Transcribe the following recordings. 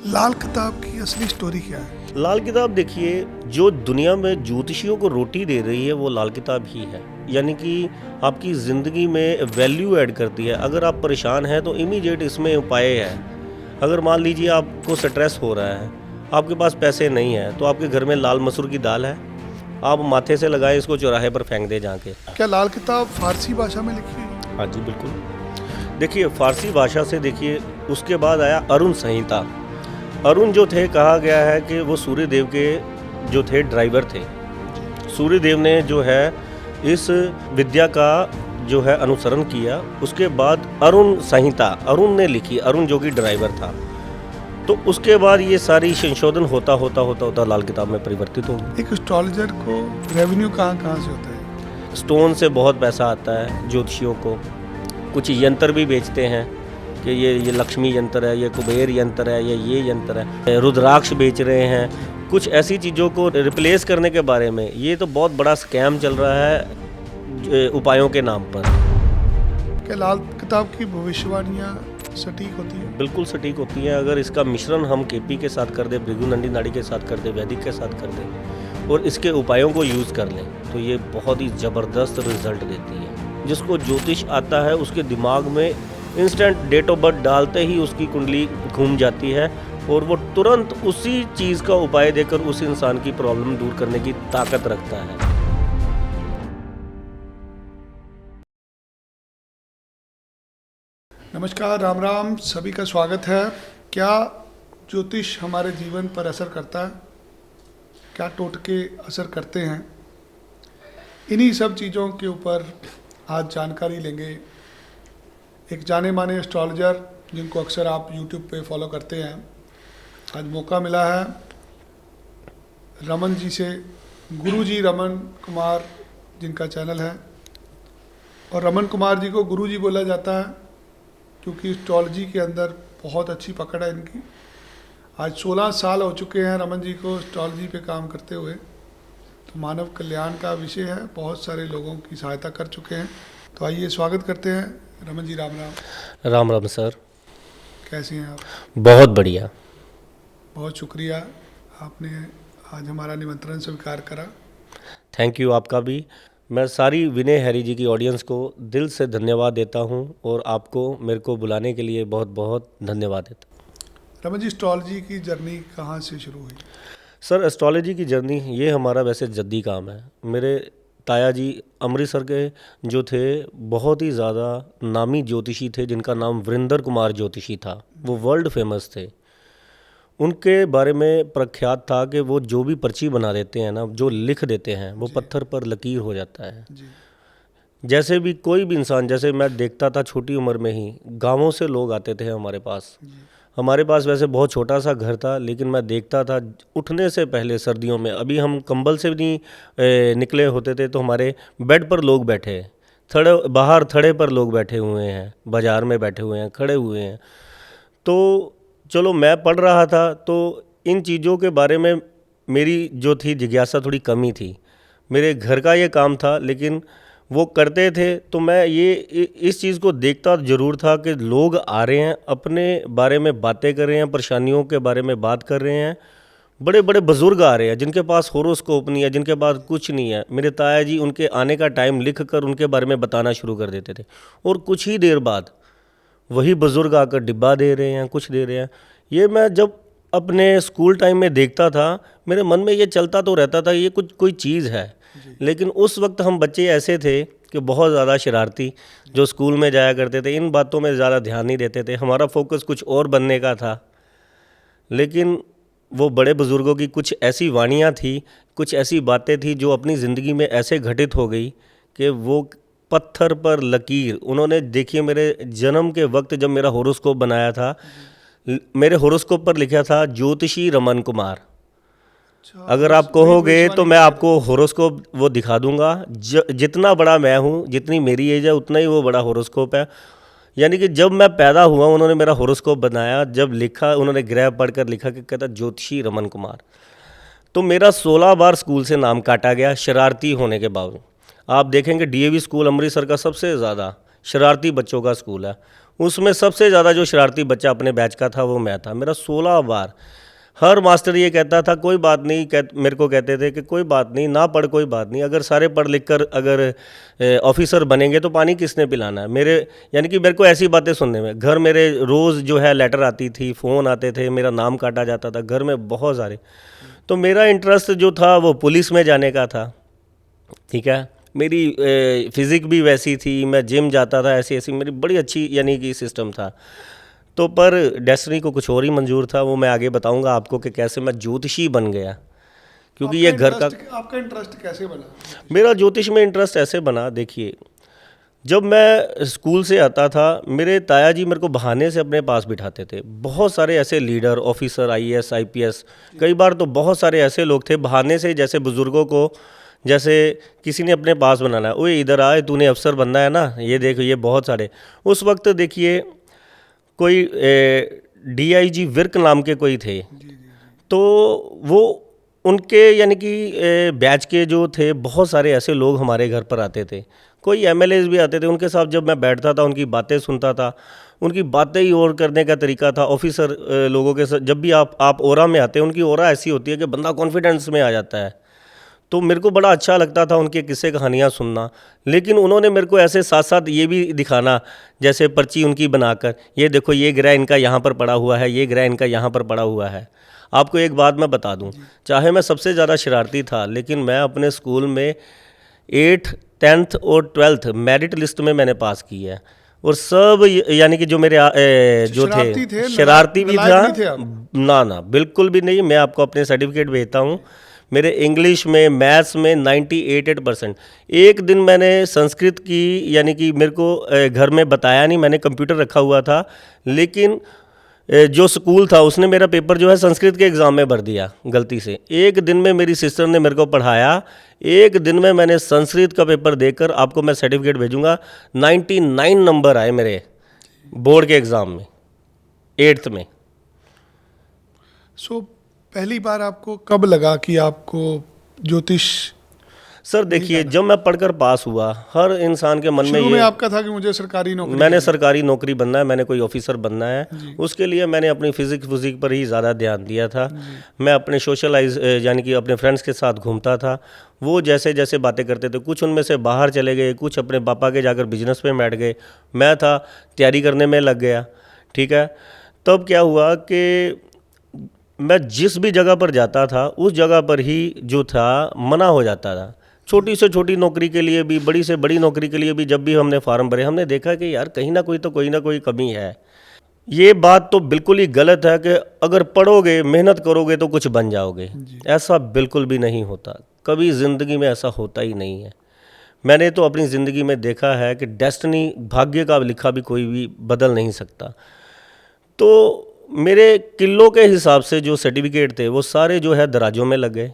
लाल किताब की असली स्टोरी क्या है? लाल किताब देखिए, जो दुनिया में ज्योतिषियों को रोटी दे रही है वो लाल किताब ही है। यानी कि आपकी ज़िंदगी में वैल्यू ऐड करती है। अगर आप परेशान हैं तो इमीडिएट इसमें उपाय है। अगर मान लीजिए आपको स्ट्रेस हो रहा है, आपके पास पैसे नहीं हैं, तो आपके घर में लाल मसूर की दाल है, आप माथे से लगाएं, इसको चौराहे पर फेंक दें जाके। क्या लाल किताब फारसी भाषा में लिखी है? हाँ जी, बिल्कुल। देखिए, फारसी भाषा से देखिए, उसके बाद आया अरुण संहिता। अरुण जो थे, कहा गया है कि वो सूर्यदेव के जो थे ड्राइवर थे। सूर्यदेव ने जो है इस विद्या का जो है अनुसरण किया। उसके बाद अरुण संहिता अरुण ने लिखी, अरुण जो कि ड्राइवर था। तो उसके बाद ये सारी संशोधन होता लाल किताब में परिवर्तित हो गई। एक एस्ट्रोलॉजर को रेवेन्यू कहाँ से होता है? स्टोन से बहुत पैसा आता है ज्योतिषियों को। कुछ यंत्र भी बेचते हैं कि ये लक्ष्मी यंत्र है, ये कुबेर यंत्र है, ये यंत्र है। रुद्राक्ष बेच रहे हैं। कुछ ऐसी चीज़ों को रिप्लेस करने के बारे में ये तो बहुत बड़ा स्कैम चल रहा है उपायों के नाम पर। क्या लाल किताब की भविष्यवाणियाँ सटीक होती है? बिल्कुल सटीक होती हैं। अगर इसका मिश्रण हम केपी के साथ कर दें, भृगुनंदी नाड़ी के साथ कर दें, वैदिक के साथ कर दें और इसके उपायों को यूज़ कर लें तो ये बहुत ही ज़बरदस्त रिजल्ट देती है। जिसको ज्योतिष आता है उसके दिमाग में इंस्टेंट डेट ऑफ बर्थ डालते ही उसकी कुंडली घूम जाती है और वो तुरंत उसी चीज़ का उपाय देकर उस इंसान की प्रॉब्लम दूर करने की ताकत रखता है। नमस्कार, राम राम, सभी का स्वागत है। क्या ज्योतिष हमारे जीवन पर असर करता है? क्या टोटके असर करते हैं? इन्हीं सब चीज़ों के ऊपर आज जानकारी लेंगे। एक जाने माने एस्ट्रोलॉजर जिनको अक्सर आप यूट्यूब पे फॉलो करते हैं, आज मौका मिला है रमन जी से। गुरुजी रमन कुमार जिनका चैनल है, और रमन कुमार जी को गुरुजी बोला जाता है क्योंकि एस्ट्रोलॉजी के अंदर बहुत अच्छी पकड़ है इनकी। आज 16 साल हो चुके हैं रमन जी को एस्ट्रोलॉजी पे काम करते हुए। तो मानव कल्याण का विषय है, बहुत सारे लोगों की सहायता कर चुके हैं। तो आइए स्वागत करते हैं रमन जी। राम राम। राम राम सर। कैसे हैं आप? बहुत बढ़िया। बहुत शुक्रिया, आपने आज हमारा निमंत्रण स्वीकार करा। थैंक यू आपका भी। मैं सारी विनय हैरी जी की ऑडियंस को दिल से धन्यवाद देता हूं और आपको मेरे को बुलाने के लिए बहुत बहुत धन्यवाद देता हूं। रमन जी, एस्ट्रोलॉजी की जर्नी कहाँ से शुरू हुई? सर, एस्ट्रोलॉजी की जर्नी ये हमारा वैसे जद्दी काम है। मेरे ताया जी अमृतसर के जो थे, बहुत ही ज़्यादा नामी ज्योतिषी थे जिनका नाम वरिंदर कुमार ज्योतिषी था। वो वर्ल्ड फेमस थे। उनके बारे में प्रख्यात था कि वो जो भी पर्ची बना देते हैं ना, जो लिख देते हैं, वो पत्थर पर लकीर हो जाता है। जी। जैसे भी कोई भी इंसान, जैसे मैं देखता था छोटी उम्र में ही गांवों से लोग आते थे हमारे पास। हमारे पास वैसे बहुत छोटा सा घर था, लेकिन मैं देखता था उठने से पहले सर्दियों में, अभी हम कंबल से भी नहीं निकले होते थे तो हमारे बेड पर लोग बैठे, बाहर थड़े पर लोग बैठे हुए हैं, बाज़ार में बैठे हुए हैं, खड़े हुए हैं। तो चलो, मैं पढ़ रहा था तो इन चीज़ों के बारे में मेरी जो थी जिज्ञासा थोड़ी कमी थी। मेरे घर का ये काम था, लेकिन वो करते थे तो मैं ये इस चीज़ को देखता ज़रूर था कि लोग आ रहे हैं, अपने बारे में बातें कर रहे हैं, परेशानियों के बारे में बात कर रहे हैं। बड़े बड़े बुज़ुर्ग आ रहे हैं जिनके पास होरोस्कोप नहीं है, जिनके पास कुछ नहीं है। मेरे ताया जी उनके आने का टाइम लिख कर उनके बारे में बताना शुरू कर देते थे और कुछ ही देर बाद वही बुज़ुर्ग आकर डिब्बा दे रहे हैं, कुछ दे रहे हैं। ये मैं जब अपने स्कूल टाइम में देखता था, मेरे मन में ये चलता तो रहता था ये कोई चीज़ है। लेकिन उस वक्त हम बच्चे ऐसे थे कि बहुत ज़्यादा शरारती, जो स्कूल में जाया करते थे, इन बातों में ज़्यादा ध्यान नहीं देते थे। हमारा फोकस कुछ और बनने का था। लेकिन वो बड़े बुज़ुर्गों की कुछ ऐसी वाणियाँ थी, कुछ ऐसी बातें थी जो अपनी ज़िंदगी में ऐसे घटित हो गई कि वो पत्थर पर लकीर उन्होंने, देखिए, मेरे जन्म के वक्त जब मेरा होरोस्कोप बनाया था, मेरे होरोस्कोप पर लिखा था ज्योतिषी रमन कुमार। अगर आप कहोगे तो मैं आपको होरोस्कोप वो दिखा दूंगा। जितना बड़ा मैं हूँ, जितनी मेरी एज है, उतना ही वो बड़ा होरोस्कोप है। यानी कि जब मैं पैदा हुआ उन्होंने मेरा होरोस्कोप बनाया, जब लिखा उन्होंने ग्रह पढ़कर लिखा कि कहता ज्योतिषी रमन कुमार। तो मेरा 16 बार स्कूल से नाम काटा गया, शरारती होने के बावजूद। आप देखेंगे डीएवी स्कूल अमृतसर का सबसे ज़्यादा शरारती बच्चों का स्कूल है। उसमें सबसे ज़्यादा जो शरारती बच्चा अपने बैच का था वो मैं था। मेरा 16 बार। हर मास्टर ये कहता था कोई बात नहीं, मेरे को कहते थे कि कोई बात नहीं, ना पढ़ कोई बात नहीं, अगर सारे पढ़ लिख कर अगर ऑफिसर बनेंगे तो पानी किसने पिलाना है। मेरे यानी कि मेरे को ऐसी बातें सुनने में, घर मेरे रोज़ जो है लेटर आती थी, फ़ोन आते थे, मेरा नाम काटा जाता था घर में बहुत सारे। तो मेरा इंटरेस्ट जो था वो पुलिस में जाने का था, ठीक है। मेरी फिज़िक भी वैसी थी, मैं जिम जाता था, ऐसी ऐसी मेरी बड़ी अच्छी यानी कि सिस्टम था। तो पर डेस्टिनी को कुछ और ही मंजूर था, वो मैं आगे बताऊंगा आपको कि कैसे मैं ज्योतिषी बन गया, क्योंकि ये घर का। आपका इंटरेस्ट कैसे बना? मेरा ज्योतिष में इंटरेस्ट ऐसे बना, देखिए जब मैं स्कूल से आता था मेरे ताया जी मेरे को बहाने से अपने पास बिठाते थे। बहुत सारे ऐसे लीडर, ऑफिसर, आईएएस, आईपीएस, कई बार तो बहुत सारे ऐसे लोग थे, बहाने से जैसे बुज़ुर्गों को जैसे किसी ने अपने पास बनाना है, ओए इधर आए तूने अफसर बनना है ना, ये देखो ये बहुत सारे। उस वक्त देखिए कोई डीआईजी विर्क नाम के कोई थे, तो वो उनके यानी कि बैच के जो थे बहुत सारे ऐसे लोग हमारे घर पर आते थे, कोई एमएलएस भी आते थे। उनके साथ जब मैं बैठता था उनकी बातें सुनता था, उनकी बातें ही और करने का तरीका था। ऑफिसर लोगों के साथ जब भी आप ओरा में आते हैं, उनकी ओरा ऐसी होती है कि बंदा कॉन्फिडेंस में आ जाता है। तो मेरे को बड़ा अच्छा लगता था उनके किस्से कहानियाँ सुनना। लेकिन उन्होंने मेरे को ऐसे साथ साथ ये भी दिखाना, जैसे पर्ची उनकी बनाकर, ये देखो ये ग्रह इनका यहाँ पर पड़ा हुआ है, ये ग्रह इनका यहाँ पर पड़ा हुआ है। आपको एक बात मैं बता दूं, चाहे मैं सबसे ज़्यादा शरारती था, लेकिन मैं अपने स्कूल में 8th 10th और 12th मेरिट लिस्ट में मैंने पास की है। और सब यानी कि जो मेरे जो थे शरारती भी था, ना ना बिल्कुल भी नहीं। मैं आपको अपने सर्टिफिकेट भेजता हूँ। मेरे इंग्लिश में, मैथ्स में 98%। एक दिन मैंने संस्कृत की यानी कि मेरे को घर में बताया नहीं, मैंने कंप्यूटर रखा हुआ था, लेकिन जो स्कूल था उसने मेरा पेपर जो है संस्कृत के एग्ज़ाम में भर दिया गलती से। एक दिन में मेरी सिस्टर ने मेरे को पढ़ाया, एक दिन में मैंने संस्कृत का पेपर देकर, आपको मैं सर्टिफिकेट भेजूंगा, 99 नंबर आए मेरे बोर्ड के एग्ज़ाम में 8th में। सो पहली बार आपको कब लगा कि आपको ज्योतिष? सर देखिए जब मैं पढ़कर पास हुआ, हर इंसान के मन में शुरू ये में आपका था कि मुझे सरकारी नौकरी, मैंने सरकारी नौकरी बनना है, मैंने कोई ऑफिसर बनना है। उसके लिए मैंने अपनी फिजिक पर ही ज़्यादा ध्यान दिया था। मैं अपने सोशलाइज यानी कि अपने फ्रेंड्स के साथ घूमता था। वो जैसे जैसे बातें करते थे, कुछ उनमें से बाहर चले गए, कुछ अपने पापा के जाकर बिजनेस में बैठ गए, मैं था तैयारी करने में लग गया, ठीक है। तब क्या हुआ कि मैं जिस भी जगह पर जाता था उस जगह पर ही जो था मना हो जाता था। छोटी से छोटी नौकरी के लिए भी, बड़ी से बड़ी नौकरी के लिए भी जब भी हमने फार्म भरे, हमने देखा कि यार कहीं ना कोई कमी है। ये बात तो बिल्कुल ही गलत है कि अगर पढ़ोगे, मेहनत करोगे तो कुछ बन जाओगे। ऐसा बिल्कुल भी नहीं होता, कभी ज़िंदगी में ऐसा होता ही नहीं है। मैंने तो अपनी ज़िंदगी में देखा है कि डेस्टिनी, भाग्य का लिखा भी कोई भी बदल नहीं सकता। तो मेरे किलो के हिसाब से जो सर्टिफिकेट थे वो सारे जो है दराजों में लग गए।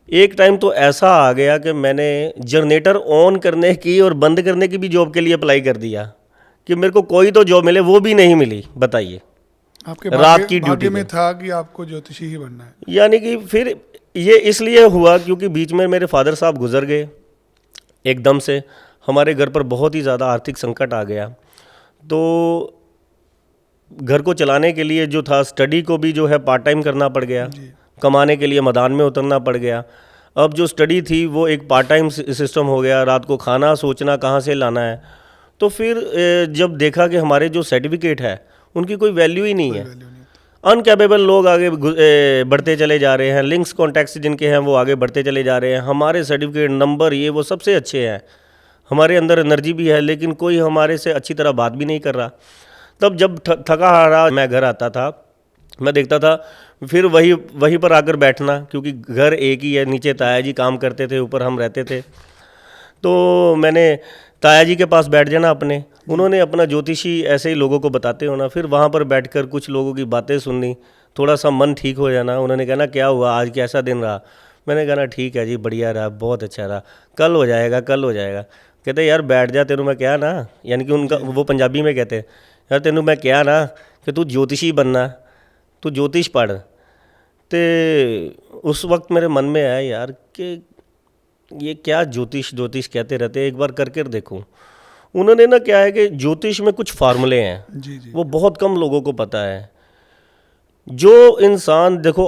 एक टाइम तो ऐसा आ गया कि मैंने जनरेटर ऑन करने की और बंद करने की भी जॉब के लिए अप्लाई कर दिया कि मेरे को कोई तो जॉब मिले, वो भी नहीं मिली। बताइए, आपके रात की ड्यूटी में था कि आपको ज्योतिषी ही बनना है। यानी कि फिर ये इसलिए हुआ क्योंकि बीच में मेरे फादर साहब गुजर गए एकदम से। हमारे घर पर बहुत ही ज़्यादा आर्थिक संकट आ गया, तो घर को चलाने के लिए जो था, स्टडी को भी जो है पार्ट टाइम करना पड़ गया, कमाने के लिए मैदान में उतरना पड़ गया। अब जो स्टडी थी वो एक पार्ट टाइम सिस्टम हो गया, रात को खाना सोचना कहाँ से लाना है। तो फिर जब देखा कि हमारे जो सर्टिफिकेट है उनकी कोई वैल्यू ही नहीं है, अनकैपेबल लोग आगे बढ़ते चले जा रहे हैं, लिंक्स कॉन्टैक्ट्स जिनके हैं वो आगे बढ़ते चले जा रहे हैं, हमारे सर्टिफिकेट नंबर ये वो सबसे अच्छे हैं, हमारे अंदर एनर्जी भी है, लेकिन कोई हमारे से अच्छी तरह बात भी नहीं कर रहा। तब जब थका हारा मैं घर आता था, मैं देखता था फिर वहीं पर आकर बैठना, क्योंकि घर एक ही है, नीचे ताया जी काम करते थे, ऊपर हम रहते थे। तो मैंने ताया जी के पास बैठ जाना अपने, उन्होंने अपना ज्योतिषी ऐसे ही लोगों को बताते होना, फिर वहाँ पर बैठकर कुछ लोगों की बातें सुननी, थोड़ा सा मन ठीक हो जाना। उन्होंने कहना क्या हुआ आज, कैसा दिन रहा? मैंने कहना ठीक है जी, बढ़िया रहा, बहुत अच्छा रहा, कल हो जाएगा कल हो जाएगा। कहते यार बैठ जा, तेनू मैं क्या ना, यानी कि उनका वो पंजाबी में कहते यार तेनू मैं क्या ना कि तू ज्योतिषी बनना, तू ज्योतिष पढ़। तो उस वक्त मेरे मन में आया यार कि ये क्या ज्योतिष कहते रहते, एक बार करके देखूं। उन्होंने ना क्या है कि ज्योतिष में कुछ फार्मूले हैं, जी जी वो बहुत कम लोगों को पता है। जो इंसान देखो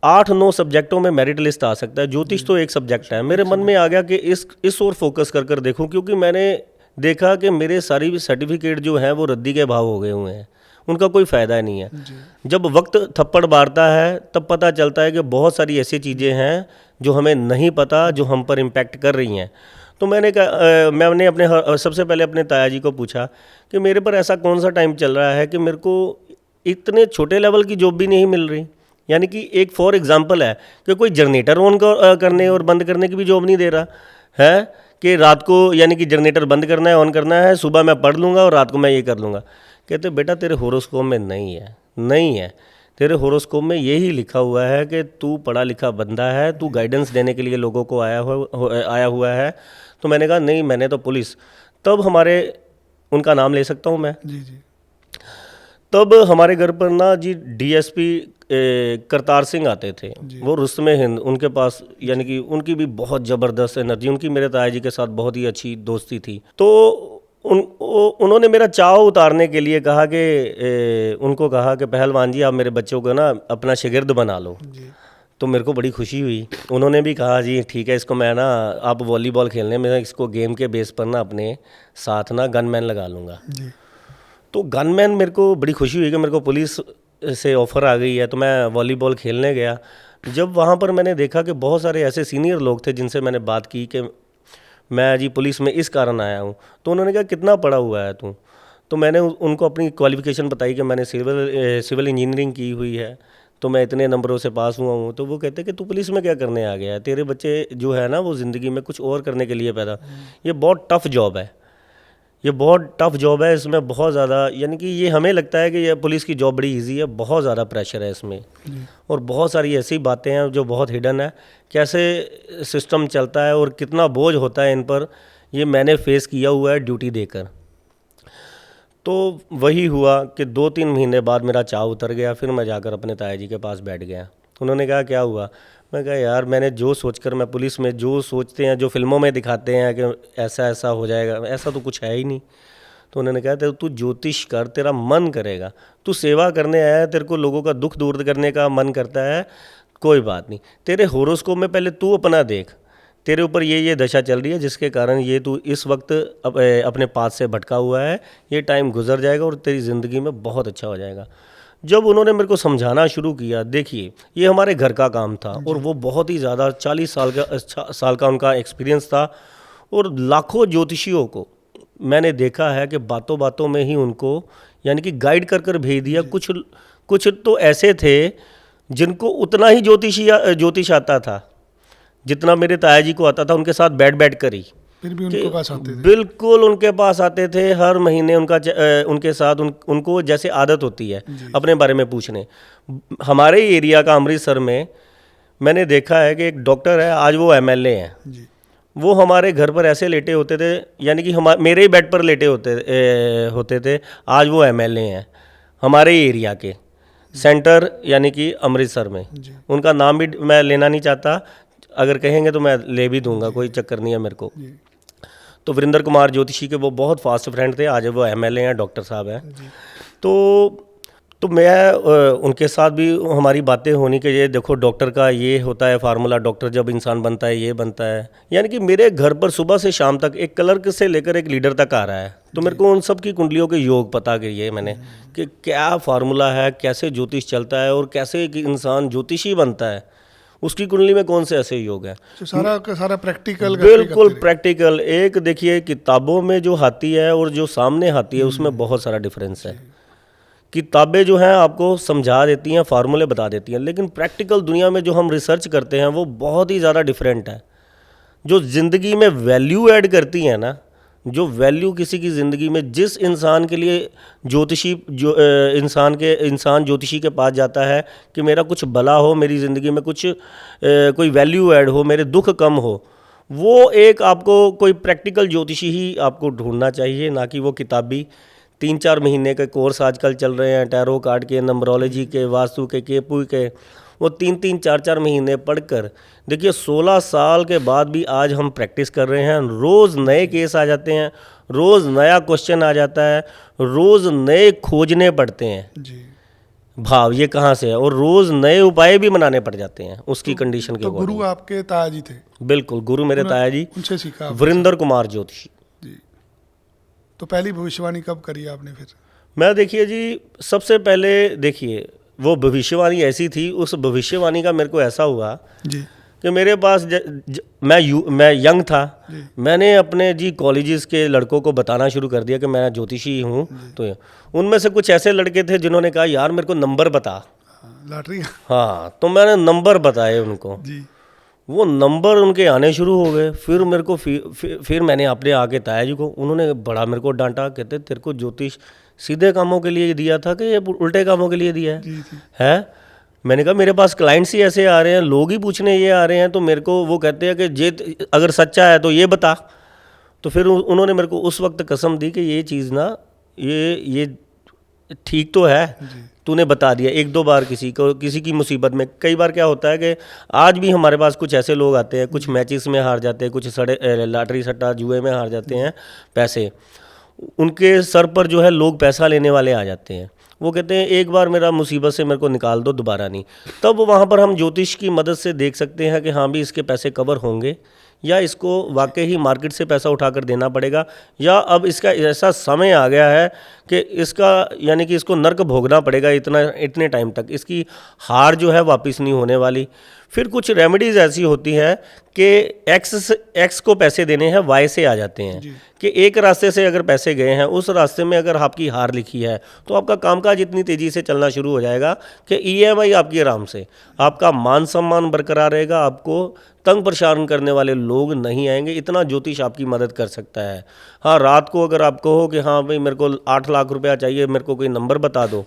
8-9 सब्जेक्टों में मेरिट लिस्ट आ सकता है, ज्योतिष तो एक सब्जेक्ट है। मेरे मन में आ गया कि इस ओर फोकस कर कर देखूं, क्योंकि मैंने देखा कि मेरे सारी सर्टिफिकेट जो हैं वो रद्दी के भाव हो गए हुए हैं, उनका कोई फ़ायदा नहीं है। जी जब वक्त थप्पड़ मारता है तब पता चलता है कि बहुत सारी ऐसी चीज़ें हैं जो हमें नहीं पता, जो हम पर इम्पैक्ट कर रही हैं। तो मैंने सबसे पहले अपने ताया जी को पूछा कि मेरे पर ऐसा कौन सा टाइम चल रहा है कि मेरे को इतने छोटे लेवल की जॉब भी नहीं मिल रही। यानी कि एक फॉर एग्जांपल है कि कोई जनरेटर ऑन करने और बंद करने की भी जॉब नहीं दे रहा है, कि रात को यानी कि जनरेटर बंद करना है ऑन करना है, सुबह मैं पढ़ लूँगा और रात को मैं ये कर लूँगा। कहते बेटा तेरे होरोस्कोप में नहीं है, तेरे होरोस्कोप में यही लिखा हुआ है कि तू पढ़ा लिखा बंदा है, तू गाइडेंस देने के लिए लोगों को आया हुआ है। तो मैंने कहा नहीं, मैंने तो पुलिस, तब उनका नाम ले सकता हूँ मैं, जी जी तब हमारे घर पर ना जी डीएसपी करतार सिंह आते थे, वो रुस्तमे हिंद, उनके पास यानी कि उनकी भी बहुत ज़बरदस्त एनर्जी, उनकी मेरे ताया जी के साथ बहुत ही अच्छी दोस्ती थी। तो उन्होंने मेरा चाव उतारने के लिए कहा कि उनको कहा कि पहलवान जी आप मेरे बच्चों को ना अपना शागिर्द बना लो। जी तो मेरे को बड़ी खुशी हुई। उन्होंने भी कहा जी ठीक है, इसको मैं ना आप वॉलीबॉल खेलने में इसको गेम के बेस पर ना अपने साथ ना गनमैन लगा लूँगा। जी तो गनमैन मेरे को बड़ी खुशी हुई कि मेरे को पुलिस से ऑफ़र आ गई है, तो मैं वॉलीबॉल खेलने गया। जब वहाँ पर मैंने देखा कि बहुत सारे ऐसे सीनियर लोग थे जिनसे मैंने बात की कि मैं जी पुलिस में इस कारण आया हूँ। तो उन्होंने कहा कितना पढ़ा हुआ है तू? तो मैंने उनको अपनी क्वालिफ़िकेशन बताई कि मैंने सिविल इंजीनियरिंग की हुई है, तो मैं इतने नंबरों से पास हुआ हूँ। तो वो कहते कि तू पुलिस में क्या करने आ गया है? तेरे बच्चे जो है ना वो ज़िंदगी में कुछ और करने के लिए पैदा। ये बहुत टफ़ जॉब है, ये बहुत टफ़ जॉब है, इसमें बहुत ज़्यादा यानी कि ये हमें लगता है कि ये पुलिस की जॉब बड़ी इजी है, बहुत ज़्यादा प्रेशर है इसमें, और बहुत सारी ऐसी बातें हैं जो बहुत हिडन है, कैसे सिस्टम चलता है और कितना बोझ होता है इन पर, ये मैंने फेस किया हुआ है ड्यूटी देकर। तो वही हुआ कि 2-3 महीने बाद मेरा चाव उतर गया, फिर मैं जाकर अपने ताया जी के पास बैठ गया। उन्होंने कहा क्या हुआ? मैं कहा यार मैंने जो सोचकर मैं पुलिस में जो सोचते हैं, जो फिल्मों में दिखाते हैं कि ऐसा ऐसा हो जाएगा, ऐसा तो कुछ है ही नहीं। तो उन्होंने कहा तू ज्योतिष कर, तेरा मन करेगा, तू सेवा करने आया है, तेरे को लोगों का दुख दूर करने का मन करता है, कोई बात नहीं, तेरे होरोस्कोप में पहले तू अपना देख, तेरे ऊपर ये दशा चल रही है जिसके कारण ये तू इस वक्त अपने पाथ से भटका हुआ है, ये टाइम गुजर जाएगा और तेरी ज़िंदगी में बहुत अच्छा हो जाएगा। जब उन्होंने मेरे को समझाना शुरू किया, देखिए ये हमारे घर का काम था और वो बहुत ही ज़्यादा 40 साल का उनका एक्सपीरियंस था, और लाखों ज्योतिषियों को मैंने देखा है कि बातों बातों में ही उनको यानी कि गाइड कर कर भेज दिया। कुछ तो ऐसे थे जिनको उतना ही ज्योतिष आता था जितना मेरे ताया जी को आता था, उनके साथ बैठ कर ही, फिर भी उनके पास आते थे। बिल्कुल उनके पास आते थे हर महीने, उनके साथ उनको जैसे आदत होती है अपने बारे में पूछने। हमारे ही एरिया का अमृतसर में मैंने देखा है कि एक डॉक्टर है, आज वो एमएलए हैं, वो हमारे घर पर ऐसे लेटे होते थे, यानी कि मेरे ही बेड पर लेटे होते थे, आज वो एमएलए हैं हमारे ही एरिया के सेंटर यानी कि अमृतसर में। उनका नाम भी मैं लेना नहीं चाहता, अगर कहेंगे तो मैं ले भी दूंगा, कोई चक्कर नहीं है मेरे को। तो वीरेंद्र कुमार ज्योतिषी के वो बहुत फास्ट फ्रेंड थे, आज वो एमएलए हैं, डॉक्टर साहब हैं। तो मैं उनके साथ भी हमारी बातें होनी कि ये देखो डॉक्टर का ये होता है फार्मूला, डॉक्टर जब इंसान बनता है ये बनता है। यानी कि मेरे घर पर सुबह से शाम तक एक क्लर्क से लेकर एक लीडर तक आ रहा है, तो मेरे को उन सब की कुंडलियों के योग पता किए मैंने कि क्या फार्मूला है, कैसे ज्योतिष चलता है और कैसे एक इंसान ज्योतिषी बनता है, उसकी कुंडली में कौन से ऐसे योग हैं। तो सारा का सारा प्रैक्टिकल, बिल्कुल प्रैक्टिकल। एक देखिए किताबों में जो आती है और जो सामने आती है उसमें बहुत सारा डिफरेंस है। किताबें जो हैं आपको समझा देती हैं, फार्मूले बता देती हैं, लेकिन प्रैक्टिकल दुनिया में जो हम रिसर्च करते हैं वो बहुत ही ज़्यादा डिफरेंट है। जो ज़िंदगी में वैल्यू ऐड करती हैं ना, जो वैल्यू किसी की ज़िंदगी में, जिस इंसान के लिए इंसान ज्योतिषी के पास जाता है कि मेरा कुछ भला हो, मेरी ज़िंदगी में कुछ कोई वैल्यू ऐड हो, मेरे दुख कम हो, वो एक आपको कोई प्रैक्टिकल ज्योतिषी ही आपको ढूंढना चाहिए, ना कि वो किताबी 3-4 महीने के कोर्स आजकल चल रहे हैं, टैरो कार्ड के, नंबरोलॉजी के, वास्तु के, केपू के, वो 3-3, 4-4 महीने पढ़कर, देखिए 16 साल के बाद भी आज हम प्रैक्टिस कर रहे हैं। रोज़ नए केस आ जाते हैं, रोज़ नया क्वेश्चन आ जाता है, रोज़ नए खोजने पड़ते हैं जी। भाव ये कहाँ से है, और रोज़ नए उपाय भी बनाने पड़ जाते हैं उसकी कंडीशन के तो गुरु अकॉर्डिंग। आपके ताया जी थे? बिल्कुल, गुरु मेरे ताया जी उनसे सीखा आपने? वरिंदर कुमार ज्योतिषी। जी। तो पहली भविष्यवाणी कब करी आपने फिर? मैं देखिए जी, सबसे पहले देखिए वो भविष्यवाणी ऐसी थी, उस भविष्यवाणी का मेरे को ऐसा हुआ जी। कि मेरे पास मैं यंग था, जी। मैंने अपने जी कॉलेजेस के लड़कों को बताना शुरू कर दिया कि मैं ज्योतिषी हूँ। तो उनमें से कुछ ऐसे लड़के थे जिन्होंने कहा यार मेरे को नंबर बता। हाँ, लॉटरी। हाँ, तो मैंने नंबर बताए उनको, जी। वो नंबर उनके आने शुरू हो गए। फिर मेरे को फिर मैंने अपने आके ताया जी को, उन्होंने बड़ा मेरे को डांटा, कहते तेरे को ज्योतिष सीधे कामों के लिए दिया था कि ये उल्टे कामों के लिए दिया है? जी। जी। है? मैंने कहा मेरे पास क्लाइंट्स ही ऐसे आ रहे हैं, लोग ही पूछने ये आ रहे हैं, तो मेरे को वो कहते हैं कि जे अगर सच्चा है तो ये बता। तो फिर उन्होंने मेरे को उस वक्त कसम दी कि ये चीज़ ना ये ठीक तो है, तूने बता दिया 1-2 बार किसी को, किसी की मुसीबत में। कई बार क्या होता है कि आज भी हमारे पास कुछ ऐसे लोग आते हैं, कुछ मैचिस में हार जाते हैं, कुछ लॉटरी सट्टा जुए में हार जाते हैं पैसे, उनके सर पर जो है लोग पैसा लेने वाले आ जाते हैं। वो कहते हैं एक बार मेरा मुसीबत से मेरे को निकाल दो, दोबारा नहीं। तब वहाँ पर हम ज्योतिष की मदद से देख सकते हैं कि हाँ भी इसके पैसे कवर होंगे, या इसको वाकई ही मार्केट से पैसा उठाकर देना पड़ेगा, या अब इसका ऐसा समय आ गया है कि इसका यानी कि इसको नर्क भोगना पड़ेगा इतने टाइम तक, इसकी हार जो है वापस नहीं होने वाली। फिर कुछ रेमेडीज़ ऐसी होती है कि एक्स को पैसे देने हैं, वाई से आ जाते हैं कि एक रास्ते से अगर पैसे गए हैं, उस रास्ते में अगर आपकी हार लिखी है तो आपका कामकाज इतनी तेज़ी से चलना शुरू हो जाएगा कि EMI आपकी आराम से, आपका मान सम्मान बरकरार रहेगा, आपको तंग परेशान करने वाले लोग नहीं आएंगे। इतना ज्योतिष आपकी मदद कर सकता है। हाँ, रात को अगर आप कहो कि हाँ भाई मेरे को 8 लाख रुपया चाहिए, मेरे को कोई नंबर बता दो,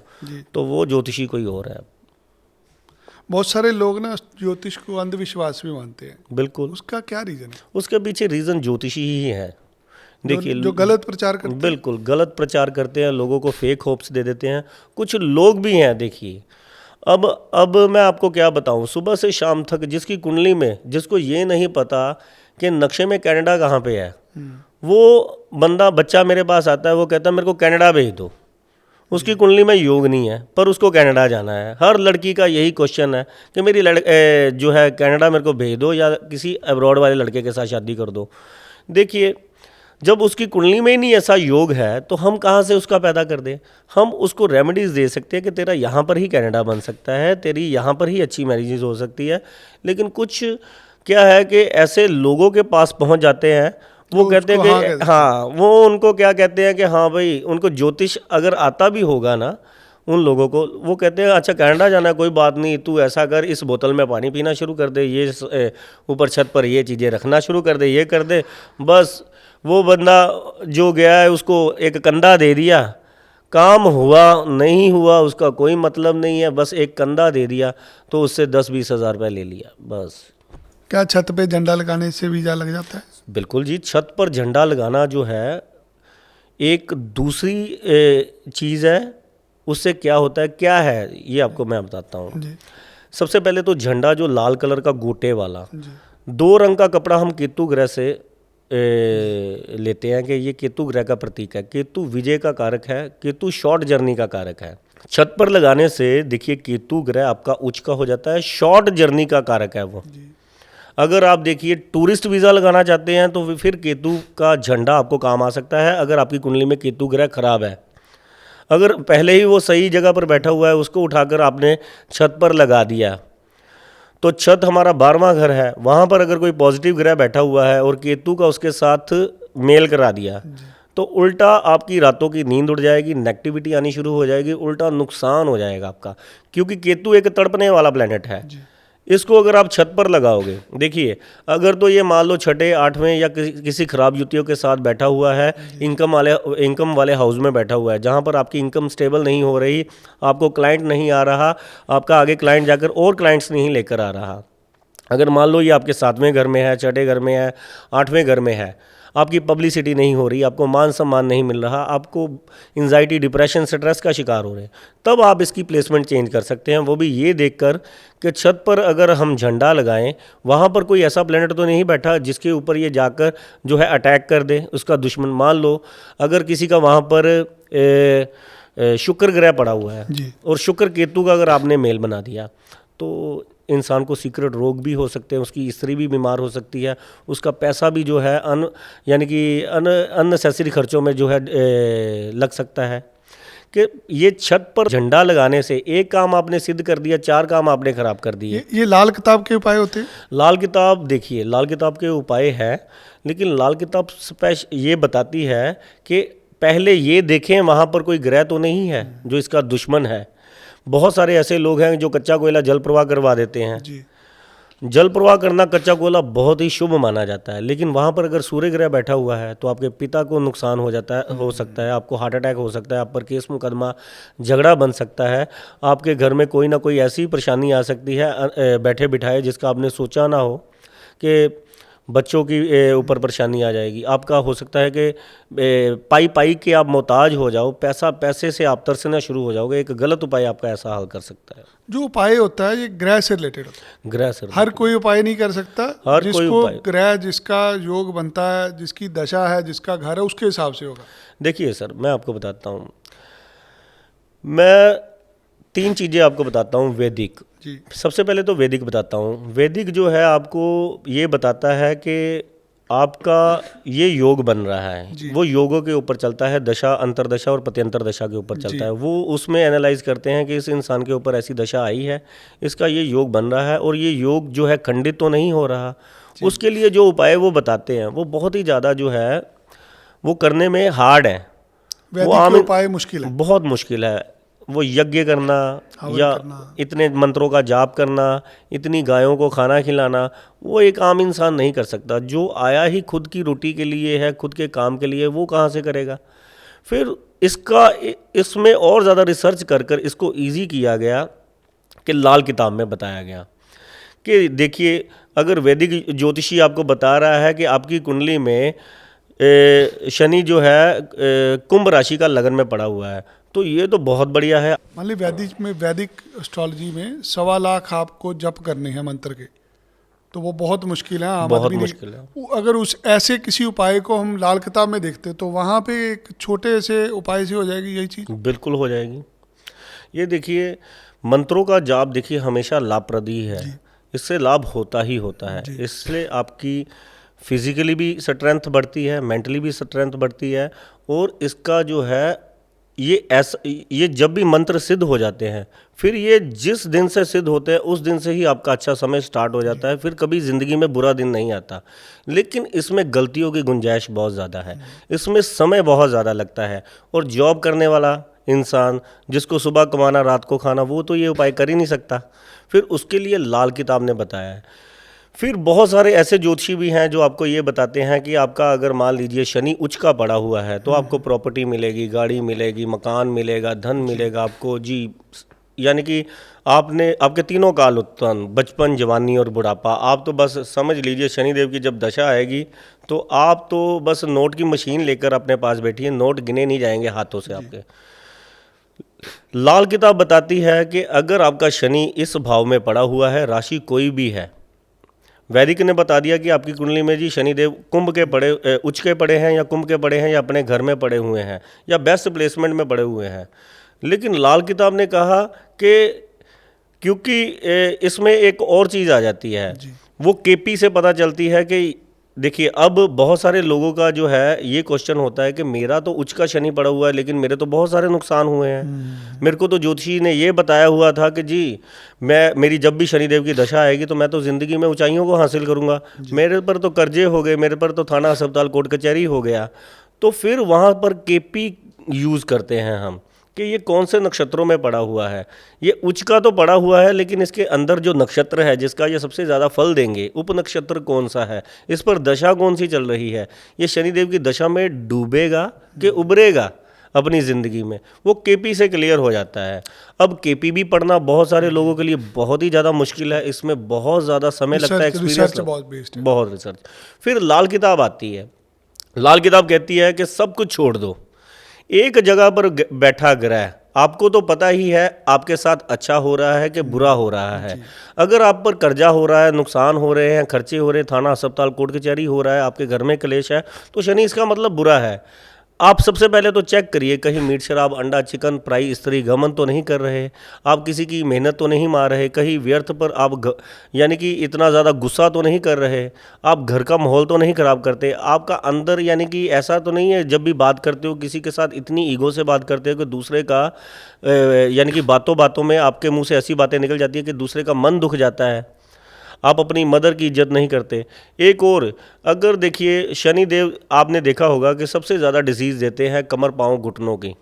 तो वो ज्योतिषी कोई और है। बहुत सारे लोग ना ज्योतिष को अंधविश्वास भी मानते हैं। बिल्कुल, उसका क्या रीजन है? उसके पीछे रीज़न ज्योतिषी ही है। देखिए जो गलत प्रचार करते हैं। बिल्कुल गलत प्रचार करते हैं, लोगों को फेक होप्स दे देते हैं। कुछ लोग भी हैं, देखिए अब मैं आपको क्या बताऊं, सुबह से शाम तक जिसकी कुंडली में, जिसको ये नहीं पता कि नक्शे में कनाडा कहाँ पे है, वो बच्चा मेरे पास आता है, वो कहता है मेरे को कनाडा भेज दो। उसकी कुंडली में योग नहीं है पर उसको कनाडा जाना है। हर लड़की का यही क्वेश्चन है कि मेरी जो है कनाडा मेरे को भेज दो, या किसी अब्रॉड वाले लड़के के साथ शादी कर दो। देखिए जब उसकी कुंडली में ही नहीं ऐसा योग है तो हम कहाँ से उसका पैदा कर दें? हम उसको रेमेडीज़ दे सकते हैं कि तेरा यहाँ पर ही कनाडा बन सकता है, तेरी यहाँ पर ही अच्छी मैरिजेज हो सकती है। लेकिन कुछ क्या है कि ऐसे लोगों के पास पहुँच जाते हैं, वो कहते हैं कि हाँ, वो उनको क्या कहते हैं कि हाँ भाई, उनको ज्योतिष अगर आता भी होगा ना उन लोगों को, वो कहते हैं अच्छा कनाडा जाना है, कोई बात नहीं, तू ऐसा कर, इस बोतल में पानी पीना शुरू कर दे, ये ऊपर छत पर ये चीज़ें रखना शुरू कर दे, ये कर दे। बस वो बंदा जो गया है उसको एक कंधा दे दिया, काम हुआ नहीं हुआ उसका कोई मतलब नहीं है, बस एक कंधा दे दिया तो उससे 10-20 हज़ार रुपये ले लिया बस। क्या छत पे झंडा लगाने से वीज़ा लग जाता है? बिल्कुल जी, छत पर झंडा लगाना जो है एक दूसरी चीज़ है। उससे क्या होता है, क्या है ये आपको मैं बताता हूँ। सबसे पहले तो झंडा जो लाल कलर का गोटे वाला, 2 रंग का कपड़ा हम केतु ग्रह से लेते हैं कि ये केतु ग्रह का प्रतीक है। केतु विजय का कारक है, केतु शॉर्ट जर्नी का कारक है। छत पर लगाने से देखिए केतु ग्रह आपका उच्च का हो जाता है, शॉर्ट जर्नी का कारक है वो। अगर आप देखिए टूरिस्ट वीज़ा लगाना चाहते हैं तो फिर केतु का झंडा आपको काम आ सकता है। अगर आपकी कुंडली में केतु ग्रह खराब है, अगर पहले ही वो सही जगह पर बैठा हुआ है, उसको उठाकर आपने छत पर लगा दिया, तो छत हमारा 12वां घर है, वहाँ पर अगर कोई पॉजिटिव ग्रह बैठा हुआ है और केतु का उसके साथ मेल करा दिया, तो उल्टा आपकी रातों की नींद उड़ जाएगी, नेगेटिविटी आनी शुरू हो जाएगी, उल्टा नुकसान हो जाएगा आपका, क्योंकि केतु एक तड़पने वाला प्लेनेट है। इसको अगर आप छत पर लगाओगे, देखिए अगर तो ये मान लो 6, 8वें या किसी खराब युतियों के साथ बैठा हुआ है, इनकम वाले हाउस में बैठा हुआ है, जहाँ पर आपकी इनकम स्टेबल नहीं हो रही, आपको क्लाइंट नहीं आ रहा, आपका आगे क्लाइंट जाकर और क्लाइंट्स नहीं लेकर आ रहा। अगर मान लो ये आपके 7वें घर में है, 6ठे घर में है, 8वें घर में है, आपकी पब्लिसिटी नहीं हो रही, आपको मान सम्मान नहीं मिल रहा, आपको एंजाइटी, डिप्रेशन, स्ट्रेस का शिकार हो रहे हैं, तब आप इसकी प्लेसमेंट चेंज कर सकते हैं। वो भी ये देखकर कि छत पर अगर हम झंडा लगाएं, वहाँ पर कोई ऐसा प्लेनेट तो नहीं बैठा जिसके ऊपर ये जाकर जो है अटैक कर दे, उसका दुश्मन। मान लो अगर किसी का वहाँ पर शुक्र ग्रह पड़ा हुआ है जी। और शुक्र केतु का अगर आपने मेल बना दिया, तो इंसान को सीक्रेट रोग भी हो सकते हैं, उसकी स्त्री भी बीमार हो सकती है, उसका पैसा भी जो है यानी कि अननेसेसरी खर्चों में जो है लग सकता है। कि ये छत पर झंडा लगाने से एक काम आपने सिद्ध कर दिया, 4 काम आपने खराब कर दिए। ये लाल किताब के उपाय होते हैं? लाल किताब देखिए, लाल किताब के उपाय है, लेकिन लाल किताब ये बताती है कि पहले ये देखें वहाँ पर कोई ग्रह तो नहीं है जो इसका दुश्मन है। बहुत सारे ऐसे लोग हैं जो कच्चा कोयला जल प्रवाह करवा देते हैं। जी। जल प्रवाह करना, कच्चा कोयला बहुत ही शुभ माना जाता है, लेकिन वहाँ पर अगर सूर्य ग्रह बैठा हुआ है तो आपके पिता को नुकसान हो जाता है, हो सकता है, आपको हार्ट अटैक हो सकता है, आप पर केस मुकदमा झगड़ा बन सकता है, आपके घर में कोई ना कोई ऐसी परेशानी आ सकती है बैठे बिठाए जिसका आपने सोचा ना हो, कि बच्चों की ऊपर परेशानी आ जाएगी। आपका हो सकता है कि पाई पाई के आप मोहताज हो जाओ, पैसे से आप तरसना शुरू हो जाओगे। एक गलत उपाय आपका ऐसा हल कर सकता है। जो उपाय होता है ये ग्रह से रिलेटेड होता है। ग्रह से हर कोई उपाय नहीं कर सकता। हर कोई जिसको उपाय, ग्रह, जिसका योग बनता है, जिसकी दशा है, जिसका घर है, उसके हिसाब से होगा। देखिए सर, मैं आपको बताता हूँ, मैं 3 चीज़ें आपको बताता हूँ वैदिक। जी। सबसे पहले तो वैदिक बताता हूँ। वैदिक जो है आपको ये बताता है कि आपका ये योग बन रहा है, वो योगों के ऊपर चलता है, दशा, अंतरदशा और प्रत्यंतर दशा के ऊपर चलता है। वो उसमें एनालाइज करते हैं कि इस इंसान के ऊपर ऐसी दशा आई है, इसका ये योग बन रहा है और ये योग जो है खंडित तो नहीं हो रहा। उसके लिए जो उपाय वो बताते हैं वो बहुत ही ज़्यादा जो है वो करने में हार्ड है। वैदिक के उपाय मुश्किल है, बहुत मुश्किल है। वो यज्ञ करना या इतने मंत्रों का जाप करना, इतनी गायों को खाना खिलाना, वो एक आम इंसान नहीं कर सकता। जो आया ही खुद की रोटी के लिए है, खुद के काम के लिए, वो कहाँ से करेगा। फिर इसमें और ज़्यादा रिसर्च कर कर इसको ईजी किया गया कि लाल किताब में बताया गया कि देखिए, अगर वैदिक ज्योतिषी आपको बता रहा है कि आपकी कुंडली में शनि जो है कुंभ राशि का लगन में पड़ा हुआ है, तो ये तो बहुत बढ़िया है। मान ली वैदिक एस्ट्रोलॉजी में 1.25 लाख आपको जप करने हैं मंत्र के, तो वो बहुत मुश्किल है। बहुत मुश्किल है। अगर उस ऐसे किसी उपाय को हम लाल किताब में देखते तो वहाँ पे एक छोटे से उपाय से हो जाएगी यही चीज़। बिल्कुल हो जाएगी। ये देखिए, मंत्रों का जाप देखिए हमेशा लाभप्रद ही है, इससे लाभ होता ही होता है। इसलिए आपकी फिजिकली भी स्ट्रेंथ बढ़ती है, मेंटली भी स्ट्रेंथ बढ़ती है, और इसका जो है ये जब भी मंत्र सिद्ध हो जाते हैं, फिर ये जिस दिन से सिद्ध होते हैं उस दिन से ही आपका अच्छा समय स्टार्ट हो जाता है। फिर कभी ज़िंदगी में बुरा दिन नहीं आता। लेकिन इसमें गलतियों की गुंजाइश बहुत ज़्यादा है, इसमें समय बहुत ज़्यादा लगता है। और जॉब करने वाला इंसान जिसको सुबह कमाना रात को खाना, वो तो ये उपाय कर ही नहीं सकता। फिर उसके लिए लाल किताब ने बताया है। फिर बहुत सारे ऐसे ज्योतिषी भी हैं जो आपको ये बताते हैं कि आपका अगर मान लीजिए शनि उच्च का पड़ा हुआ है तो आपको प्रॉपर्टी मिलेगी, गाड़ी मिलेगी, मकान मिलेगा, धन मिलेगा आपको जी। यानी कि आपके तीनों काल उत्पन्न, बचपन, जवानी और बुढ़ापा, आप तो बस समझ लीजिए शनिदेव की जब दशा आएगी तो आप तो बस नोट की मशीन लेकर अपने पास बैठिए, नोट गिने नहीं जाएंगे हाथों से आपके। लाल किताब बताती है कि अगर आपका शनि इस भाव में पड़ा हुआ है, राशि कोई भी है, वैदिक ने बता दिया कि आपकी कुंडली में जी शनिदेव कुंभ के पड़े, उच्च के पड़े हैं या कुंभ के पड़े हैं या अपने घर में पड़े हुए हैं या बेस्ट प्लेसमेंट में पड़े हुए हैं। लेकिन लाल किताब ने कहा कि क्योंकि इसमें एक और चीज़ आ जाती है, वो केपी से पता चलती है कि देखिए, अब बहुत सारे लोगों का जो है ये क्वेश्चन होता है कि मेरा तो उच्च का शनि पड़ा हुआ है लेकिन मेरे तो बहुत सारे नुकसान हुए हैं। मेरे को तो ज्योतिषी ने ये बताया हुआ था कि जी मेरी जब भी शनिदेव की दशा आएगी तो मैं तो ज़िंदगी में ऊंचाइयों को हासिल करूंगा, मेरे पर तो कर्जे हो गए, मेरे पर तो थाना अस्पताल कोर्ट कचहरी हो गया। तो फिर वहाँ पर केपी यूज़ करते हैं हम कि ये कौन से नक्षत्रों में पड़ा हुआ है। ये उच्च का तो पड़ा हुआ है लेकिन इसके अंदर जो नक्षत्र है जिसका ये सबसे ज़्यादा फल देंगे, उप नक्षत्र कौन सा है, इस पर दशा कौन सी चल रही है, ये शनिदेव की दशा में डूबेगा कि उभरेगा अपनी ज़िंदगी में, वो केपी से क्लियर हो जाता है। अब केपी भी पढ़ना बहुत सारे लोगों के लिए बहुत ही ज़्यादा मुश्किल है, इसमें बहुत ज़्यादा समय लगता है, एक्सपीरियंस बहुत रिसर्च। फिर लाल किताब आती है। लाल किताब कहती है कि सब कुछ छोड़ दो, एक जगह पर बैठा ग्रह, आपको तो पता ही है आपके साथ अच्छा हो रहा है कि बुरा हो रहा है। अगर आप पर कर्जा हो रहा है, नुकसान हो रहे हैं, खर्चे हो रहे हैं, थाना अस्पताल कोर्ट कचहरी हो रहा है, आपके घर में कलेश है, तो शनि इसका मतलब बुरा है। आप सबसे पहले तो चेक करिए कहीं मीट शराब अंडा चिकन प्राई स्त्री गमन तो नहीं कर रहे, आप किसी की मेहनत तो नहीं मार रहे, कहीं व्यर्थ पर आप यानी कि इतना ज़्यादा गुस्सा तो नहीं कर रहे, आप घर का माहौल तो नहीं खराब करते, आपका अंदर यानी कि ऐसा तो नहीं है जब भी बात करते हो किसी के साथ इतनी ईगो से बात करते हो कि दूसरे का यानी कि बातों बातों में आपके मुंह से ऐसी बातें निकल जाती है कि दूसरे का मन दुख जाता है, आप अपनी मदर की इज्जत नहीं करते। एक और, अगर देखिए शनि देव आपने देखा होगा कि सबसे ज़्यादा डिजीज़ देते हैं कमर पाँव घुटनों की।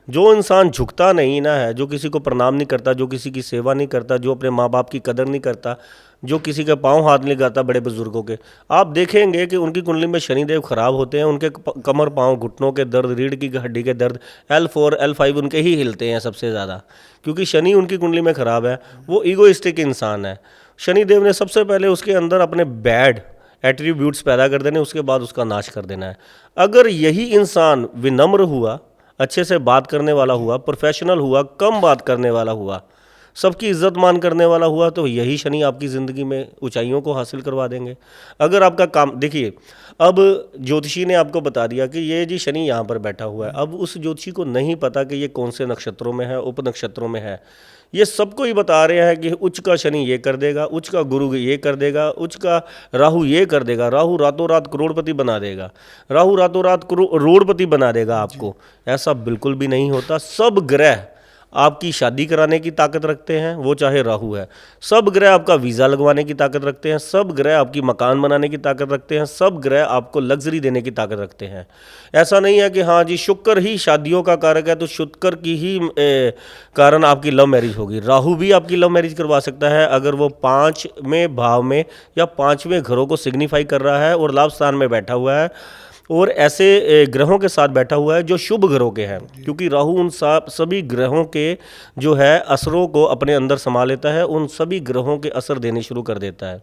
जो इंसान झुकता नहीं ना है, जो किसी को प्रणाम नहीं करता, जो किसी की सेवा नहीं करता, जो अपने माँ बाप की कदर नहीं करता, जो किसी के पाँव हाथ नहीं लगाता बड़े बुजुर्गों के, आप देखेंगे कि उनकी कुंडली में शनिदेव खराब होते हैं, उनके कमर पाँव घुटनों के दर्द, रीढ़ की हड्डी के दर्द, L4 L5 उनके ही हिलते हैं सबसे ज़्यादा, क्योंकि शनि उनकी कुंडली में खराब है। वो ईगोइस्टिक इंसान है। शनिदेव ने सबसे पहले उसके अंदर अपने बैड एट्रीब्यूट्स पैदा कर देने, उसके बाद उसका नाश कर देना है। अगर यही इंसान विनम्र हुआ, अच्छे से बात करने वाला हुआ, प्रोफेशनल हुआ, कम बात करने वाला हुआ, सबकी इज्जत मान करने वाला हुआ, तो यही शनि आपकी ज़िंदगी में ऊंचाइयों को हासिल करवा देंगे। अगर आपका काम देखिए, अब ज्योतिषी ने आपको बता दिया कि ये जी शनि यहाँ पर बैठा हुआ है, अब उस ज्योतिषी को नहीं पता कि ये कौन से नक्षत्रों में है, उप नक्षत्रों में है, ये सबको ही बता रहे हैं कि उच्च का शनि ये कर देगा, उच्च का गुरु ये कर देगा, उच्च का राहु ये कर देगा, राहु रातों रात करोड़पति बना देगा, राहु रातों रात करोड़पति बना देगा आपको। ऐसा बिल्कुल भी नहीं होता। सब ग्रह आपकी शादी कराने की ताकत रखते हैं, वो चाहे राहु है। सब ग्रह आपका वीज़ा लगवाने की ताकत रखते हैं, सब ग्रह आपकी मकान बनाने की ताकत रखते हैं, सब ग्रह आपको लग्जरी देने की ताकत रखते हैं। ऐसा नहीं है कि हाँ जी शुक्र ही शादियों का कारक है तो शुक्र की ही कारण आपकी लव मैरिज होगी। राहु भी आपकी लव मैरिज करवा सकता है अगर वो 5वें भाव में या 5वें घरों को सिग्निफाई कर रहा है और लाभ स्थान में बैठा हुआ है और ऐसे ग्रहों के साथ बैठा हुआ है जो शुभ ग्रहों के हैं, क्योंकि राहु उन सभी ग्रहों के जो है असरों को अपने अंदर समा लेता है, उन सभी ग्रहों के असर देने शुरू कर देता है।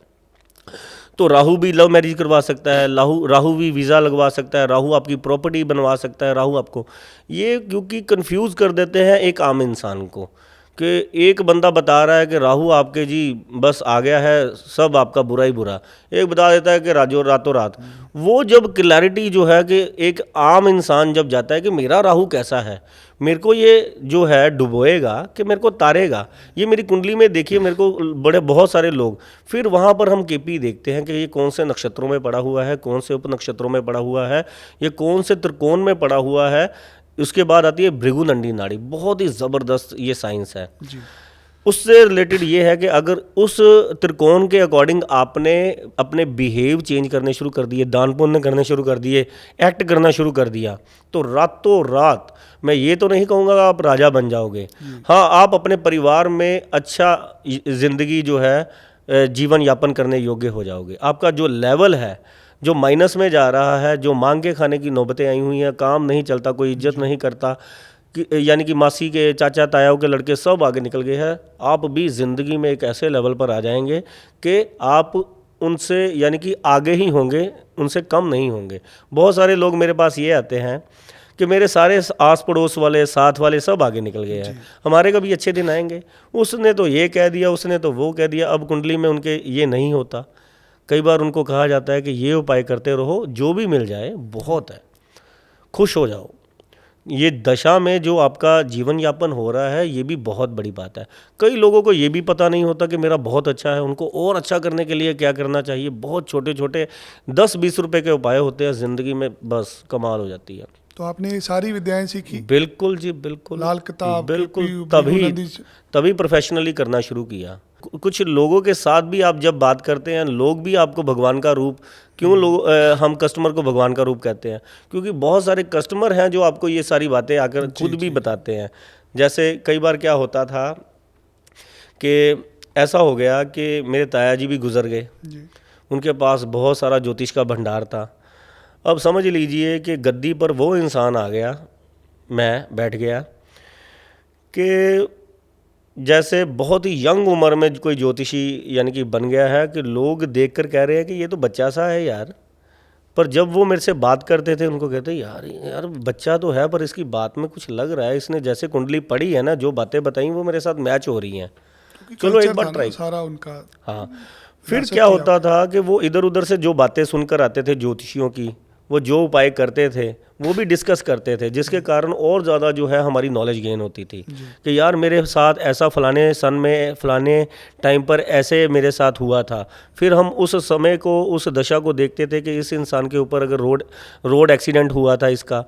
तो राहु भी लव मैरिज करवा सकता है, राहु भी वीज़ा लगवा सकता है, राहु आपकी प्रॉपर्टी बनवा सकता है, राहु आपको ये क्योंकि कंफ्यूज कर देते हैं एक आम इंसान को कि एक बंदा बता रहा है कि राहु आपके जी बस आ गया है, सब आपका बुरा ही बुरा, एक बता देता है कि रातों रात। वो जब क्लैरिटी जो है कि एक आम इंसान जब जाता है कि मेरा राहु कैसा है, मेरे को ये जो है डुबोएगा कि मेरे को तारेगा, ये मेरी कुंडली में देखिए मेरे को बड़े बहुत सारे लोग, फिर वहाँ पर हम केपी देखते हैं कि ये कौन से नक्षत्रों में पड़ा हुआ है, कौन से उप नक्षत्रों में पड़ा हुआ है, ये कौन से त्रिकोण में पड़ा हुआ है। उसके बाद आती है भृगुनंदी नाड़ी, बहुत ही ज़बरदस्त ये साइंस है। उससे रिलेटेड ये है कि अगर उस त्रिकोण के अकॉर्डिंग आपने अपने बिहेव चेंज करने शुरू कर दिए, दान पुण्य करने शुरू कर दिए, एक्ट करना शुरू कर दिया, तो रातों रात मैं ये तो नहीं कहूँगा आप राजा बन जाओगे, हाँ आप अपने परिवार में अच्छा ज़िंदगी जो है जीवन यापन करने योग्य हो जाओगे। आपका जो लेवल है जो माइनस में जा रहा है, जो मांग के खाने की नौबतें आई हुई हैं, काम नहीं चलता, कोई इज्जत नहीं करता, यानी कि मासी के चाचा तायाओं के लड़के सब आगे निकल गए हैं, आप भी ज़िंदगी में एक ऐसे लेवल पर आ जाएंगे कि आप उनसे यानी कि आगे ही होंगे, उनसे कम नहीं होंगे। बहुत सारे लोग मेरे पास ये आते हैं कि मेरे सारे आस पड़ोस वाले साथ वाले सब आगे निकल गए हैं, हमारे कभी अच्छे दिन आएंगे, उसने तो ये कह दिया, उसने तो वो कह दिया। अब कुंडली में उनके ये नहीं होता। कई बार उनको कहा जाता है कि ये उपाय करते रहो, जो भी मिल जाए बहुत है, खुश हो जाओ। ये दशा में जो आपका जीवन यापन हो रहा है ये भी बहुत बड़ी बात है। कई लोगों को ये भी पता नहीं होता कि मेरा बहुत अच्छा है, उनको और अच्छा करने के लिए क्या करना चाहिए। बहुत छोटे छोटे 10-20 रुपए के उपाय होते हैं, ज़िंदगी में बस कमाल हो जाती है। तो आपने ये सारी विद्याएं सीखी? बिल्कुल जी, बिल्कुल, लाल किताब, बिल्कुल, तभी प्रोफेशनली करना शुरू किया। कुछ लोगों के साथ भी आप जब बात करते हैं, लोग भी आपको भगवान का रूप, क्यों लोग हम कस्टमर को भगवान का रूप कहते हैं, क्योंकि बहुत सारे कस्टमर हैं जो आपको ये सारी बातें आकर खुद भी बताते हैं। जैसे कई बार क्या होता था कि ऐसा हो गया कि मेरे ताया जी भी गुजर गए, उनके पास बहुत सारा ज्योतिष का भंडार था। अब समझ लीजिए कि गद्दी पर वो इंसान आ गया, मैं बैठ गया कि जैसे बहुत ही यंग उम्र में कोई ज्योतिषी यानी कि बन गया है कि लोग देखकर कह रहे हैं कि ये तो बच्चा सा है यार, पर जब वो मेरे से बात करते थे उनको कहते यार यार बच्चा तो है पर इसकी बात में कुछ लग रहा है, इसने जैसे कुंडली पढ़ी है ना, जो बातें बताई वो मेरे साथ मैच हो रही हैं, चलो एक बार ट्राई। सारा उनका। हाँ, फिर क्या होता था कि वो इधर उधर से जो बातें सुनकर आते थे ज्योतिषियों की, वो जो उपाय करते थे वो भी डिस्कस करते थे, जिसके कारण और ज़्यादा जो है हमारी नॉलेज गेन होती थी कि यार मेरे साथ ऐसा फलाने सन में फलाने टाइम पर ऐसे मेरे साथ हुआ था। फिर हम उस समय को, उस दशा को देखते थे कि इस इंसान के ऊपर अगर रोड एक्सीडेंट हुआ था इसका,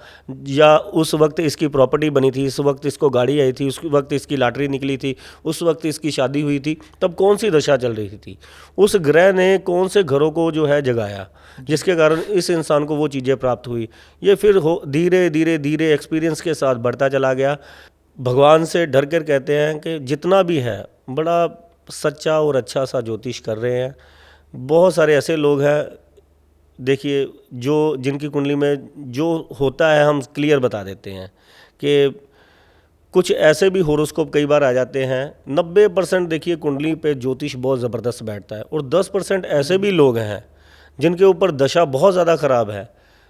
या उस वक्त इसकी प्रॉपर्टी बनी थी, इस वक्त इसको गाड़ी आई थी, उस वक्त इसकी लॉटरी निकली थी, उस वक्त इसकी शादी हुई थी, तब कौन सी दशा चल रही थी, उस ग्रह ने कौन से घरों को जो है जगाया, जिसके कारण इस इंसान को वो चीज़ें प्राप्त हुई। ये फिर धीरे धीरे धीरे एक्सपीरियंस के साथ बढ़ता चला गया। भगवान से डर कर कहते हैं कि जितना भी है बड़ा सच्चा और अच्छा सा ज्योतिष कर रहे हैं। बहुत सारे ऐसे लोग हैं, देखिए, जो जिनकी कुंडली में जो होता है हम क्लियर बता देते हैं कि कुछ ऐसे भी होरोस्कोप कई बार आ जाते हैं। 90% देखिए कुंडली पे ज्योतिष बहुत ज़बरदस्त बैठता है, और 10% ऐसे भी लोग हैं जिनके ऊपर दशा बहुत ज़्यादा ख़राब है,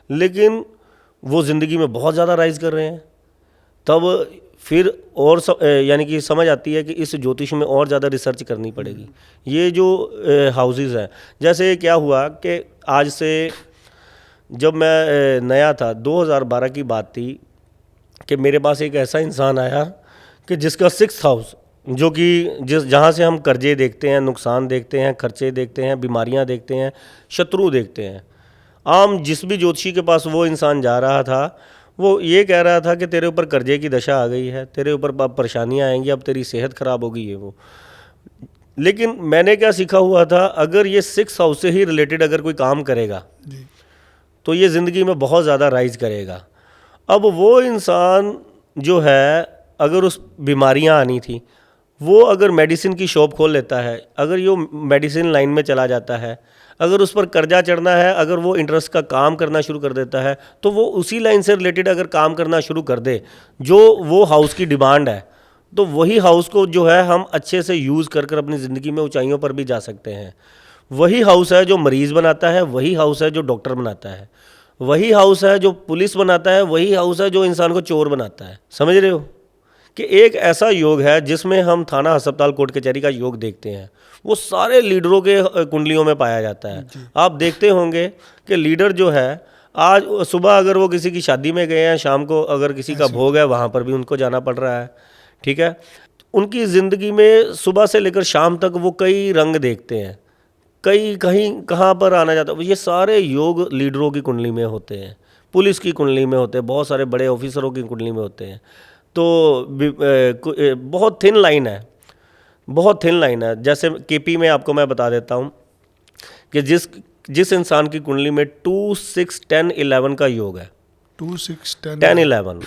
लेकिन वो ज़िंदगी में बहुत ज़्यादा राइज कर रहे हैं। तब फिर और यानी कि समझ आती है कि इस ज्योतिष में और ज़्यादा रिसर्च करनी पड़ेगी। ये जो हाउसेस हैं, जैसे क्या हुआ कि आज से जब मैं नया था, 2012 की बात थी, कि मेरे पास एक ऐसा इंसान आया कि जिसका 6th हाउस, जो कि जहाँ से हम कर्जे देखते हैं, नुकसान देखते हैं, खर्चे देखते हैं, बीमारियाँ देखते हैं, शत्रु देखते हैं, आम जिस भी ज्योतिषी के पास वो इंसान जा रहा था, वो ये कह रहा था कि तेरे ऊपर कर्जे की दशा आ गई है, तेरे ऊपर अब परेशानियाँ आएंगी, अब तेरी सेहत ख़राब होगी, ये वो। लेकिन मैंने क्या सीखा हुआ था, अगर ये 6th हाउस से ही रिलेटेड अगर कोई काम करेगा तो ये ज़िंदगी में बहुत ज़्यादा राइज करेगा। अब वो इंसान जो है, अगर उस बीमारियां आनी थी, वो अगर मेडिसिन की शॉप खोल लेता है, अगर ये मेडिसिन लाइन में चला जाता है, अगर उस पर कर्जा चढ़ना है, अगर वो इंटरेस्ट का काम करना शुरू कर देता है, तो वो उसी लाइन से रिलेटेड अगर काम करना शुरू कर दे जो वो हाउस की डिमांड है, तो वही हाउस को जो है हम अच्छे से यूज़ कर कर अपनी ज़िंदगी में ऊंचाइयों पर भी जा सकते हैं। वही हाउस है जो मरीज़ बनाता है, वही हाउस है जो डॉक्टर बनाता है, वही हाउस है जो पुलिस बनाता है, वही हाउस है जो इंसान को चोर बनाता है। समझ रहे हो कि एक ऐसा योग है जिसमें हम थाना, अस्पताल, कोर्ट कचहरी का योग देखते हैं, वो सारे लीडरों के कुंडलियों में पाया जाता है। आप देखते होंगे कि लीडर जो है, आज सुबह अगर वो किसी की शादी में गए हैं, शाम को अगर किसी का भोग है, वहाँ पर भी उनको जाना पड़ रहा है, ठीक है। उनकी ज़िंदगी में सुबह से लेकर शाम तक वो कई रंग देखते हैं, कई कहीं कहाँ पर आना जाता है। ये सारे योग लीडरों की कुंडली में होते हैं, पुलिस की कुंडली में होते हैं, बहुत सारे बड़े ऑफिसरों की कुंडली में होते हैं। तो बहुत थिन लाइन है, बहुत थिन लाइन है। जैसे केपी में आपको मैं बता देता हूँ कि जिस इंसान की कुंडली में 2, 6, 10, 11 का योग है, 2, 6, 10, 11,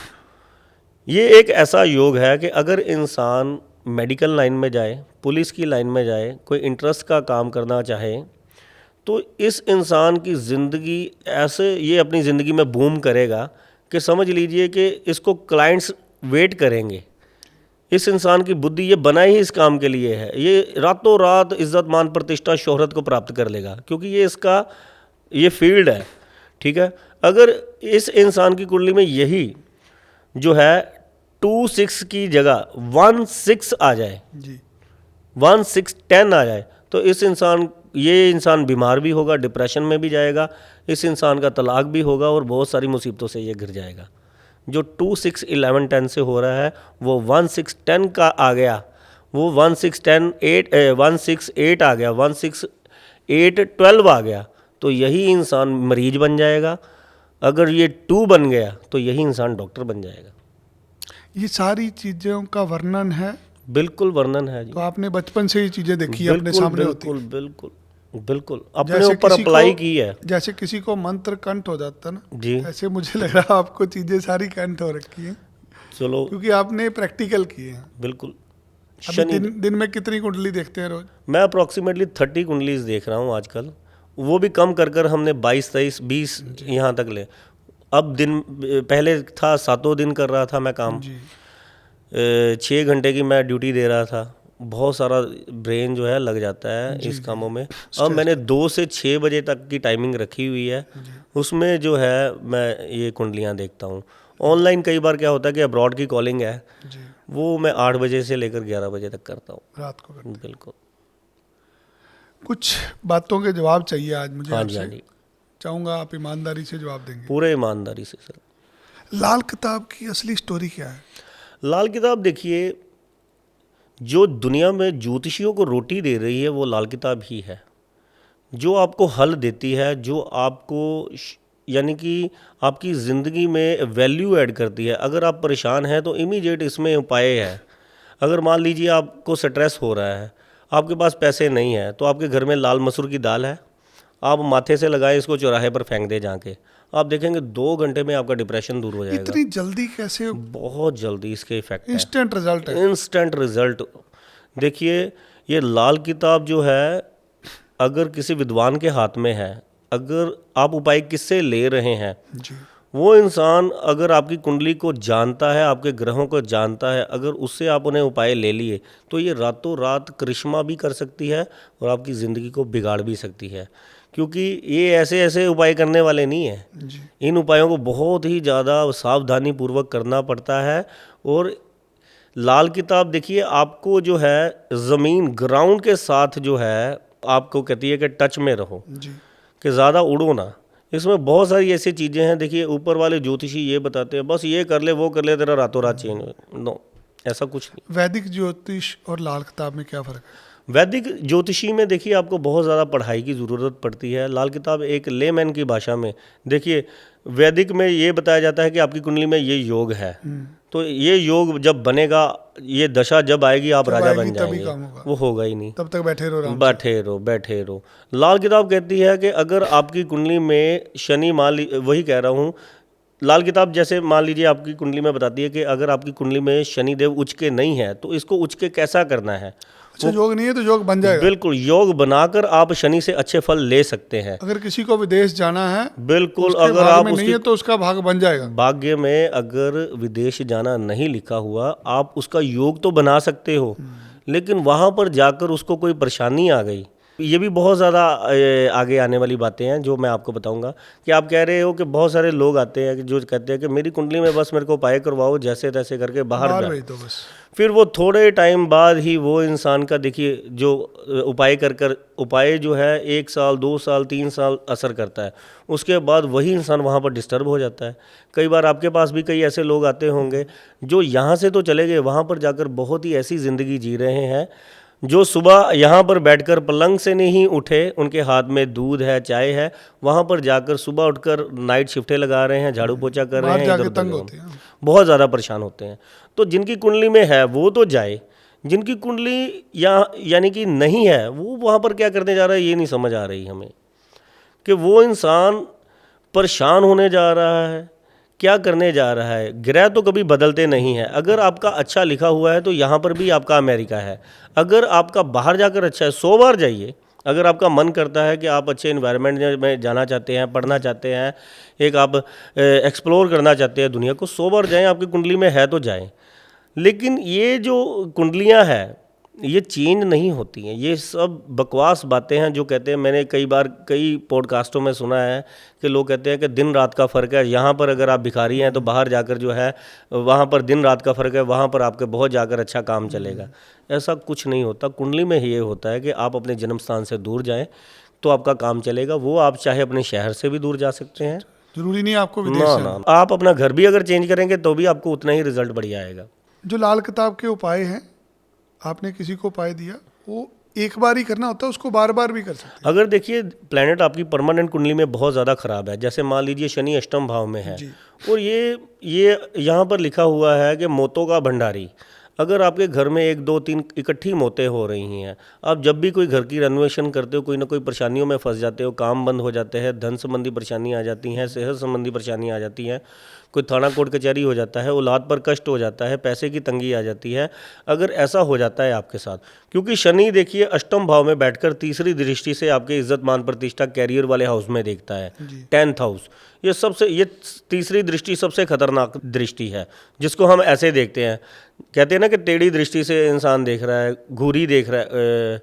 ये एक ऐसा योग है कि अगर इंसान मेडिकल लाइन में जाए, पुलिस की लाइन में जाए, कोई इंटरेस्ट का काम करना चाहे, तो इस इंसान की ज़िंदगी ऐसे ये अपनी ज़िंदगी में बूम करेगा कि समझ लीजिए कि इसको क्लाइंट्स वेट करेंगे। इस इंसान की बुद्धि, ये बना ही इस काम के लिए है, ये रातों रात इज़्ज़त, मान, प्रतिष्ठा, शोहरत को प्राप्त कर लेगा, क्योंकि ये फील्ड है, ठीक है। अगर इस इंसान की कुंडली में यही जो है 2, 6 की जगह 1, 6 आ जाए जी, 1, 6, 10 आ जाए, तो ये इंसान बीमार भी होगा, डिप्रेशन में भी जाएगा, इस इंसान का तलाक भी होगा और बहुत सारी मुसीबतों से ये घिर जाएगा। जो 2, 6, 11, 10 से हो रहा है, वो 1, 6, 10 का आ गया, वो 1, 6, 10, 8, 1, 6, 8 आ गया, 1, 6, 8, 12 आ गया, तो यही इंसान मरीज बन जाएगा। अगर ये 2 बन गया तो यही इंसान डॉक्टर बन जाएगा। ये सारी चीज़ों का वर्णन है, बिल्कुल वर्णन है जी। तो आपने बचपन से ही चीज़ें देखी है, अपने सामने होती है। बिल्कुल बिल्कुल अपने ऊपर अप्लाई की है। जैसे किसी को मंत्र कंठ हो जाता ना जी, ऐसे मुझे लग रहा है आपको चीज़ें सारी कंठ हो रखी हैं, चलो, क्योंकि आपने प्रैक्टिकल किए हैं। बिल्कुल। अभी दिन में कितनी कुंडली देखते हैं रोज? मैं अप्रॉक्सीमेटली 30 कुंडलीज देख रहा हूँ आजकल, वो भी कम कर कर हमने 22, 23, 20 यहाँ तक ले। अब पहले था 7 दिन कर रहा था मैं काम, 6 घंटे की मैं ड्यूटी दे रहा था, बहुत सारा ब्रेन जो है लग जाता है इस कामों में। अब मैंने 2 से 6 बजे तक की टाइमिंग रखी हुई है, उसमें जो है मैं ये कुंडलियाँ देखता हूँ। ऑनलाइन कई बार क्या होता है कि अब्रॉड की कॉलिंग है, जी, वो मैं 8 बजे से लेकर 11 बजे तक करता हूँ। रात को करते हैं। बिल्कुल। कुछ बातों के जवाब चाहिए आज मुझे हाँ जी, हाँ आपसे। जी, चाहूँगा आप ईमानदारी से जवाब देंगे। पूरे ईमानदारी से सर। लाल किताब की असली स्टोरी क्या है? लाल किताब देखिए, जो दुनिया में ज्योतिषियों को रोटी दे रही है वो लाल किताब ही है। जो आपको हल देती है, जो आपको यानी कि आपकी ज़िंदगी में वैल्यू ऐड करती है। अगर आप परेशान हैं तो इमीडिएट इसमें उपाय है। अगर मान लीजिए आपको स्ट्रेस हो रहा है, आपके पास पैसे नहीं है, तो आपके घर में लाल मसूर की दाल है, आप माथे से लगाए, इसको चौराहे पर फेंक दे जाके, आप देखेंगे 2 घंटे में आपका डिप्रेशन दूर हो जाएगा। इतनी जल्दी कैसे? बहुत जल्दी इसके इफेक्ट है, इंस्टेंट रिजल्ट है। Instant result. देखिए, ये लाल किताब जो है, अगर किसी विद्वान के हाथ में है, अगर आप उपाय किससे ले रहे हैं, जी, वो इंसान अगर आपकी कुंडली को जानता है, आपके ग्रहों को जानता है, अगर उससे आप उन्हें उपाय ले लिए, तो ये रातों रात करिश्मा भी कर सकती है और आपकी ज़िंदगी को बिगाड़ भी सकती है। क्योंकि ये ऐसे ऐसे उपाय करने वाले नहीं हैं। जी, इन उपायों को बहुत ही ज़्यादा सावधानी पूर्वक करना पड़ता है। और लाल किताब देखिए, आपको जो है ज़मीन ग्राउंड के साथ जो है, आपको कहती है कि टच में रहो, जी। कि ज़्यादा उड़ो ना। इसमें बहुत सारी ऐसी चीज़ें हैं। देखिए, ऊपर वाले ज्योतिषी ये बताते हैं बस ये कर ले, वो कर ले, तेरा रातों रात चेंज हो। नो, ऐसा कुछ नहीं। वैदिक ज्योतिष और लाल किताब में क्या फ़र्क है? वैदिक ज्योतिषी में देखिए आपको बहुत ज़्यादा पढ़ाई की ज़रूरत पड़ती है। लाल किताब एक लेमैन की भाषा में, देखिए वैदिक में ये बताया जाता है कि आपकी कुंडली में ये योग है, तो ये योग जब बनेगा, ये दशा जब आएगी, आप जब राजा आएगी बन तभी जाएंगे। काम होगा। वो होगा ही नहीं। तब तक बैठे रहो आराम से। बैठे रहो, बैठे रहो। लाल किताब कहती है कि अगर आपकी कुंडली में शनि, वही कह रहा हूँ, लाल किताब जैसे मान लीजिए आपकी कुंडली में बताती है कि अगर आपकी कुंडली में शनिदेव उच्च के नहीं है, तो इसको उच्च के कैसा करना है। अच्छा, योग नहीं है तो योग बन जाएगा। बिल्कुल, योग बनाकर आप शनि से अच्छे फल ले सकते हैं। अगर किसी को विदेश जाना है, बिल्कुल, उसके अगर भाग आप में नहीं है उसकी तो उसका भाग बन जाएगा। भाग्य में अगर विदेश जाना नहीं लिखा हुआ, आप उसका योग तो बना सकते हो, लेकिन वहाँ पर जाकर उसको कोई परेशानी आ गई, ये भी बहुत ज़्यादा आगे आने वाली बातें हैं जो मैं आपको बताऊंगा। कि आप कह रहे हो कि बहुत सारे लोग आते हैं कि जो कहते हैं कि मेरी कुंडली में बस मेरे को उपाय करवाओ, जैसे तैसे करके बाहर बाहर जा। भेज दो बस। फिर वो थोड़े टाइम बाद ही वो इंसान का देखिए जो उपाय कर उपाय जो है 1 साल 2 साल 3 साल असर करता है, उसके बाद वही इंसान वहाँ पर डिस्टर्ब हो जाता है। कई बार आपके पास भी कई ऐसे लोग आते होंगे जो यहाँ से तो चले गए, वहाँ पर जाकर बहुत ही ऐसी ज़िंदगी जी रहे हैं, जो सुबह यहाँ पर बैठकर पलंग से नहीं उठे, उनके हाथ में दूध है, चाय है, वहाँ पर जाकर सुबह उठकर नाइट शिफ्टें लगा रहे हैं, झाड़ू पोछा कर रहे बाहर हैं, जाके इधर-उधर तंग घूम- होते हैं। बहुत ज़्यादा परेशान होते हैं। तो जिनकी कुंडली में है वो तो जाए, जिनकी कुंडली यानी कि नहीं है, वो वहाँ पर क्या करने जा रहा है ये नहीं समझ आ रही हमें, कि वो इंसान परेशान होने जा रहा है, क्या करने जा रहा है। ग्रह तो कभी बदलते नहीं हैं। अगर आपका अच्छा लिखा हुआ है तो यहाँ पर भी आपका अमेरिका है। अगर आपका बाहर जाकर अच्छा है, 100 बार जाइए। अगर आपका मन करता है कि आप अच्छे इन्वायरमेंट में जाना चाहते हैं, पढ़ना चाहते हैं, एक आप एक्सप्लोर करना चाहते हैं दुनिया को, 100 बार जाएं, आपकी कुंडली में है तो जाएं। लेकिन ये जो कुंडलियां हैं ये चेंज नहीं होती हैं। ये सब बकवास बातें हैं जो कहते हैं। मैंने कई बार कई पॉडकास्टों में सुना है कि लोग कहते हैं कि दिन रात का फ़र्क है। यहाँ पर अगर आप भिखारी हैं तो बाहर जाकर जो है वहाँ पर दिन रात का फ़र्क है, वहाँ पर आपके बहुत जाकर अच्छा काम चलेगा। ऐसा कुछ नहीं होता। कुंडली में ये होता है कि आप अपने जन्म स्थान से दूर जाएं तो आपका काम चलेगा। वो आप चाहे अपने शहर से भी दूर जा सकते हैं, जरूरी नहीं है आपको विदेश ना जाना। ना, आप अपना घर भी अगर चेंज करेंगे तो भी आपको उतना ही रिजल्ट बढ़िया आएगा। जो लाल किताब के उपाय हैं, आपने किसी को उपाय दिया, वो एक बार ही करना होता है, उसको बार बार भी कर सकते हैं। अगर देखिए प्लेनेट आपकी परमानेंट कुंडली में बहुत ज़्यादा ख़राब है, जैसे मान लीजिए शनि अष्टम भाव में है, जी। और ये यहाँ पर लिखा हुआ है कि मौतों का भंडारी। अगर आपके घर में 1 2 3 इकट्ठी मौतें हो रही हैं, आप जब भी कोई घर की रेनोवेशन करते हो, कोई ना कोई परेशानियों में फंस जाते हो, काम बंद हो जाते हैं, धन संबंधी परेशानी आ जाती हैं, सेहत संबंधी परेशानी आ जाती हैं, कोई थाना कोर्ट कचहरी हो जाता है, औलाद पर कष्ट हो जाता है, पैसे की तंगी आ जाती है, अगर ऐसा हो जाता है आपके साथ, क्योंकि शनि देखिए अष्टम भाव में बैठकर तीसरी दृष्टि से आपके इज्जत मान प्रतिष्ठा कैरियर वाले हाउस में देखता है, 10th हाउस। ये तीसरी दृष्टि सबसे खतरनाक दृष्टि है, जिसको हम ऐसे देखते हैं, कहते हैं ना कि टेढ़ी दृष्टि से इंसान देख रहा है, घूरी देख रहा है,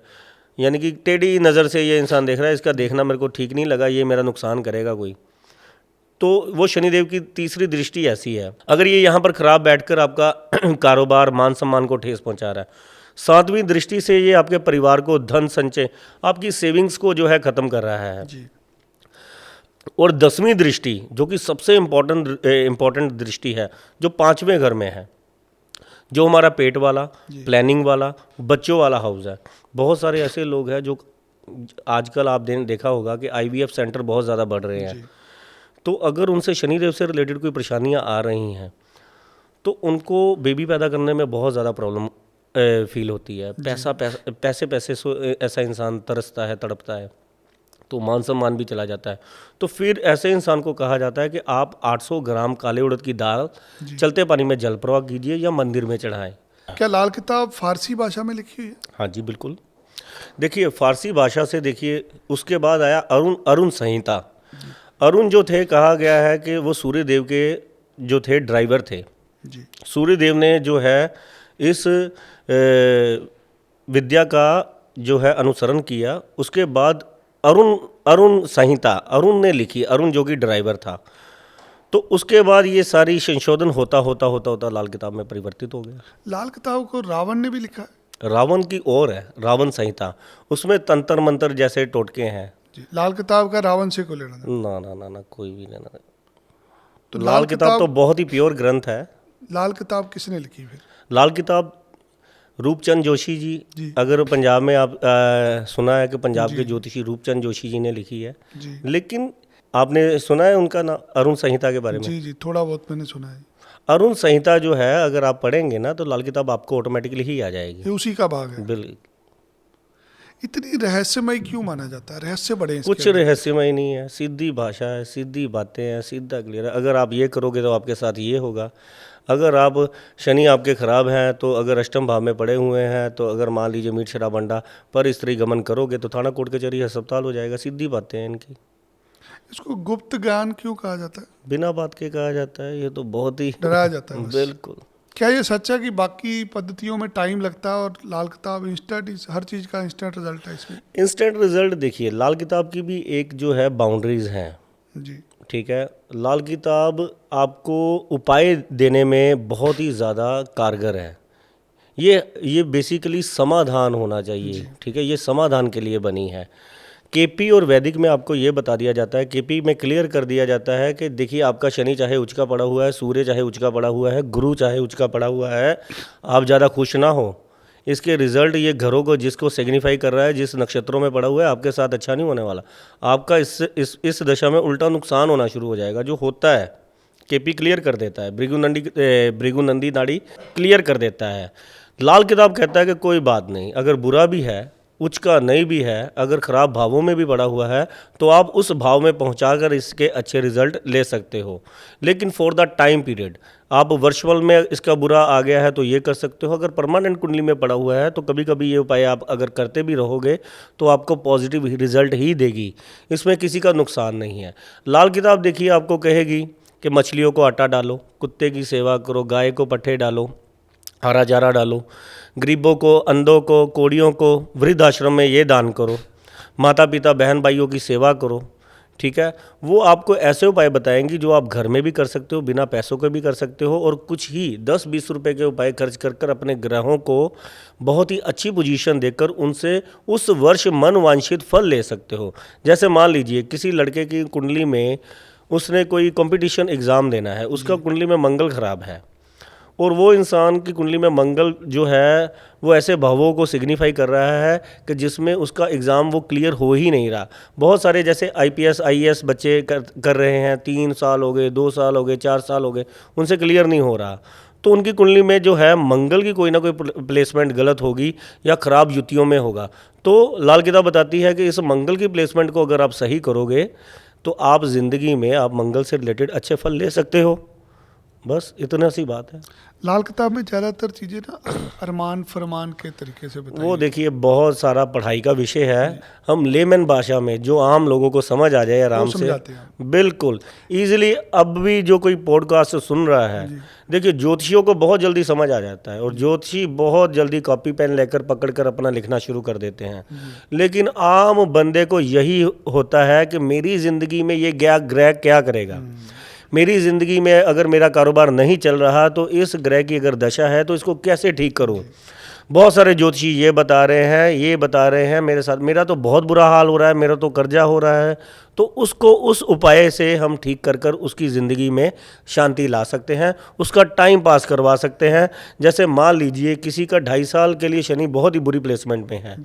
यानी कि टेढ़ी नज़र से ये इंसान देख रहा है, इसका देखना मेरे को ठीक नहीं लगा, ये मेरा नुकसान करेगा कोई। तो वो शनिदेव की तीसरी दृष्टि ऐसी है। अगर ये यहाँ पर खराब बैठकर आपका कारोबार मान सम्मान को ठेस पहुँचा रहा है, सातवीं दृष्टि से ये आपके परिवार को, धन संचय, आपकी सेविंग्स को जो है ख़त्म कर रहा है। जी। और 10वीं दृष्टि जो कि सबसे इम्पोर्टेंट दृष्टि है, जो 5वें घर में है, जो हमारा पेट वाला, प्लानिंग वाला, बच्चों वाला हाउस है। बहुत सारे ऐसे लोग हैं जो आजकल आप देखा होगा कि IVF सेंटर बहुत ज़्यादा बढ़ रहे हैं। तो अगर उनसे शनिदेव से रिलेटेड कोई परेशानियां आ रही हैं तो उनको बेबी पैदा करने में बहुत ज़्यादा प्रॉब्लम फील होती है। पैसे से ऐसा इंसान तरसता है, तड़पता है, तो मान सम्मान भी चला जाता है। तो फिर ऐसे इंसान को कहा जाता है कि आप 800 ग्राम काले उड़द की दाल चलते पानी में जल प्रवाह कीजिए या मंदिर में चढ़ाएं। क्या लाल किताब फारसी भाषा में लिखी हुई है? हाँ जी, बिल्कुल। देखिए, फारसी भाषा से देखिए, उसके बाद आया अरुण संहिता। अरुण जो थे, कहा गया है कि वो सूर्य देव के जो थे ड्राइवर थे जी। सूर्य देव ने जो है इस विद्या का जो है अनुसरण किया। उसके बाद अरुण संहिता अरुण ने लिखी, अरुण जो कि ड्राइवर था। तो उसके बाद ये सारी संशोधन होता लाल किताब में परिवर्तित हो गया। लाल किताब को रावण ने भी लिखा है? रावण की ओर है रावण संहिता, उसमें तंत्र मंत्र जैसे टोटके हैं जी। लाल किताब का रावण से को लेना था? ना कोई भी लेना। तो लाल किताब तो बहुत ही प्योर ग्रंथ है। लाल किताब किसने लिखी फिर? लाल किताब रूपचंद जोशी जी। अगर पंजाब में आप सुना है कि पंजाब के ज्योतिषी रूपचंद जोशी जी ने लिखी है जी। लेकिन आपने सुना है उनका नाम अरुण संहिता के बारे में? जी, थोड़ा बहुत मैंने सुना है। अरुण संहिता जो है, अगर आप पढ़ेंगे ना तो लाल किताब आपको ऑटोमेटिकली ही आ जाएगी। ये उसी का भाग है? बिल्कुल। इतनी रहस्यमय क्यों माना जाता है? रहस्य बड़े हैं? कुछ रहस्यमय नहीं है, सीधी भाषा है, सीधी बातें हैं, सीधा क्लियर है। अगर आप ये करोगे तो आपके साथ ये होगा। अगर आप शनि आपके खराब हैं तो अगर अष्टम भाव में पड़े हुए हैं तो अगर मान लीजिए मीट शराब अंडा पर स्त्री गमन करोगे तो थाना कोर्ट कचहरी अस्पताल हो जाएगा। सीधी बातें हैं इनकी। इसको गुप्त ज्ञान क्यों कहा जाता है? बिना बात के कहा जाता है, ये तो बहुत ही डराया जाता है बस। बिल्कुल। क्या ये सच है कि बाकी पद्धतियों में टाइम लगता है और लाल किताब इंस्टेंट, हर चीज़ का इंस्टेंट रिजल्ट है इसमें? इंस्टेंट रिजल्ट देखिए, लाल किताब की भी एक जो है बाउंड्रीज हैं जी। ठीक है। लाल किताब आपको उपाय देने में बहुत ही ज़्यादा कारगर है। ये बेसिकली समाधान होना चाहिए, ठीक है। ये समाधान के लिए बनी है। केपी और वैदिक में आपको ये बता दिया जाता है, केपी में क्लियर कर दिया जाता है कि देखिए आपका शनि चाहे उचका पड़ा हुआ है, सूर्य चाहे उचका पड़ा हुआ है, गुरु चाहे उचका पड़ा हुआ है, आप ज़्यादा खुश ना हो। इसके रिजल्ट ये घरों को जिसको सिग्निफाई कर रहा है, जिस नक्षत्रों में पड़ा हुआ है, आपके साथ अच्छा नहीं होने वाला। आपका इस दशा में उल्टा नुकसान होना शुरू हो जाएगा। जो होता है केपी क्लियर कर देता है, भृगुनंदी नाड़ी क्लियर कर देता है। लाल किताब कहता है कि कोई बात नहीं, अगर बुरा भी है, उचका नहीं भी है, अगर ख़राब भावों में भी पड़ा हुआ है तो आप उस भाव में पहुंचाकर इसके अच्छे रिजल्ट ले सकते हो। लेकिन फॉर द टाइम पीरियड, आप वर्चुअल में इसका बुरा आ गया है तो ये कर सकते हो। अगर परमानेंट कुंडली में पड़ा हुआ है तो कभी कभी ये उपाय आप अगर करते भी रहोगे तो आपको पॉजिटिव रिजल्ट ही देगी, इसमें किसी का नुकसान नहीं है। लाल किताब देखिए आपको कहेगी कि मछलियों को आटा डालो, कुत्ते की सेवा करो, गाय को पट्ठे डालो, हरा चारा डालो, गरीबों को, अंधों को, कोड़ियों को वृद्धाश्रम में ये दान करो, माता पिता बहन भाइयों की सेवा करो, ठीक है। वो आपको ऐसे उपाय बताएंगी जो आप घर में भी कर सकते हो, बिना पैसों के भी कर सकते हो, और कुछ ही 10-20 रुपए के उपाय खर्च कर कर अपने ग्रहों को बहुत ही अच्छी पोजीशन देकर उनसे उस वर्ष मनवांछित फल ले सकते हो। जैसे मान लीजिए किसी लड़के की कुंडली में उसने कोई कंपटीशन एग्ज़ाम देना है, उसका कुंडली में मंगल खराब है और वो इंसान की कुंडली में मंगल जो है वो ऐसे भावों को सिग्निफाई कर रहा है कि जिसमें उसका एग्ज़ाम वो क्लियर हो ही नहीं रहा। बहुत सारे जैसे IPS IAS बच्चे कर रहे हैं, 3 साल हो गए, 2 साल हो गए, 4 साल हो गए, उनसे क्लियर नहीं हो रहा। तो उनकी कुंडली में जो है मंगल की कोई ना कोई प्लेसमेंट गलत होगी या ख़राब युतियों में होगा। तो लाल किताब बताती है कि इस मंगल की प्लेसमेंट को अगर आप सही करोगे तो आप ज़िंदगी में आप मंगल से रिलेटेड अच्छे फल ले सकते हो। बस इतना सी बात है। लाल किताब में ज़्यादातर चीज़ें ना अरमान फरमान के तरीके से बताई वो हैं। देखिए बहुत सारा पढ़ाई का विषय है। हम लेमन भाषा में जो आम लोगों को समझ आ जाए आराम से, समझाते हैं। बिल्कुल इजीली। अब भी जो कोई पॉडकास्ट सुन रहा है, देखिए ज्योतिषियों को बहुत जल्दी समझ आ जाता है और ज्योतिषी बहुत जल्दी कॉपी पेन लेकर पकड़ कर अपना लिखना शुरू कर देते हैं। लेकिन आम बंदे को यही होता है कि मेरी ज़िंदगी में ये ग्रह क्या करेगा, मेरी ज़िंदगी में अगर मेरा कारोबार नहीं चल रहा तो इस ग्रह की अगर दशा है तो इसको कैसे ठीक करूं। बहुत सारे ज्योतिषी ये बता रहे हैं मेरे साथ मेरा तो बहुत बुरा हाल हो रहा है, मेरा तो कर्जा हो रहा है। तो उसको उस उपाय से हम ठीक कर कर उसकी ज़िंदगी में शांति ला सकते हैं, उसका टाइम पास करवा सकते हैं। जैसे मान लीजिए किसी का 2.5 साल के लिए शनि बहुत ही बुरी प्लेसमेंट में है,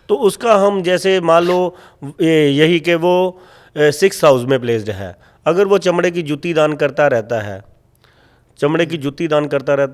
तो उसका हम जैसे मान लो यही कि वो 6th हाउस में प्लेस्ड है, अगर वो चमड़े की जूती दान करता रहता है,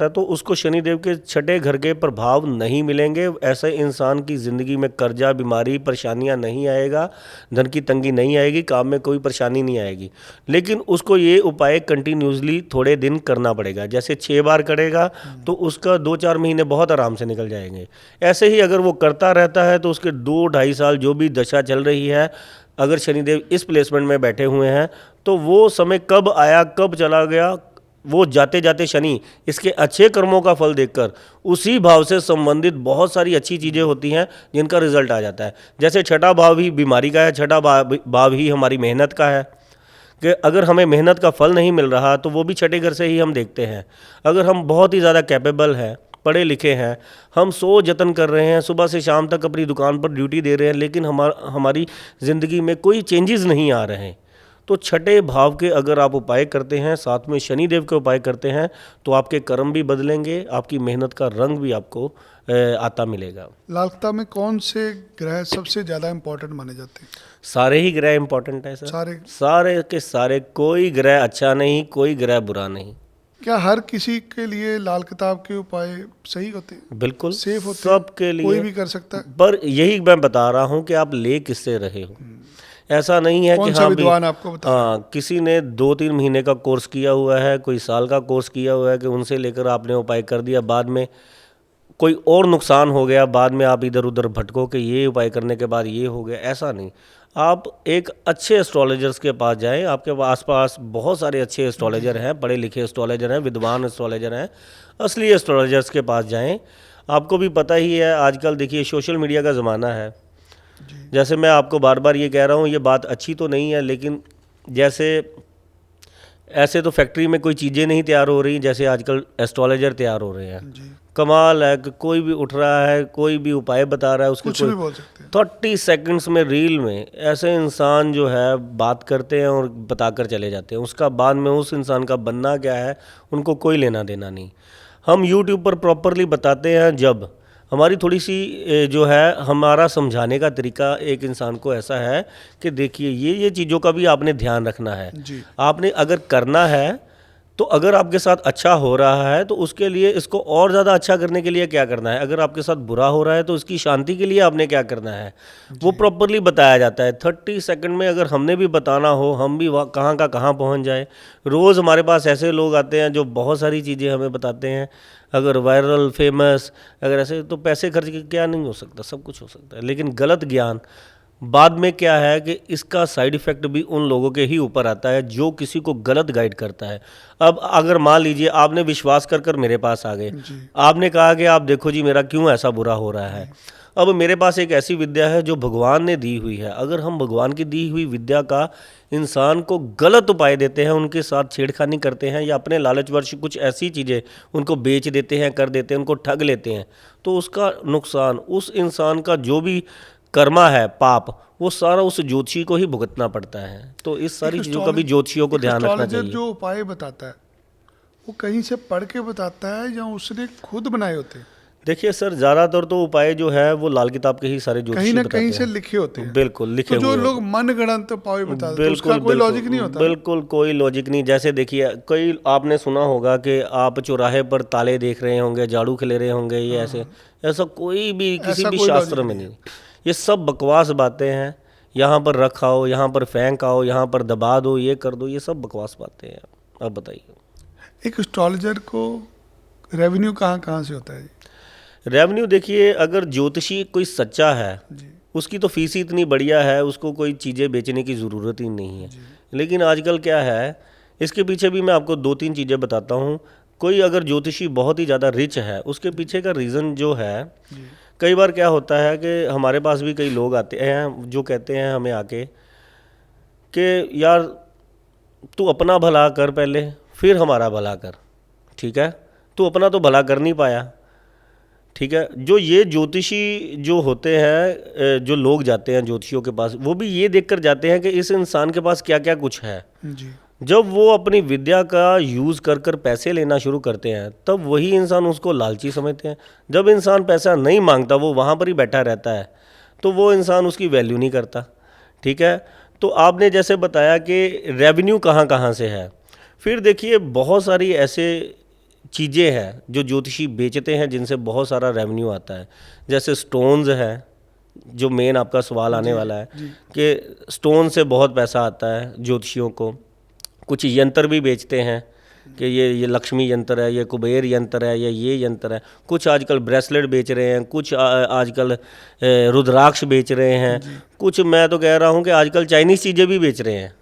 तो उसको शनिदेव के 6ठे घर के प्रभाव नहीं मिलेंगे। ऐसे इंसान की ज़िंदगी में कर्जा, बीमारी, परेशानियां नहीं आएगा, धन की तंगी नहीं आएगी, काम में कोई परेशानी नहीं आएगी। लेकिन उसको ये उपाय कंटिन्यूसली थोड़े दिन करना पड़ेगा। जैसे 6 बार करेगा तो उसका 2-4 महीने बहुत आराम से निकल जाएंगे। ऐसे ही अगर वो करता रहता है तो उसके 2-2.5 साल जो भी दशा चल रही है, अगर शनिदेव इस प्लेसमेंट में बैठे हुए हैं तो वो समय कब आया कब चला गया, वो जाते जाते शनि इसके अच्छे कर्मों का फल देखकर उसी भाव से संबंधित बहुत सारी अच्छी चीज़ें होती हैं जिनका रिजल्ट आ जाता है। जैसे 6ठा भाव ही बीमारी का है, 6ठा भाव ही हमारी मेहनत का है, कि अगर हमें मेहनत का फल नहीं मिल रहा तो वो भी 6ठे घर से ही हम देखते हैं। अगर हम बहुत ही ज़्यादा कैपेबल हैं, पढ़े लिखे हैं, हम 100 जतन कर रहे हैं, सुबह से शाम तक अपनी दुकान पर ड्यूटी दे रहे हैं, लेकिन हमारी ज़िंदगी में कोई चेंजेस नहीं आ रहे हैं, तो 6ठे भाव के अगर आप उपाय करते हैं, साथ में शनिदेव के उपाय करते हैं, तो आपके कर्म भी बदलेंगे, आपकी मेहनत का रंग भी आपको आता मिलेगा। लाल किताब में कौन से ग्रह सबसे ज़्यादा इम्पोर्टेंट माने जाते हैं? सारे ही ग्रह इंपॉर्टेंट है सर, सारे के सारे, कोई ग्रह अच्छा नहीं, कोई ग्रह बुरा नहीं। क्या हर किसी के लिए लाल किताब के उपाय सही होते हैं? बिल्कुल सेफ होते हैं? सबके लिए, कोई भी कर सकता है? पर यही मैं बता रहा हूँ कि आप ले किससे रहे हो। ऐसा नहीं है कि हाँ विद्वान आपको बता, हाँ किसी ने 2-3 महीने का कोर्स किया हुआ है, कोई साल का कोर्स किया हुआ है कि उनसे लेकर आपने उपाय कर दिया, बाद में कोई और नुकसान हो गया, बाद में आप इधर उधर भटको कि ये उपाय करने के बाद ये हो गया। ऐसा नहीं, आप एक अच्छे एस्ट्रोलॉजर्स के पास जाएं। आपके आसपास बहुत सारे अच्छे एस्ट्रोलॉजर हैं, पढ़े लिखे एस्ट्रोलॉजर हैं, विद्वान एस्ट्रोलॉजर हैं, असली एस्ट्रोलॉजर्स के पास जाएं। आपको भी पता ही है आजकल देखिए सोशल मीडिया का ज़माना है। जैसे मैं आपको बार बार ये कह रहा हूँ, ये बात अच्छी तो नहीं है, लेकिन जैसे ऐसे तो फैक्ट्री में कोई चीज़ें नहीं तैयार हो रही जैसे आजकल एस्ट्रोलॉजर तैयार हो रहे हैं। कमाल है कि कोई भी उठ रहा है, कोई भी उपाय बता रहा है, उसके कुछ भी बोल सकते हैं। 30 सेकंड्स में रील में ऐसे इंसान जो है बात करते हैं और बताकर चले जाते हैं। उसका बाद में उस इंसान का बनना क्या है उनको कोई लेना देना नहीं। हम यूट्यूब पर प्रॉपरली बताते हैं, जब हमारी थोड़ी सी जो है हमारा समझाने का तरीका एक इंसान को ऐसा है कि देखिए ये चीज़ों का भी आपने ध्यान रखना है। आपने अगर करना है तो अगर आपके साथ अच्छा हो रहा है तो उसके लिए इसको और ज़्यादा अच्छा करने के लिए क्या करना है, अगर आपके साथ बुरा हो रहा है तो उसकी शांति के लिए आपने क्या करना है, वो प्रॉपरली बताया जाता है। 30 सेकंड में अगर हमने भी बताना हो, हम भी कहाँ का कहाँ पहुँच जाए। रोज़ हमारे पास ऐसे लोग आते हैं जो बहुत सारी चीज़ें हमें बताते हैं। अगर वायरल फेमस अगर ऐसे, तो पैसे खर्च के क्या नहीं हो सकता, सब कुछ हो सकता है। लेकिन गलत ज्ञान बाद में क्या है कि इसका साइड इफ़ेक्ट भी उन लोगों के ही ऊपर आता है जो किसी को गलत गाइड करता है। अब अगर मान लीजिए आपने विश्वास कर कर मेरे पास आ गए, आपने कहा कि आप देखो जी मेरा क्यों ऐसा बुरा हो रहा है। अब मेरे पास एक ऐसी विद्या है जो भगवान ने दी हुई है। अगर हम भगवान की दी हुई विद्या का इंसान को गलत उपाय देते हैं, उनके साथ छेड़खानी करते हैं या अपने लालचवश कुछ ऐसी चीज़ें उनको बेच देते हैं, कर देते हैं, उनको ठग लेते हैं, तो उसका नुकसान उस इंसान का जो भी कर्मा है, पाप, वो सारा उस ज्योतिषी को ही भुगतना पड़ता है। तो इस सारी चीज़ों का भी ज्योतिषियों को ध्यान रखना चाहिए। जो उपाय बताता है वो कहीं से पढ़ के बताता है या उसने खुद बनाए होते हैं? देखिए सर, ज़्यादातर तो उपाय जो है वो लाल किताब के ही सारे ज्योतिषी बताते हैं, कहीं से लिखे होते हैं। बिल्कुल लिखे हुए। तो जो लोग मनगढ़ंत उपाय बताते हैं उसका कोई लॉजिक नहीं होता। बिल्कुल कोई लॉजिक नहीं। जैसे देखिए कई आपने सुना होगा कि आप चौराहे पर ताले देख रहे होंगे, झाड़ू खिले रहे होंगे, ये ऐसा कोई भी किसी भी शास्त्र में नहीं। ये सब बकवास बातें हैं। यहाँ पर रख आओ, यहाँ पर फेंक आओ, यहाँ पर दबा दो, ये कर दो, ये सब बकवास बातें हैं। अब बताइए, एक एस्ट्रोलॉजर को रेवेन्यू कहाँ कहाँ से होता है जी? रेवेन्यू देखिए, अगर ज्योतिषी कोई सच्चा है, जी उसकी तो फीस ही इतनी बढ़िया है, उसको कोई चीज़ें बेचने की ज़रूरत ही नहीं है। जी लेकिन आजकल क्या है, इसके पीछे भी मैं आपको 2-3 चीज़ें बताता हूँ। कोई अगर ज्योतिषी बहुत ही ज़्यादा रिच है, उसके पीछे का रीज़न जो है, जी कई बार क्या होता है कि हमारे पास भी कई लोग आते हैं जो कहते हैं हमें आके कि यार तू अपना भला कर पहले, फिर हमारा भला कर। ठीक है, तू अपना तो भला कर नहीं पाया। ठीक है, जो ये ज्योतिषी जो होते हैं, जो लोग जाते हैं ज्योतिषियों के पास, वो भी ये देखकर जाते हैं कि इस इंसान के पास क्या क्या कुछ है। जी जब वो अपनी विद्या का यूज़ कर कर पैसे लेना शुरू करते हैं, तब वही इंसान उसको लालची समझते हैं। जब इंसान पैसा नहीं मांगता, वो वहाँ पर ही बैठा रहता है, तो वो इंसान उसकी वैल्यू नहीं करता। ठीक है, तो आपने जैसे बताया कि रेवेन्यू कहाँ कहाँ से है, फिर देखिए बहुत सारी ऐसे चीज़ें हैं जो ज्योतिषी बेचते हैं जिनसे बहुत सारा रेवेन्यू आता है। जैसे स्टोन्स है, जो मेन आपका सवाल आने वाला है जी कि स्टोन से बहुत पैसा आता है ज्योतिषियों को। कुछ यंत्र भी बेचते हैं कि ये लक्ष्मी यंत्र है, ये कुबेर यंत्र है, ये यंत्र है। कुछ आजकल ब्रेसलेट बेच रहे हैं, कुछ आजकल रुद्राक्ष बेच रहे हैं, कुछ मैं तो कह रहा हूँ कि आजकल चाइनीज़ चीज़ें भी बेच रहे हैं।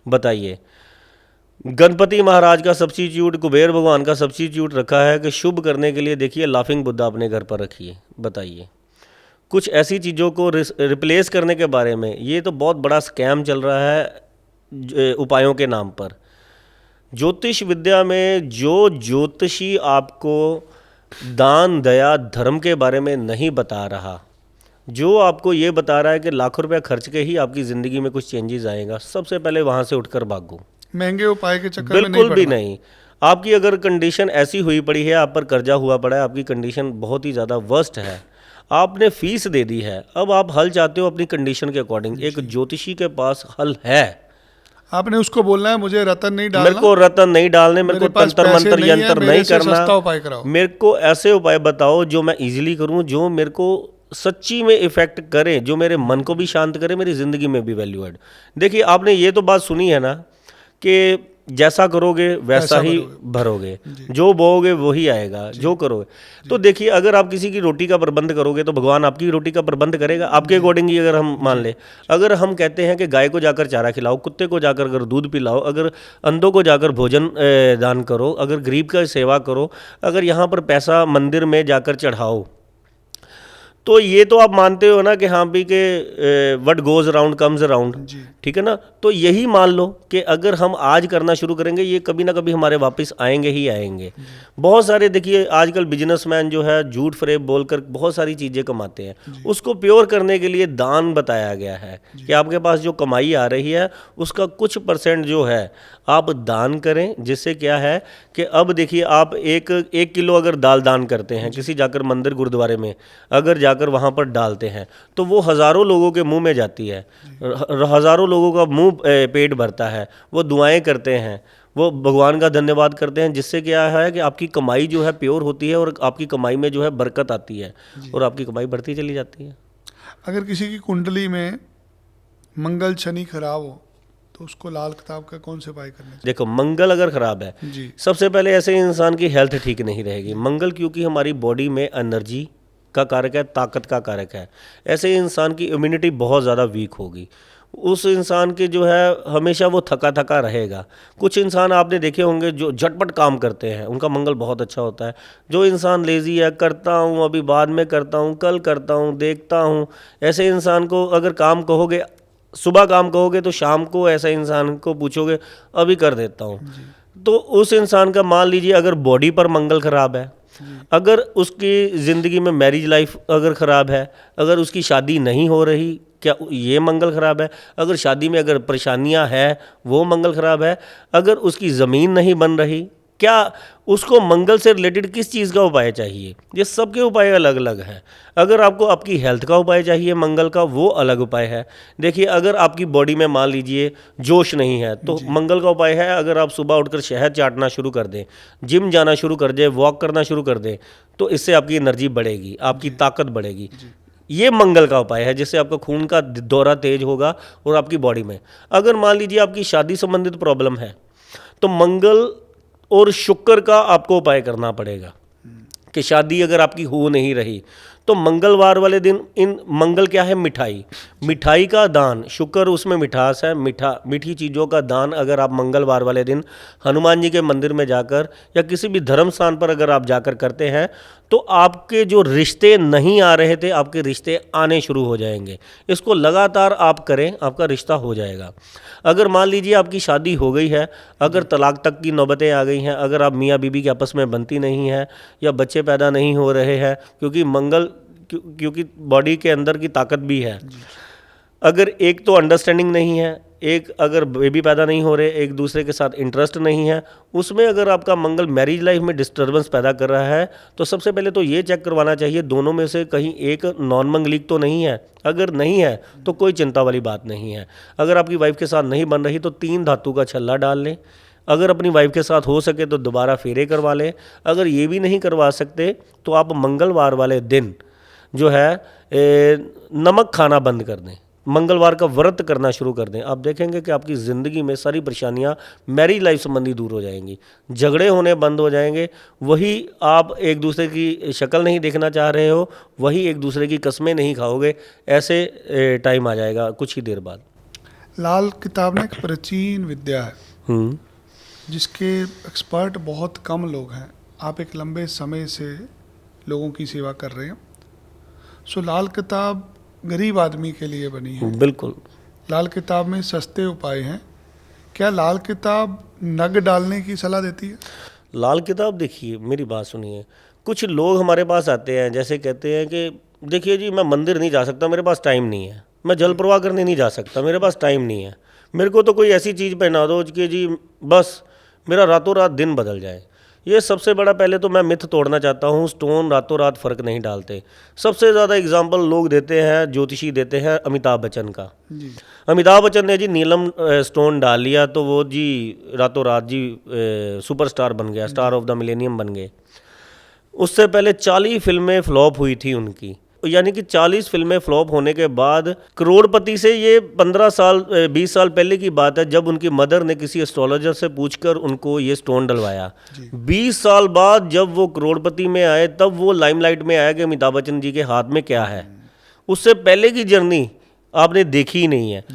बताइए, गणपति महाराज का सब्स्टिट्यूट, कुबेर भगवान का सब्स्टिट्यूट रखा है कि शुभ करने के लिए। देखिए, लाफिंग बुद्धा अपने घर पर रखिए। बताइए, कुछ ऐसी चीज़ों को रिप्लेस करने के बारे में, ये तो बहुत बड़ा स्कैम चल रहा है उपायों के नाम पर। ज्योतिष विद्या में जो ज्योतिषी आपको दान दया धर्म के बारे में नहीं बता रहा, जो आपको ये बता रहा है कि लाखों रुपया खर्च के ही आपकी ज़िंदगी में कुछ चेंजेस आएगा, सबसे पहले वहाँ से उठकर भागो। महंगे उपाय के चक्कर में नहीं बिल्कुल भी पड़ना। नहीं। आपकी अगर कंडीशन ऐसी हुई पड़ी है, आप पर कर्जा हुआ पड़ा है, आपकी कंडीशन बहुत ही ज़्यादा वर्स्ट है, आपने फीस दे दी है, अब आप हल चाहते हो अपनी कंडीशन के अकॉर्डिंग, एक ज्योतिषी के पास हल है। आपने उसको बोलना है मुझे रतन नहीं मेरे डालना, को रतन नहीं डालने, मेरे को पास तंत्र पैसे मंत्र नहीं है, यंत्र मेरे नहीं से करना। सस्ता उपाय कराओ। मेरे को ऐसे उपाय बताओ जो मैं इजीली करूं, जो मेरे को सच्ची में इफेक्ट करे, जो मेरे मन को भी शांत करे, मेरी ज़िंदगी में भी वैल्यू ऐड। देखिए, आपने ये तो बात सुनी है ना कि जैसा करोगे वैसा ही भरोगे, जो बोओगे वही आएगा, जो करोगे। तो देखिए, अगर आप किसी की रोटी का प्रबंध करोगे तो भगवान आपकी रोटी का प्रबंध करेगा आपके अकॉर्डिंग ही। अगर हम मान ले, अगर हम कहते हैं कि गाय को जाकर चारा खिलाओ, कुत्ते को जाकर अगर दूध पिलाओ, अगर अंधों को जाकर भोजन दान करो, अगर गरीब का सेवा करो, अगर यहाँ पर पैसा मंदिर में जाकर चढ़ाओ, तो ये तो आप मानते हो ना कि हाँ भी के what goes around comes around. ठीक है ना, तो यही मान लो कि अगर हम आज करना शुरू करेंगे, ये कभी ना कभी हमारे वापस आएंगे ही आएंगे। बहुत सारे देखिए आजकल बिजनेसमैन जो है झूठ फरेब बोलकर बहुत सारी चीज़ें कमाते हैं, उसको प्योर करने के लिए दान बताया गया है कि आपके पास जो कमाई आ रही है उसका कुछ % जो है आप दान करें। जिससे क्या है कि अब देखिए, आप एक किलो अगर दाल दान करते हैं किसी जाकर मंदिर गुरुद्वारे में, अगर जाकर वहाँ पर डालते हैं, तो वो हज़ारों लोगों के मुंह में जाती है, हज़ारों लोगों का मुंह पेट भरता है, वो दुआएं करते हैं, वो भगवान का धन्यवाद करते हैं। जिससे क्या है कि आपकी कमाई जो है प्योर होती है और आपकी कमाई में जो है बरकत आती है और आपकी कमाई बढ़ती चली जाती है। अगर किसी की कुंडली में मंगल शनि खराब हो तो उसको लाल किताब का कौन से उपाय करने चाहिए? देखो, मंगल अगर खराब है, जी सबसे पहले ऐसे इंसान की हेल्थ ठीक नहीं रहेगी। मंगल क्योंकि हमारी बॉडी में एनर्जी का कारक है, ताकत का कारक है, ऐसे इंसान की इम्यूनिटी बहुत ज़्यादा वीक होगी। उस इंसान के जो है हमेशा वो थका थका रहेगा। कुछ इंसान आपने देखे होंगे जो झटपट काम करते हैं, उनका मंगल बहुत अच्छा होता है। जो इंसान लेज़ी है, करता हूँ अभी बाद में करता हूँ, कल करता हूँ, देखता हूँ, ऐसे इंसान को अगर काम कहोगे, सुबह काम कहोगे तो शाम को ऐसे इंसान को पूछोगे अभी कर देता हूँ। तो उस इंसान का मान लीजिए अगर बॉडी पर मंगल खराब है, अगर उसकी ज़िंदगी में मैरिज लाइफ अगर ख़राब है, अगर उसकी शादी नहीं हो रही, क्या ये मंगल ख़राब है? अगर शादी में अगर परेशानियां हैं, वो मंगल ख़राब है। अगर उसकी ज़मीन नहीं बन रही, क्या उसको मंगल से रिलेटेड किस चीज़ का उपाय चाहिए? ये सबके उपाय अलग अलग हैं। अगर आपको आपकी हेल्थ का उपाय चाहिए मंगल का, वो अलग उपाय है। देखिए, अगर आपकी बॉडी में मान लीजिए जोश नहीं है, तो मंगल का उपाय है अगर आप सुबह उठकर शहद चाटना शुरू कर दें, जिम जाना शुरू कर दें, वॉक करना शुरू कर दें, तो इससे आपकी एनर्जी बढ़ेगी, आपकी ताकत बढ़ेगी। ये मंगल का उपाय है जिससे आपका खून का दौरा तेज होगा और आपकी बॉडी में। अगर मान लीजिए आपकी शादी संबंधित प्रॉब्लम है, तो मंगल और शुक्र का आपको उपाय करना पड़ेगा। कि शादी अगर आपकी हो नहीं रही तो मंगलवार वाले दिन मंगल क्या है, मिठाई का दान, शुक्र उसमें मिठास है, मीठी चीज़ों का दान अगर आप मंगलवार वाले दिन हनुमान जी के मंदिर में जाकर या किसी भी धर्म स्थान पर अगर आप जाकर करते हैं तो आपके जो रिश्ते नहीं आ रहे थे, आपके रिश्ते आने शुरू हो जाएंगे। इसको लगातार आप करें, आपका रिश्ता हो जाएगा। अगर मान लीजिए आपकी शादी हो गई है, अगर तलाक तक की नौबतें आ गई हैं, अगर आप मियाँ बीबी के आपस में बनती नहीं है या बच्चे पैदा नहीं हो रहे हैं, क्योंकि बॉडी के अंदर की ताकत भी है, अगर एक तो अंडरस्टैंडिंग नहीं है, एक अगर बेबी पैदा नहीं हो रहे, एक दूसरे के साथ इंटरेस्ट नहीं है, उसमें अगर आपका मंगल मैरिज लाइफ में डिस्टर्बेंस पैदा कर रहा है तो सबसे पहले तो ये चेक करवाना चाहिए दोनों में से कहीं एक नॉन मंगलिक तो नहीं है। अगर नहीं है तो कोई चिंता वाली बात नहीं है। अगर आपकी वाइफ के साथ नहीं बन रही तो 3 धातु का छल्ला डाल लें। अगर अपनी वाइफ के साथ हो सके तो दोबारा फेरे करवा लें। अगर ये भी नहीं करवा सकते तो आप मंगलवार वाले दिन जो है नमक खाना बंद कर दें, मंगलवार का व्रत करना शुरू कर दें। आप देखेंगे कि आपकी ज़िंदगी में सारी परेशानियां मैरिज लाइफ संबंधी दूर हो जाएंगी, झगड़े होने बंद हो जाएंगे। वही आप एक दूसरे की शक्ल नहीं देखना चाह रहे हो, वही एक दूसरे की कस्में नहीं खाओगे, ऐसे टाइम आ जाएगा कुछ ही देर बाद। लाल किताब ना एक प्राचीन विद्या है जिसके एक्सपर्ट बहुत कम लोग हैं। आप एक लंबे समय से लोगों की सेवा कर रहे हैं। सो लाल किताब गरीब आदमी के लिए बनी है। बिल्कुल। लाल किताब में सस्ते उपाय हैं। क्या लाल किताब नग डालने की सलाह देती है? लाल किताब, देखिए मेरी बात सुनिए, कुछ लोग हमारे पास आते हैं, जैसे कहते हैं कि देखिए जी मैं मंदिर नहीं जा सकता, मेरे पास टाइम नहीं है, मैं जल प्रवाह करने नहीं जा सकता, मेरे पास टाइम नहीं है, मेरे को तो कोई ऐसी चीज़ पहना दो कि जी बस मेरा रातों रात दिन बदल जाए। ये सबसे बड़ा पहले तो मैं मिथ तोड़ना चाहता हूँ। स्टोन रातों रात फ़र्क नहीं डालते। सबसे ज़्यादा एग्जाम्पल लोग देते हैं, ज्योतिषी देते हैं अमिताभ बच्चन का। अमिताभ बच्चन ने जी नीलम स्टोन डाल लिया तो वो जी रातों रात जी सुपरस्टार बन गया, स्टार ऑफ द मिलेनियम बन गए। उससे पहले 40 फिल्में फ्लॉप हुई थी उनकी, यानी कि 40 फिल्में फ्लॉप होने के बाद करोड़पति से, ये 15 साल 20 साल पहले की बात है, जब उनकी मदर ने किसी एस्ट्रोलॉजर से पूछकर उनको ये स्टोन डलवाया। 20 साल बाद जब वो करोड़पति में आए तब वो लाइमलाइट में आया कि अमिताभ बच्चन जी के हाथ में क्या है। उससे पहले की जर्नी आपने देखी ही नहीं है।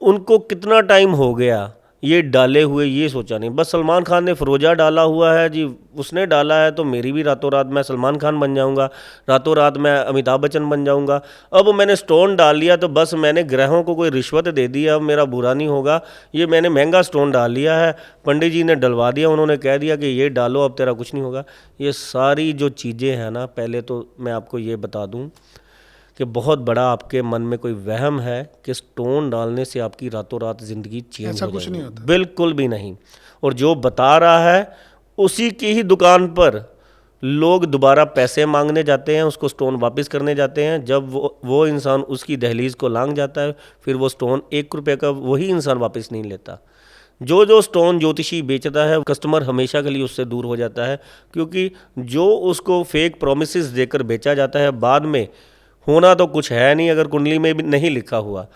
उनको कितना टाइम हो गया ये डाले हुए, ये सोचा नहीं। बस सलमान खान ने फिरोजा डाला हुआ है जी, उसने डाला है तो मेरी भी रातों रात मैं सलमान खान बन जाऊंगा, रातों रात मैं अमिताभ बच्चन बन जाऊंगा। अब मैंने स्टोन डाल लिया तो बस मैंने ग्रहों को कोई रिश्वत दे दी, अब मेरा बुरा नहीं होगा। ये मैंने महंगा स्टोन डाल लिया है, पंडित जी ने डलवा दिया, उन्होंने कह दिया कि ये डालो अब तेरा कुछ नहीं होगा। ये सारी जो चीज़ें हैं ना, पहले तो मैं आपको ये बता दूँ कि बहुत बड़ा आपके मन में कोई वहम है कि स्टोन डालने से आपकी रातों रात ज़िंदगी चेंज हो जाएगी। ऐसा कुछ नहीं होता, बिल्कुल भी नहीं। और जो बता रहा है उसी की ही दुकान पर लोग दोबारा पैसे मांगने जाते हैं, उसको स्टोन वापस करने जाते हैं। जब वो इंसान उसकी दहलीज़ को लांघ जाता है, फिर वो स्टोन 1 रुपये का वही इंसान वापस नहीं लेता। जो स्टोन ज्योतिषी बेचता है कस्टमर हमेशा के लिए उससे दूर हो जाता है, क्योंकि जो उसको फेक प्रोमिसेस देकर बेचा जाता है बाद में होना तो कुछ है नहीं, अगर कुंडली में भी नहीं लिखा हुआ।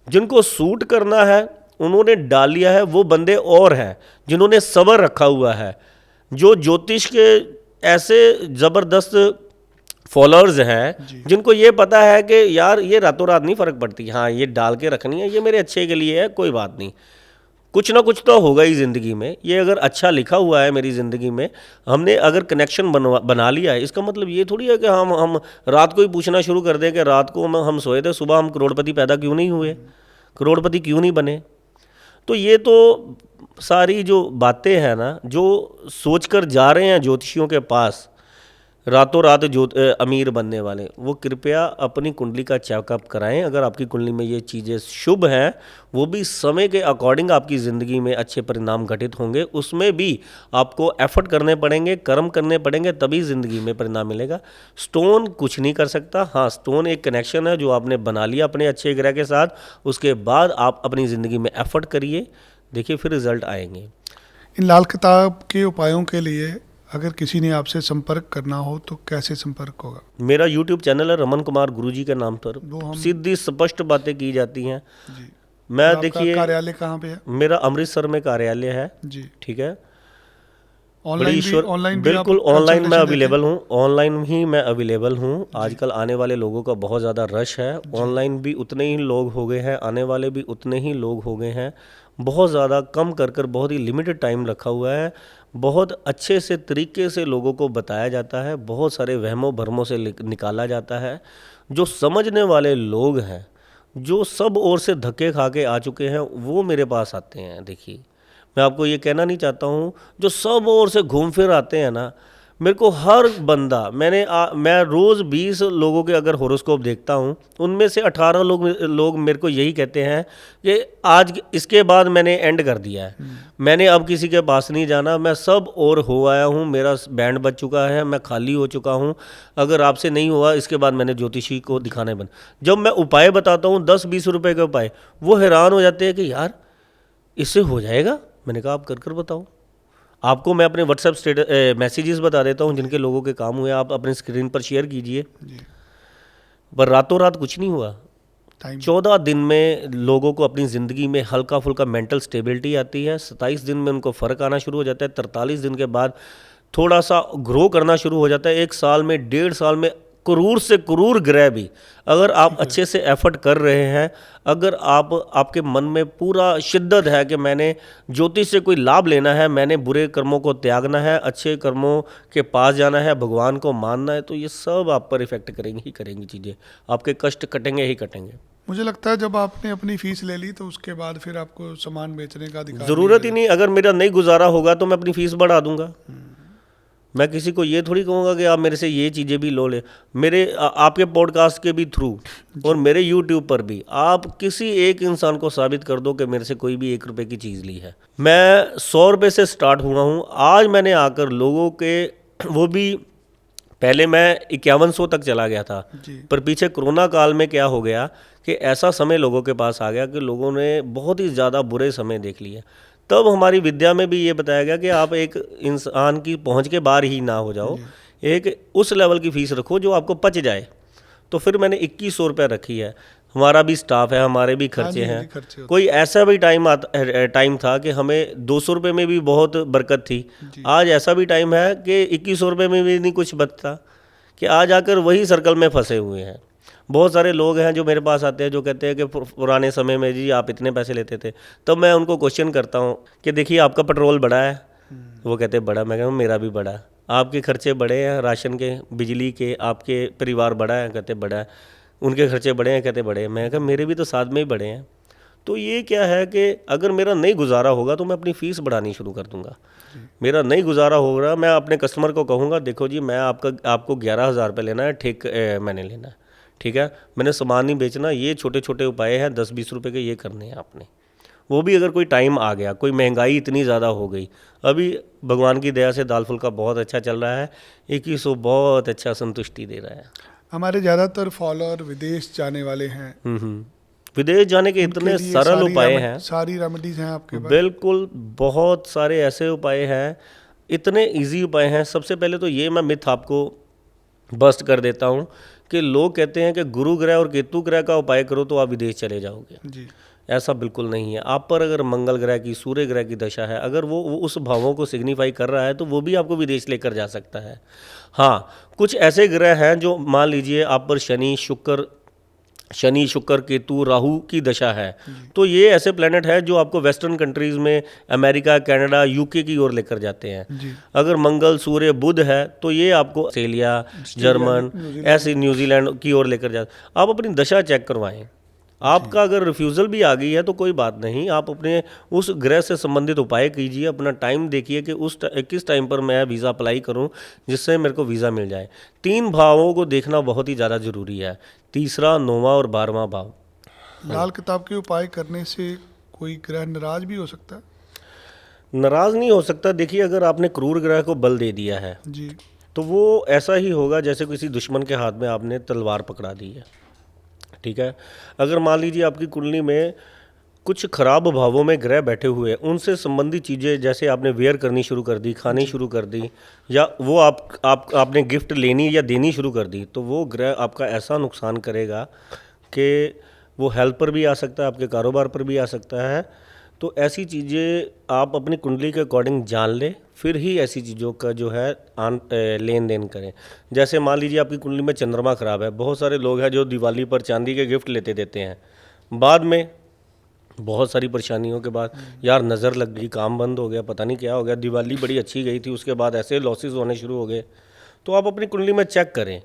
जिनको सूट करना है उन्होंने डाल लिया है, वो बंदे और हैं जिन्होंने सब्र रखा हुआ है, जो ज्योतिष के ऐसे ज़बरदस्त फॉलोअर्स हैं जिनको ये पता है कि यार ये रातों रात नहीं फ़र्क पड़ती, हाँ ये डाल के रखनी है, ये मेरे अच्छे के लिए है, कोई बात नहीं, कुछ ना कुछ तो होगा ही ज़िंदगी में। ये अगर अच्छा लिखा हुआ है मेरी ज़िंदगी में, हमने अगर कनेक्शन बना लिया है, इसका मतलब ये थोड़ी है कि हम रात को ही पूछना शुरू कर दें कि रात को हम सोए थे, सुबह हम करोड़पति पैदा क्यों नहीं हुए, करोड़पति क्यों नहीं बने। तो ये तो सारी जो बातें हैं ना, जो सोच कर जा रहे हैं ज्योतिषियों के पास रातों रात अमीर बनने वाले, वो कृपया अपनी कुंडली का चेकअप कराएं। अगर आपकी कुंडली में ये चीज़ें शुभ हैं, वो भी समय के अकॉर्डिंग आपकी ज़िंदगी में अच्छे परिणाम घटित होंगे। उसमें भी आपको एफर्ट करने पड़ेंगे, कर्म करने पड़ेंगे, तभी ज़िंदगी में परिणाम मिलेगा। स्टोन कुछ नहीं कर सकता। हाँ, स्टोन एक कनेक्शन है जो आपने बना लिया अपने अच्छे ग्रह के साथ, उसके बाद आप अपनी ज़िंदगी में एफर्ट करिए, देखिए फिर रिजल्ट आएंगे। इन लाल किताब के उपायों के लिए अगर किसी ने आपसे संपर्क करना हो तो कैसे संपर्क होगा? मेरा YouTube चैनल है रमन कुमार गुरुजी के नाम पर, सीधी स्पष्ट बातें की जाती हैं जी। मैं देखिए, कार्यालय कहाँ पे है? मेरा अमृतसर में कार्यालय है जी, ठीक है। ऑनलाइन भी, ऑनलाइन भी बिल्कुल आप ऑनलाइन मैं कंसल्टेशन देते हैं? अवेलेबल हूँ, ऑनलाइन ही मैं अवेलेबल हूँ। आजकल आने वाले लोगों का बहुत ज़्यादा रश है, ऑनलाइन भी उतने ही लोग हो गए हैं, आने वाले भी उतने ही लोग हो गए हैं। बहुत ज़्यादा कम कर कर बहुत ही लिमिटेड टाइम रखा हुआ है, बहुत अच्छे से तरीके से लोगों को बताया जाता है, बहुत सारे वहमों भरमों से निकाला जाता है। जो समझने वाले लोग हैं, जो सब ओर से धक्के खा के आ चुके हैं, वो मेरे पास आते हैं। देखिए, मैं आपको ये कहना नहीं चाहता हूँ, जो सब ओर से घूम फिर आते हैं ना, मेरे को हर बंदा, मैं रोज़ 20 लोगों के अगर होरोस्कोप देखता हूँ, उनमें से 18 लोग मेरे को यही कहते हैं कि आज इसके बाद मैंने एंड कर दिया है, मैंने अब किसी के पास नहीं जाना, मैं सब और हो आया हूँ, मेरा बैंड बज चुका है, मैं खाली हो चुका हूँ, अगर आपसे नहीं हुआ इसके बाद मैंने ज्योतिषी को दिखाने बंद। जब मैं उपाय बताता हूँ 10-20 रुपए के उपाय, वो हैरान हो जाते हैं कि यार इससे हो जाएगा। मैंने कहा आप कर बताओ। आपको मैं अपने व्हाट्सएप स्टेटस मैसेजेस बता देता हूँ जिनके लोगों के काम हुए, आप अपने स्क्रीन पर शेयर कीजिए। जी, पर रातों रात कुछ नहीं हुआ। टाइम 14 दिन में लोगों को अपनी ज़िंदगी में हल्का फुल्का मेंटल स्टेबिलिटी आती है, 27 दिन में उनको फ़र्क आना शुरू हो जाता है, 43 दिन के बाद थोड़ा सा ग्रो करना शुरू हो जाता है। 1 साल में, 1.5 साल में करोड़ से करोड़ ग्रह भी, अगर आप अच्छे से एफर्ट कर रहे हैं, अगर आपके मन में पूरा शिद्दत है कि मैंने ज्योतिष से कोई लाभ लेना है, मैंने बुरे कर्मों को त्यागना है, अच्छे कर्मों के पास जाना है, भगवान को मानना है, तो ये सब आप पर इफेक्ट करेंगी ही करेंगी चीज़ें, आपके कष्ट कटेंगे ही कटेंगे। मुझे लगता है जब आपने अपनी फीस ले ली तो उसके बाद फिर आपको सामान बेचने का अधिकार ज़रूरत ही नहीं, अगर मेरा नहीं गुजारा होगा तो मैं अपनी फ़ीस बढ़ा दूंगा। मैं किसी को ये थोड़ी कहूँगा कि आप मेरे से ये चीज़ें भी लो ले। आपके पॉडकास्ट के भी थ्रू और मेरे यूट्यूब पर भी आप किसी एक इंसान को साबित कर दो कि मेरे से कोई भी 1 रुपए की चीज़ ली है। मैं 100 रुपये से स्टार्ट हुआ हूँ, आज मैंने आकर लोगों के, वो भी पहले मैं 5100 तक चला गया था, जी, पर पीछे कोरोना काल में क्या हो गया कि ऐसा समय लोगों के पास आ गया कि लोगों ने बहुत ही ज़्यादा बुरे समय देख लिए। तब हमारी विद्या में भी ये बताया गया कि आप एक इंसान की पहुंच के बाहर ही ना हो जाओ, एक उस लेवल की फ़ीस रखो जो आपको पच जाए। तो फिर मैंने 2100 रुपये रखी है। हमारा भी स्टाफ है, हमारे भी हाँ खर्चे जी, हाँ हैं। जी, खर्चे होते कोई ऐसा भी टाइम था कि हमें 200 रुपये में भी बहुत बरकत थी। जी। आज ऐसा भी टाइम है कि 2100 रुपये में भी नहीं कुछ बचता, कि आज आकर वही सर्कल में फंसे हुए हैं। बहुत सारे लोग हैं जो मेरे पास आते हैं जो कहते हैं कि पुराने समय में जी आप इतने पैसे लेते थे। तब मैं उनको क्वेश्चन करता हूँ कि देखिए आपका पेट्रोल बढ़ा है, वो कहते हैं बड़ा, मैं कहता हूँ मेरा भी बढ़ा। आपके खर्चे बढ़े हैं, राशन के, बिजली के, आपके परिवार बढ़ा है, कहते बड़ा है। उनके खर्चे बढ़े हैं, कहते बड़े हैं। मैं कहा मेरे भी तो साथ में ही बढ़े हैं। तो ये क्या है कि अगर मेरा नहीं गुजारा होगा तो मैं अपनी फ़ीस बढ़ानी शुरू कर दूंगा। मेरा नहीं गुजारा होगा, मैं अपने कस्टमर को कहूँगा देखो जी मैं आपको 11,000 रुपये लेना है, मैंने लेना है, ठीक है, मैंने सामान नहीं बेचना, ये छोटे छोटे उपाय हैं 10-20 रुपये के, ये करने हैं आपने। वो भी अगर कोई टाइम आ गया, कोई महंगाई इतनी ज़्यादा हो गई, अभी भगवान की दया से दाल फुल्का बहुत अच्छा चल रहा है, 2100 बहुत अच्छा संतुष्टि दे रहा है। हमारे ज़्यादातर फॉलोअर विदेश जाने वाले हैं, विदेश जाने के उनके इतने लिए सरल उपाय हैं, सारी रेमेडीज हैं आपके पास? बिल्कुल बहुत सारे ऐसे उपाय हैं, इतने इजी उपाय हैं। सबसे पहले तो ये मैं मिथ आपको बस्ट कर देता हूँ कि लोग कहते हैं कि गुरु ग्रह और केतु ग्रह का उपाय करो तो आप विदेश चले जाओगे। जी, ऐसा बिल्कुल नहीं है। आप पर अगर मंगल ग्रह की, सूर्य ग्रह की दशा है, अगर वो उस भावों को सिग्निफाई कर रहा है तो वो भी आपको विदेश लेकर जा सकता है। हाँ, कुछ ऐसे ग्रह हैं जो मान लीजिए आप पर शनि शुक्र केतु राहु की दशा है, तो ये ऐसे प्लेनेट है जो आपको वेस्टर्न कंट्रीज़ में, अमेरिका, कनाडा, यूके की ओर लेकर जाते हैं। जी, अगर मंगल सूर्य बुध है तो ये आपको ऑस्ट्रेलिया, जर्मन, ऐसे न्यूजीलैंड की ओर लेकर जाते। आप अपनी दशा चेक करवाएं। आपका अगर रिफ्यूज़ल भी आ गई है तो कोई बात नहीं, आप अपने उस ग्रह से संबंधित उपाय कीजिए, अपना टाइम देखिए कि किस टाइम पर मैं वीज़ा अप्लाई करूं जिससे मेरे को वीज़ा मिल जाए। 3 भावों को देखना बहुत ही ज़्यादा ज़रूरी है, तीसरा, 9वां और 12वां भाव। लाल किताब के उपाय करने से कोई ग्रह नाराज भी हो सकता है? नाराज़ नहीं हो सकता। देखिए अगर आपने क्रूर ग्रह को बल दे दिया है जी, तो वो ऐसा ही होगा जैसे किसी दुश्मन के हाथ में आपने तलवार पकड़ा दी है, ठीक है। अगर मान लीजिए आपकी कुंडली में कुछ खराब भावों में ग्रह बैठे हुए हैं, उनसे संबंधित चीज़ें जैसे आपने वेयर करनी शुरू कर दी, खानी शुरू कर दी, या वो आपने गिफ्ट लेनी या देनी शुरू कर दी, तो वो ग्रह आपका ऐसा नुकसान करेगा कि वो हेल्थ पर भी आ सकता है, आपके कारोबार पर भी आ सकता है। तो ऐसी चीज़ें आप अपनी कुंडली के अकॉर्डिंग जान लें, फिर ही ऐसी चीज़ों का जो है लेन देन करें। जैसे मान लीजिए आपकी कुंडली में चंद्रमा खराब है, बहुत सारे लोग हैं जो दिवाली पर चांदी के गिफ्ट लेते देते हैं, बाद में बहुत सारी परेशानियों के बाद यार नज़र लग गई, काम बंद हो गया, पता नहीं क्या हो गया, दिवाली बड़ी अच्छी गई थी, उसके बाद ऐसे लॉसेस होने शुरू हो गए। तो आप अपनी कुंडली में चेक करें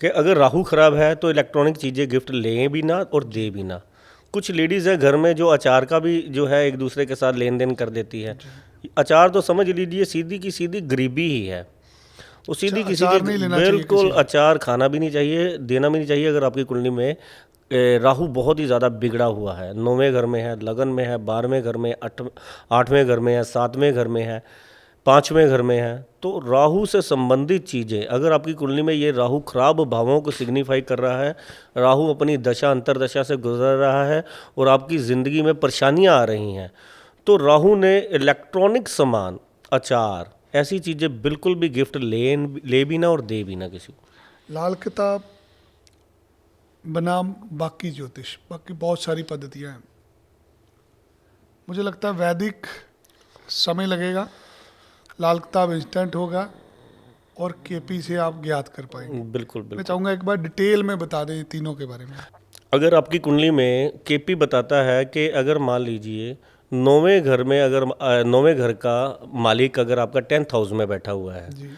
कि अगर राहु खराब है तो इलेक्ट्रॉनिक चीज़ें गिफ्ट लें भी ना और दे भी ना। कुछ लेडीज़ है घर में जो अचार का भी जो है एक दूसरे के साथ लेन देन कर देती है। अचार तो समझ लीजिए सीधी की सीधी गरीबी ही है, वो सीधी की अचार नहीं सीधी लेना चाहिए बिल्कुल। किसी को। अचार खाना भी नहीं चाहिए, देना भी नहीं चाहिए। अगर आपकी कुंडली में राहु बहुत ही ज़्यादा बिगड़ा हुआ है, 9वें घर में है, लगन में है, 12वें घर में, 8वें घर में है, 7वें घर में है, 5वें घर में है, तो राहु से संबंधित चीज़ें अगर आपकी कुंडली में ये राहु खराब भावों को सिग्निफाई कर रहा है, राहु अपनी दशा अंतरदशा से गुजर रहा है और आपकी ज़िंदगी में परेशानियां आ रही हैं, तो राहु ने इलेक्ट्रॉनिक सामान, अचार, ऐसी चीज़ें बिल्कुल भी गिफ्ट ले भी ना और दे भी ना किसी को। लाल किताब बनाम बाकी ज्योतिष, बाकी बहुत सारी पद्धतियां हैं। मुझे लगता है वैदिक समय लगेगा, लाल किताब इंस्टेंट होगा और केपी से आप ज्ञात कर पाएंगे। बिल्कुल मैं बिल्कुल। चाहूँगा एक बार डिटेल में बता दें तीनों के बारे में। अगर आपकी कुंडली में केपी बताता है कि अगर मान लीजिए 9वें घर में, अगर 9वें घर का मालिक अगर आपका 10th हाउस में बैठा हुआ है, जी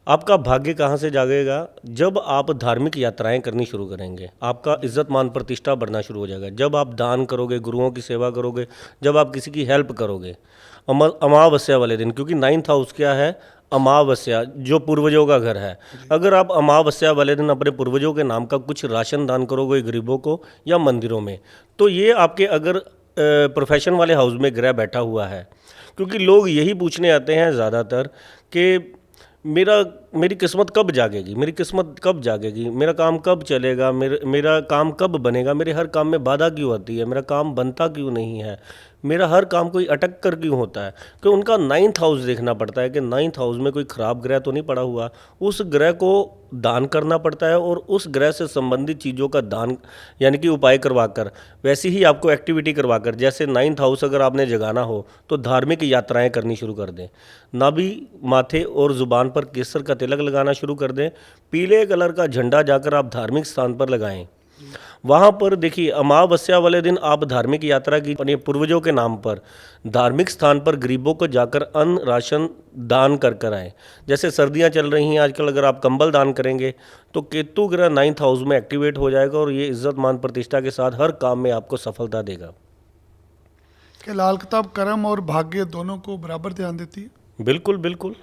आपका भाग्य कहाँ से जागेगा? जब आप धार्मिक यात्राएं करनी शुरू करेंगे, आपका इज्जत मान प्रतिष्ठा बढ़ना शुरू हो जाएगा। जब आप दान करोगे, गुरुओं की सेवा करोगे, जब आप किसी की हेल्प करोगे अमावस्या वाले दिन, क्योंकि 9th हाउस क्या है? अमावस्या, जो पूर्वजों का घर है। अगर आप अमावस्या वाले दिन अपने पूर्वजों के नाम का कुछ राशन दान करोगे गरीबों को या मंदिरों में, तो ये आपके अगर प्रोफेशन वाले हाउस में ग्रह बैठा हुआ है, क्योंकि लोग यही पूछने आते हैं ज़्यादातर कि मेरी किस्मत कब जागेगी, मेरी किस्मत कब जागेगी, मेरा काम कब चलेगा, मेरा काम कब बनेगा, मेरे हर काम में बाधा क्यों आती है, मेरा काम बनता क्यों नहीं है, मेरा हर काम कोई अटक कर क्यों होता है? कि उनका 9th हाउस देखना पड़ता है कि 9th हाउस में कोई खराब ग्रह तो नहीं पड़ा हुआ। उस ग्रह को दान करना पड़ता है और उस ग्रह से संबंधित चीज़ों का दान यानी कि उपाय करवाकर, वैसी ही आपको एक्टिविटी करवाकर, जैसे 9th हाउस अगर आपने जगाना हो तो धार्मिक यात्राएं करनी शुरू कर दें, नाभि, माथे और ज़ुबान पर केसर का तिलक लगाना शुरू कर दें, पीले कलर का झंडा जाकर आप धार्मिक स्थान पर लगाएं। वहाँ पर देखिए अमावस्या वाले दिन आप धार्मिक यात्रा की अपने पूर्वजों के नाम पर धार्मिक स्थान पर गरीबों को जाकर अन्न राशन दान कर कर आएँ। जैसे सर्दियाँ चल रही हैं आजकल, अगर आप कंबल दान करेंगे तो केतु ग्रह 9th हाउस में एक्टिवेट हो जाएगा और ये इज्जत मान प्रतिष्ठा के साथ हर काम में आपको सफलता देगा। कि लाल किताब कर्म और भाग्य दोनों को बराबर ध्यान देती है। बिल्कुल बिल्कुल।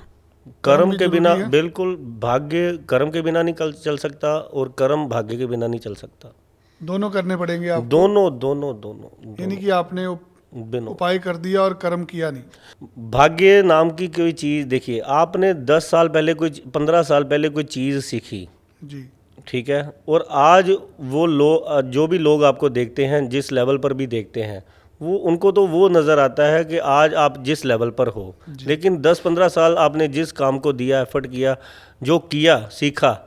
कर्म कर्म भी के जरूरी बिना है। बिल्कुल, भाग्य कर्म के बिना नहीं चल सकता और कर्म भाग्य के बिना नहीं चल सकता। दोनों करने पड़ेंगे आपको, दोनों दोनों दोनों यानी कि आपने बिनो उपाय कर दिया और कर्म किया नहीं। भाग्य नाम की कोई चीज़, देखिए आपने 10 साल पहले कोई 15 साल पहले कोई चीज़ सीखी, जी ठीक है, और आज वो लोग, जो भी लोग आपको देखते हैं, जिस लेवल पर भी देखते हैं, वो उनको तो वो नज़र आता है कि आज आप जिस लेवल पर हो, लेकिन 10-15 साल आपने जिस काम को दिया, एफर्ट किया, जो किया, सीखा,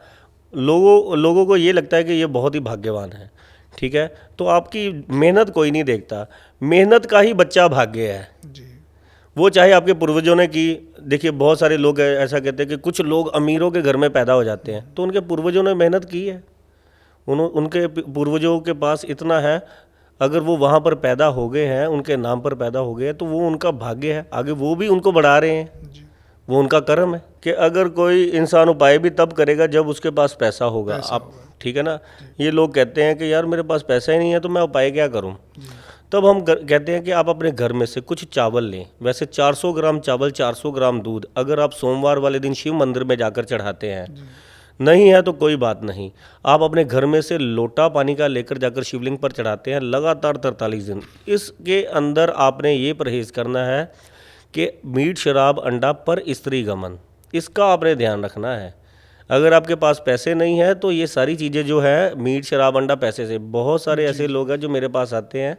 लोगों को ये लगता है कि ये बहुत ही भाग्यवान है, ठीक है। तो आपकी मेहनत कोई नहीं देखता, मेहनत का ही बच्चा भाग्य है। जी वो चाहे आपके पूर्वजों ने की, देखिए बहुत सारे लोग ऐसा कहते हैं कि कुछ लोग अमीरों के घर में पैदा हो जाते हैं, तो उनके पूर्वजों ने मेहनत की है, उनके पूर्वजों के पास इतना है, अगर वो वहाँ पर पैदा हो गए हैं, उनके नाम पर पैदा हो गए हैं, तो वो उनका भाग्य है, आगे वो भी उनको बढ़ा रहे हैं, जी वो उनका कर्म है। कि अगर कोई इंसान उपाय भी तब करेगा जब उसके पास पैसा होगा, पैसा आप होगा। ठीक है ना। ये लोग कहते हैं कि यार मेरे पास पैसा ही नहीं है तो मैं उपाय क्या करूं, तब हम कहते हैं कि आप अपने घर में से कुछ चावल लें। वैसे 400 ग्राम चावल, 400 ग्राम दूध अगर आप सोमवार वाले दिन शिव मंदिर में जाकर चढ़ाते हैं, नहीं है तो कोई बात नहीं, आप अपने घर में से लोटा पानी का लेकर जाकर शिवलिंग पर चढ़ाते हैं लगातार 43 दिन। इसके अंदर आपने ये परहेज़ करना है कि मीट, शराब, अंडा पर स्त्री गमन, इसका आपने ध्यान रखना है। अगर आपके पास पैसे नहीं है तो ये सारी चीज़ें जो है मीट, शराब, अंडा पैसे से, बहुत सारे ऐसे लोग हैं जो मेरे पास आते हैं,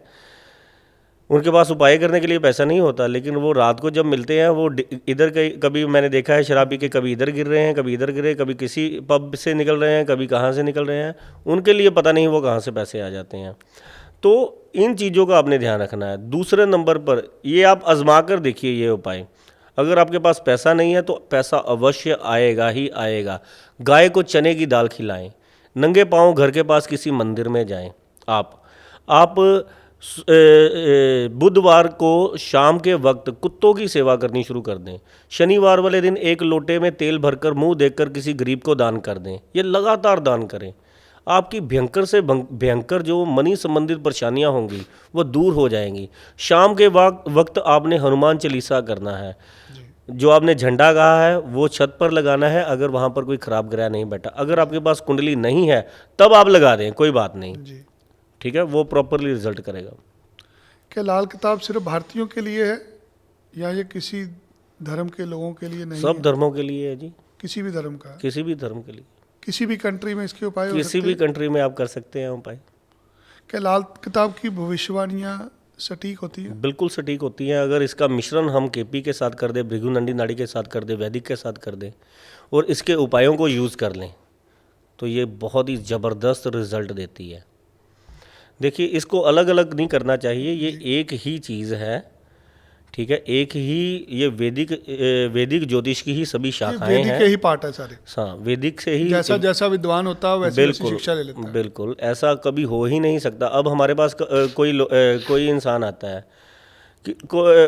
उनके पास उपाय करने के लिए पैसा नहीं होता, लेकिन वो रात को जब मिलते हैं वो इधर कभी मैंने देखा है शराब पी के कभी इधर गिर रहे हैं, कभी इधर गिरे, कभी किसी पब से निकल रहे हैं, कभी कहाँ से निकल रहे हैं, उनके लिए पता नहीं वो कहाँ से पैसे आ जाते हैं। तो इन चीज़ों का आपने ध्यान रखना है। दूसरे नंबर पर ये आप आजमा कर देखिए ये उपाय, अगर आपके पास पैसा नहीं है तो पैसा अवश्य आएगा ही आएगा। गाय को चने की दाल खिलाएं, नंगे पांव घर के पास किसी मंदिर में जाएं। आप बुधवार को शाम के वक्त कुत्तों की सेवा करनी शुरू कर दें। शनिवार वाले दिन एक लोटे में तेल भरकर मुंह देखकर किसी गरीब को दान कर दें। ये लगातार दान करें। आपकी भयंकर से भयंकर जो मनी संबंधित परेशानियां होंगी वो दूर हो जाएंगी। शाम के वक्त आपने हनुमान चालीसा करना है। जो आपने झंडा कहा है वो छत पर लगाना है, अगर वहाँ पर कोई खराब ग्रह नहीं बैठा। अगर आपके पास कुंडली नहीं है तब आप लगा दें, कोई बात नहीं, जी। ठीक है, वो प्रॉपरली रिजल्ट करेगा। क्या लाल किताब सिर्फ भारतीयों के लिए है या ये किसी धर्म के लोगों के लिए नहीं सब है? धर्मों के लिए है जी, किसी भी धर्म का, किसी भी धर्म के लिए, किसी भी कंट्री में इसके उपाय हो किसी सकते भी हैं? कंट्री में आप कर सकते हैं उपाय। क्या लाल किताब की भविष्यवाणियाँ सटीक होती है? बिल्कुल सटीक होती हैं। अगर इसका मिश्रण हम केपी के साथ कर दें, भृगुनंदी नाड़ी के साथ कर दें, वैदिक के साथ कर दें और इसके उपायों को यूज़ कर लें तो ये बहुत ही ज़बरदस्त रिजल्ट देती है। देखिए, इसको अलग अलग नहीं करना चाहिए, ये एक ही चीज़ है, ठीक है, एक ही, ये वैदिक ज्योतिष की ही सभी शाखाएं वैदिक हैं। के ही पार्ट है सारे। हाँ, वैदिक से ही जैसा जैसा विद्वान होता है वैसे वैसी शिक्षा ले लेता है। बिल्कुल ऐसा कभी हो ही नहीं सकता। अब हमारे पास कोई इंसान आता है कि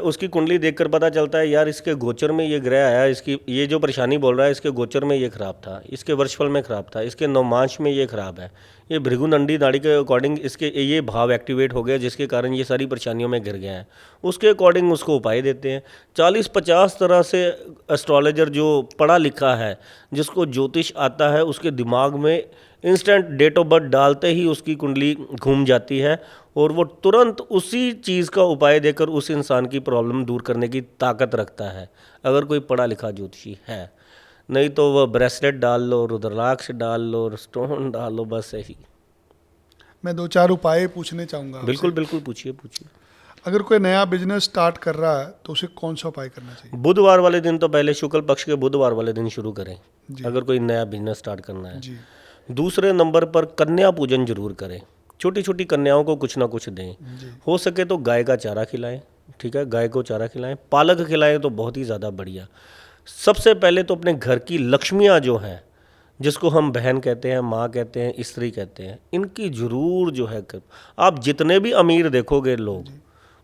उसकी कुंडली देखकर पता चलता है यार इसके गोचर में ये ग्रह आया, इसकी ये जो परेशानी बोल रहा है इसके गोचर में ये खराब था, इसके वर्षफल में खराब था, इसके नवमांश में ये खराब है, ये भृगुनंदी नाड़ी के अकॉर्डिंग इसके ये भाव एक्टिवेट हो गया जिसके कारण ये सारी परेशानियों में गिर गया है। उसके अकॉर्डिंग उसको उपाय देते हैं। 40-50 तरह से एस्ट्रोलॉजर जो पढ़ा लिखा है, जिसको ज्योतिष आता है, उसके दिमाग में इंस्टेंट डेट ऑफ बर्थ डालते ही उसकी कुंडली घूम जाती है और वो तुरंत उसी चीज़ का उपाय देकर उस इंसान की प्रॉब्लम दूर करने की ताकत रखता है, अगर कोई पढ़ा लिखा ज्योतिषी है। नहीं तो वह ब्रेसलेट डाल लो, रुद्राक्ष डाल लो, स्टोन डाल लो, बस यही। मैं 2-4 उपाय पूछने चाहूँगा आपसे। बिल्कुल बिल्कुल, पूछिए पूछिए। अगर कोई नया बिजनेस स्टार्ट कर रहा है तो उसे कौन सा उपाय करना चाहिए? बुधवार वाले दिन तो पहले शुक्ल पक्ष के बुधवार वाले दिन शुरू करें जी। अगर कोई नया बिजनेस स्टार्ट करना है। जी। दूसरे नंबर पर कन्या पूजन जरूर करें। छोटी छोटी कन्याओं को कुछ ना कुछ दें। जी। हो सके तो गाय का चारा खिलाएं, ठीक है, गाय को चारा खिलाएं, पालक खिलाएं तो बहुत ही ज़्यादा बढ़िया। सबसे पहले तो अपने घर की लक्ष्मियाँ जो हैं, जिसको हम बहन कहते हैं, माँ कहते हैं, स्त्री कहते हैं, इनकी जरूर जो है, आप जितने भी अमीर देखोगे लोग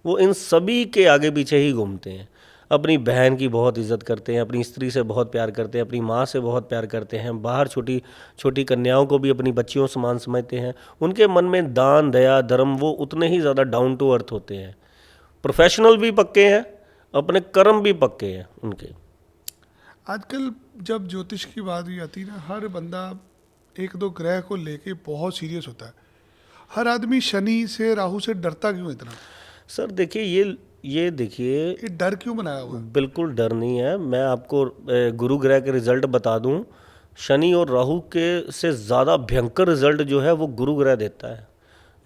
वो इन सभी के आगे पीछे ही घूमते हैं। अपनी बहन की बहुत इज्जत करते हैं, अपनी स्त्री से बहुत प्यार करते हैं, अपनी माँ से बहुत प्यार करते हैं, बाहर छोटी छोटी कन्याओं को भी अपनी बच्चियों समान समझते हैं। उनके मन में दान, दया, धर्म वो उतने ही ज़्यादा डाउन टू अर्थ होते हैं। प्रोफेशनल भी पक्के हैं, अपने कर्म भी पक्के हैं उनके। आजकल जब ज्योतिष की बात भी आती है ना, हर बंदा 1-2 ग्रह को लेके बहुत सीरियस होता है। हर आदमी शनि से, राहु से डरता क्यों इतना? सर देखिए, ये देखिए, ये डर क्यों बनाया हुआ है? बिल्कुल डर नहीं है। मैं आपको गुरु ग्रह के रिजल्ट बता दूं, शनि और राहु के से ज़्यादा भयंकर रिजल्ट जो है वो गुरु ग्रह देता है,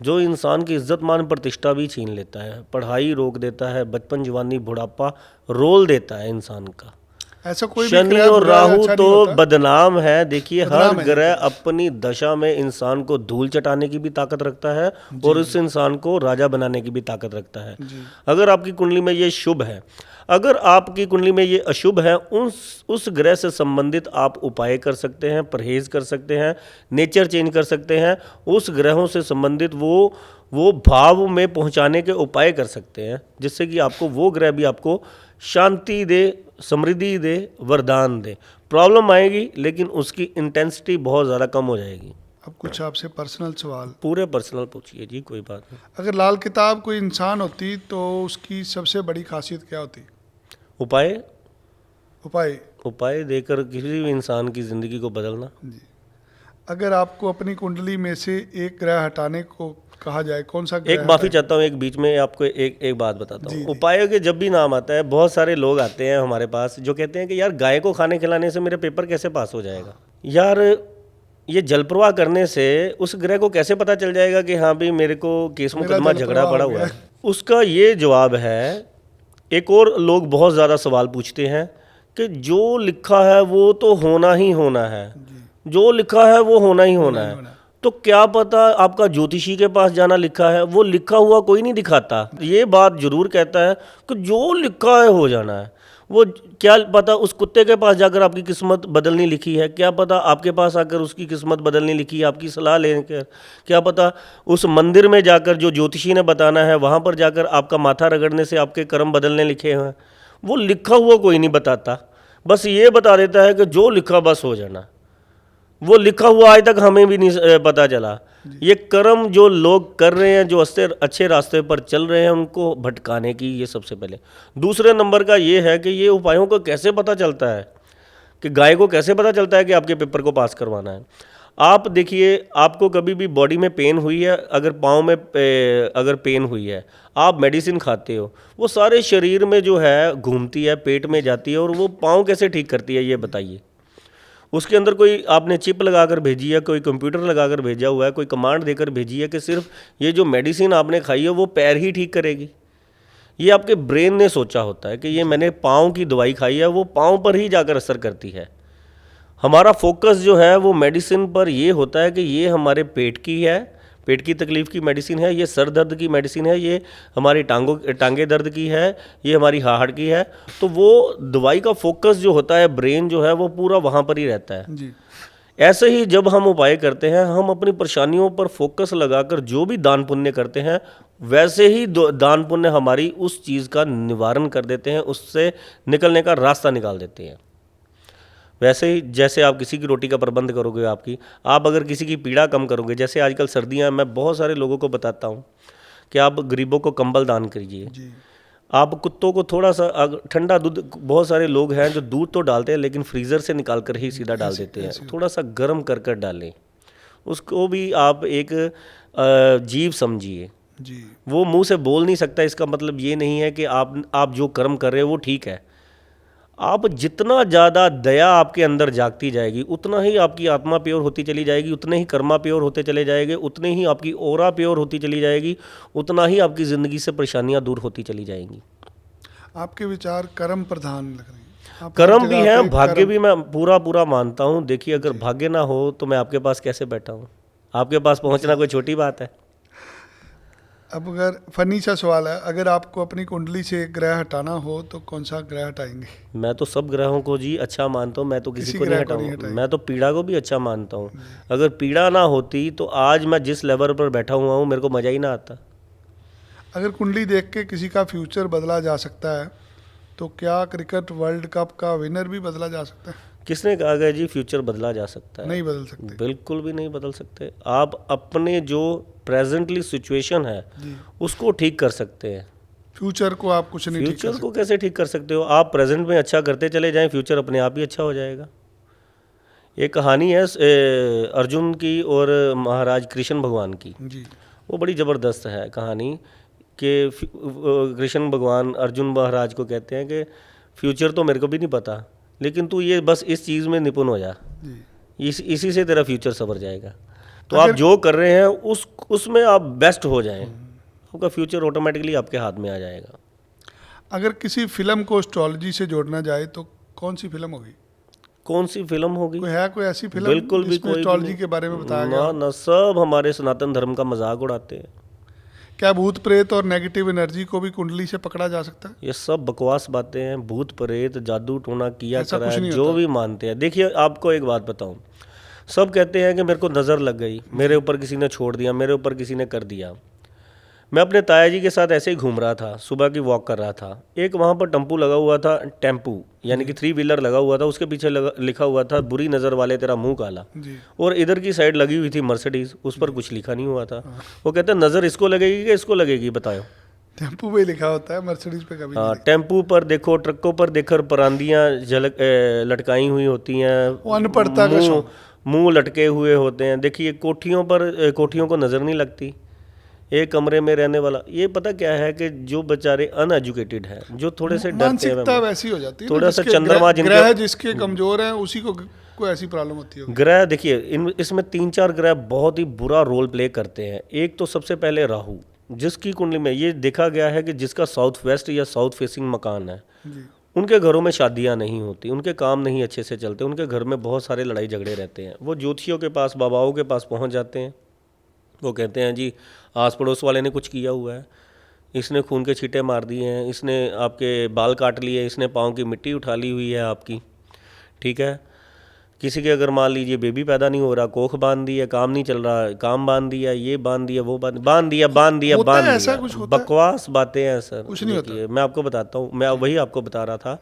जो इंसान की इज्जत मान प्रतिष्ठा भी छीन लेता है, पढ़ाई रोक देता है, बचपन जवानी बुढ़ापा रोल देता है इंसान का। ऐसा कोई भी शनि ग्रह और बुरा या राहु अच्छा तो नहीं होता। बदनाम है। देखिए, हर बदनाम है, ग्रह अपनी दशा में इंसान को धूल चटाने की भी ताकत रखता है और उस इंसान को राजा बनाने की भी ताकत रखता है। जी। अगर आपकी कुंडली में ये शुभ है, अगर आपकी कुंडली में ये अशुभ है, उस ग्रह से संबंधित आप उपाय कर सकते हैं, परहेज कर सकते हैं, नेचर चेंज कर सकते हैं, उस ग्रहों से संबंधित वो भाव में पहुंचाने के उपाय कर सकते हैं, जिससे कि आपको वो ग्रह भी आपको शांति दे, समृद्धि दे, वरदान दे। प्रॉब्लम आएगी लेकिन उसकी इंटेंसिटी बहुत ज़्यादा कम हो जाएगी। अब कुछ आपसे पर्सनल सवाल। पूरे पर्सनल पूछिए जी, कोई बात नहीं। अगर लाल किताब कोई इंसान होती तो उसकी सबसे बड़ी खासियत क्या होती? उपाय उपाय देकर किसी भी इंसान की ज़िंदगी को बदलना। जी। अगर आपको अपनी कुंडली में से एक ग्रह हटाने को कहा जाए, कौन सा ग्रह एक माफ़ी हटाएं? चाहता हूँ, एक बीच में आपको एक बात बताता जी, हूँ। जी। उपायों के जब भी नाम आता है, बहुत सारे लोग आते हैं हमारे पास जो कहते हैं कि यार गाय को खाने खिलाने से मेरे पेपर कैसे पास हो जाएगा। यार ये जल प्रवाह करने से उस ग्रह को कैसे पता चल जाएगा कि हाँ भाई मेरे को केस मेरा मुकदमा जल झगड़ा प्रवाह पड़ा हो हुआ गया। है। उसका ये जवाब है, एक और लोग बहुत ज़्यादा सवाल पूछते हैं कि जो लिखा है वो तो होना ही होना है, जो लिखा है वो होना ही होना है। तो क्या पता आपका ज्योतिषी के पास जाना लिखा है, वो लिखा हुआ कोई नहीं दिखाता। ये बात जरूर कहता है कि जो लिखा है हो जाना है। वो क्या पता उस कुत्ते के पास जाकर आपकी किस्मत बदलनी लिखी है, क्या पता आपके पास आकर उसकी किस्मत बदलनी लिखी है, आपकी सलाह लेकर, क्या पता उस मंदिर में जाकर जो ज्योतिषी ने बताना है वहाँ पर जाकर आपका माथा रगड़ने से आपके कर्म बदलने लिखे हैं। वो लिखा हुआ कोई नहीं बताता, बस ये बता देता है कि जो लिखा बस हो जाना। वो लिखा हुआ आज तक हमें भी नहीं पता चला। ये कर्म जो लोग कर रहे हैं, जो अच्छे रास्ते पर चल रहे हैं, उनको भटकाने की ये सबसे पहले। दूसरे नंबर का ये है कि ये उपायों को कैसे पता चलता है, कि गाय को कैसे पता चलता है कि आपके पेपर को पास करवाना है। आप देखिए, आपको कभी भी बॉडी में पेन हुई है, अगर पाँव में अगर पेन हुई है, आप मेडिसिन खाते हो, वो सारे शरीर में जो है घूमती है, पेट में जाती है, और वो पाँव कैसे ठीक करती है ये बताइए। उसके अंदर कोई आपने चिप लगाकर भेजी है, कोई कंप्यूटर लगाकर भेजा हुआ है, कोई कमांड देकर भेजी है कि सिर्फ ये जो मेडिसिन आपने खाई है वो पैर ही ठीक करेगी। ये आपके ब्रेन ने सोचा होता है कि ये मैंने पाँव की दवाई खाई है, वो पाँव पर ही जाकर असर करती है। हमारा फोकस जो है वो मेडिसिन पर ये होता है कि ये हमारे पेट की है, पेट की तकलीफ़ की मेडिसिन है, ये सर दर्द की मेडिसिन है, ये हमारी टांगे दर्द की है, ये हमारी हार्ट की है। तो वो दवाई का फोकस जो होता है, ब्रेन जो है वो पूरा वहाँ पर ही रहता है जी। ऐसे ही जब हम उपाय करते हैं, हम अपनी परेशानियों पर फोकस लगाकर जो भी दान पुण्य करते हैं, वैसे ही दान पुण्य हमारी उस चीज़ का निवारण कर देते हैं, उससे निकलने का रास्ता निकाल देते हैं। वैसे ही जैसे आप किसी की रोटी का प्रबंध करोगे, आप अगर किसी की पीड़ा कम करोगे, जैसे आजकल सर्दियां, मैं बहुत सारे लोगों को बताता हूं कि आप गरीबों को कंबल दान करिए। जी। आप कुत्तों को थोड़ा सा ठंडा दूध, बहुत सारे लोग हैं जो दूध तो डालते हैं लेकिन फ्रीज़र से निकाल कर ही सीधा डाल देते हैं, थोड़ा सा गर्म कर कर डालें। उसको भी आप एक जीव समझिए। जी। वो मुंह से बोल नहीं सकता, इसका मतलब ये नहीं है कि आप जो कर्म कर रहे हो वो ठीक है। आप जितना ज़्यादा दया आपके अंदर जागती जाएगी, उतना ही आपकी आत्मा प्योर होती चली जाएगी, उतने ही कर्मा प्योर होते चले जाएंगे, उतने ही आपकी ओरा प्योर होती चली जाएगी, उतना ही आपकी ज़िंदगी से परेशानियां दूर होती चली जाएंगी। आपके विचार कर्म प्रधान लग रहे हैं। आप हर कर्म भी जगह है, पे भाग्य कर्म। भी मैं पूरा मानता हूँ। देखिए, अगर भाग्य ना हो तो मैं आपके पास कैसे बैठा हूँ? आपके पास पहुँचना कोई छोटी बात है? अब अगर फनी सा सवाल है, अगर आपको अपनी कुंडली से एक ग्रह हटाना हो तो कौन सा ग्रह हटाएंगे? मैं तो सब ग्रहों को जी अच्छा मानता हूँ, मैं तो किसी को नहीं ग्रह को नहीं हटाऊंगा। हटाएंगे। मैं तो पीड़ा को भी अच्छा मानता हूँ। अगर पीड़ा ना होती तो आज मैं जिस लेवल पर बैठा हुआ हूँ, मेरे को मज़ा ही ना आता। अगर कुंडली देख के किसी का फ्यूचर बदला जा सकता है तो क्या क्रिकेट वर्ल्ड कप का विनर भी बदला जा सकता है? किसने कहा गया जी फ्यूचर बदला जा सकता है? नहीं बदल सकते। बिल्कुल भी नहीं बदल सकते। आप अपने जो प्रेजेंटली सिचुएशन है जी। उसको ठीक कर सकते हैं। फ्यूचर को आप कुछ नहीं ठीक कर फ्यूचर को कैसे ठीक कर सकते हो? आप प्रेजेंट में अच्छा करते चले जाएं, फ्यूचर अपने आप ही अच्छा हो जाएगा। एक कहानी है अर्जुन की और महाराज कृष्ण भगवान की। सकते। जी। वो बड़ी ज़बरदस्त है कहानी कि कृष्ण भगवान अर्जुन महाराज को कहते हैं कि फ्यूचर तो मेरे को भी नहीं पता, लेकिन तू ये बस इस चीज़ में निपुण हो जा, जी। इसी से तेरा फ्यूचर संवर जाएगा। तो आप अगर- जो कर रहे हैं उसमें आप बेस्ट हो जाएं, आपका फ्यूचर ऑटोमेटिकली आपके हाथ में आ जाएगा। अगर किसी फिल्म को एस्ट्रोलॉजी से जोड़ना जाए तो कौन सी फिल्म होगी? कौन सी फिल्म होगी? कोई है कोई ऐसी फिल्म बिल्कुल भी जिसमें कोई भी एस्ट्रोलॉजी नहीं। के बारे में बताया गया ना हो? ना, सब हमारे सनातन धर्म का मजाक उड़ाते हैं। क्या भूत प्रेत और नेगेटिव एनर्जी को भी कुंडली से पकड़ा जा सकता है? ये सब बकवास बातें हैं। भूत प्रेत, जादू टोना किया ऐसा करा कुछ है, नहीं जो होता। भी मानते हैं। देखिए, आपको एक बात बताऊं, सब कहते हैं कि मेरे को नज़र लग गई, मेरे ऊपर किसी ने छोड़ दिया, मेरे ऊपर किसी ने कर दिया। मैं अपने ताया जी के साथ ऐसे ही घूम रहा था, सुबह की वॉक कर रहा था। एक वहाँ पर टेम्पू लगा हुआ था, टेम्पू यानी कि 3 व्हीलर लगा हुआ था, उसके पीछे लिखा हुआ था बुरी नज़र वाले तेरा मुंह काला। जी। और इधर की साइड लगी हुई थी मर्सिडीज, उस पर कुछ लिखा नहीं हुआ था। वो कहते हैं नज़र इसको लगेगी कि इसको लगेगी, बताओ। टेम्पू पे लिखा होता है, मर्सिडीज पे कभी हाँ, नहीं। टेम्पू पर देखो, ट्रकों पर देखकर परांदियाँ लटकाई हुई होती हैं, वो अनपढ़ता का शौक। मुंह लटके हुए होते हैं। देखिए, कोठियों को नज़र नहीं लगती। एक कमरे में रहने वाला, ये पता क्या है कि जो बेचारे अनएजुकेटेड हैं, जो थोड़े से डरते मानसिकता हैं, वैसी हो जाती है ना, थोड़ा सा जिसके चंद्रमा ग्रह जिसके कमजोर हैं उसी को ऐसी प्रॉब्लम होती है। ग्रह, देखिए इसमें 3-4 ग्रह बहुत ही बुरा रोल प्ले करते हैं। एक तो सबसे पहले राहु, जिसकी कुंडली में ये देखा गया है कि जिसका साउथ वेस्ट या साउथ फेसिंग मकान है, जी। उनके घरों में शादियां नहीं होती, उनके काम नहीं अच्छे से चलते, उनके घर में बहुत सारे लड़ाई झगड़े रहते हैं। वो ज्योतिषियों के पास, बाबाओं के पास पहुंच जाते हैं। वो कहते हैं जी आस पड़ोस वाले ने कुछ किया हुआ है। इसने खून के छींटे मार दिए हैं, इसने आपके बाल काट लिए, इसने पाँव की मिट्टी उठा ली हुई है आपकी, ठीक है। किसी के अगर मान लीजिए बेबी पैदा नहीं हो रहा, कोख बांध दी है, काम नहीं चल रहा, काम बांध दिया, ये बांध दिया, वो बांध दिया, होता है ऐसा, दिया। कुछ होता है? बकवास बातें हैं सर। कुछ नहीं होता। देखिए मैं आपको बताता हूँ, मैं वही आपको बता रहा था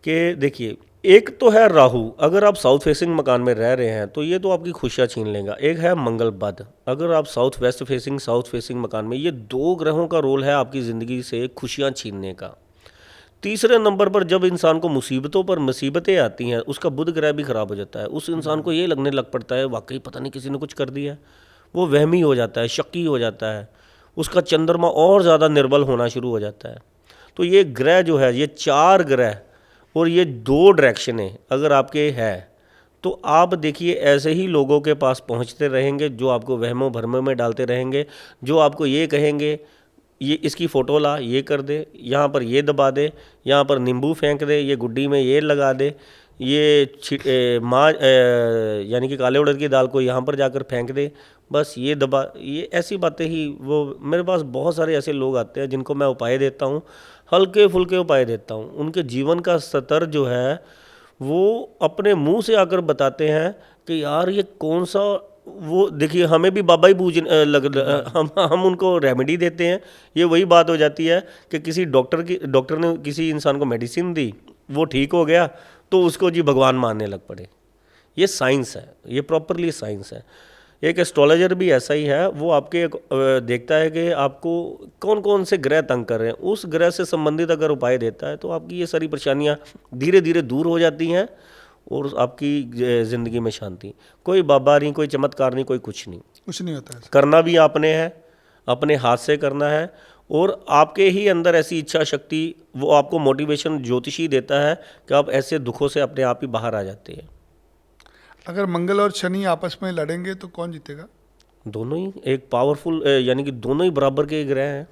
कि देखिए, एक तो है राहु, अगर आप साउथ फेसिंग मकान में रह रहे हैं तो ये तो आपकी खुशियाँ छीन लेगा। एक है मंगल बुध, अगर आप साउथ फेसिंग मकान में, ये दो ग्रहों का रोल है आपकी ज़िंदगी से खुशियाँ छीनने का। तीसरे नंबर पर जब इंसान को मुसीबतों पर मुसीबतें आती हैं, उसका बुध ग्रह भी खराब हो जाता है, उस इंसान को ये लगने लग पड़ता है वाकई पता नहीं किसी ने कुछ कर दिया है, वो वहमी हो जाता है, शक्की हो जाता है, उसका चंद्रमा और ज़्यादा निर्बल होना शुरू हो जाता है। तो ये ग्रह जो है, ये 4 ग्रह और ये 2 डायरेक्शनें अगर आपके है तो आप देखिए ऐसे ही लोगों के पास पहुंचते रहेंगे जो आपको वहमों भरमों में डालते रहेंगे, जो आपको ये कहेंगे ये इसकी फ़ोटो ला, ये कर दे, यहाँ पर ये दबा दे, यहाँ पर नींबू फेंक दे, ये गुड्डी में ये लगा दे, ये यानी कि काले उड़द की दाल को यहाँ पर जाकर फेंक दे, बस ये दबा, ये ऐसी बातें ही। वो मेरे पास बहुत सारे ऐसे लोग आते हैं जिनको मैं उपाय देता हूँ, हल्के फुल्के उपाय देता हूँ। उनके जीवन का स्तर जो है वो अपने मुंह से आकर बताते हैं कि यार ये कौन सा, वो देखिए हमें भी बाबा ही हम उनको रेमेडी देते हैं। ये वही बात हो जाती है कि किसी डॉक्टर ने किसी इंसान को मेडिसिन दी, वो ठीक हो गया तो उसको जी भगवान मानने लग पड़े। ये साइंस है, ये प्रॉपरली साइंस है। एक एस्ट्रोलॉजर भी ऐसा ही है, वो आपके देखता है कि आपको कौन कौन से ग्रह तंग कर रहे हैं, उस ग्रह से संबंधित अगर उपाय देता है तो आपकी ये सारी परेशानियाँ धीरे धीरे दूर हो जाती हैं और आपकी ज़िंदगी में शांति। कोई बाबा नहीं, कोई चमत्कार नहीं, कोई कुछ नहीं होता है। करना भी आपने है, अपने हाथ से करना है, और आपके ही अंदर ऐसी इच्छा शक्ति, वो आपको मोटिवेशन ज्योतिषी देता है कि आप ऐसे दुखों से अपने आप ही बाहर आ जाते हैं। अगर मंगल और शनि आपस में लड़ेंगे तो कौन जीतेगा? दोनों ही एक पावरफुल, यानी कि दोनों ही बराबर के ग्रह हैं,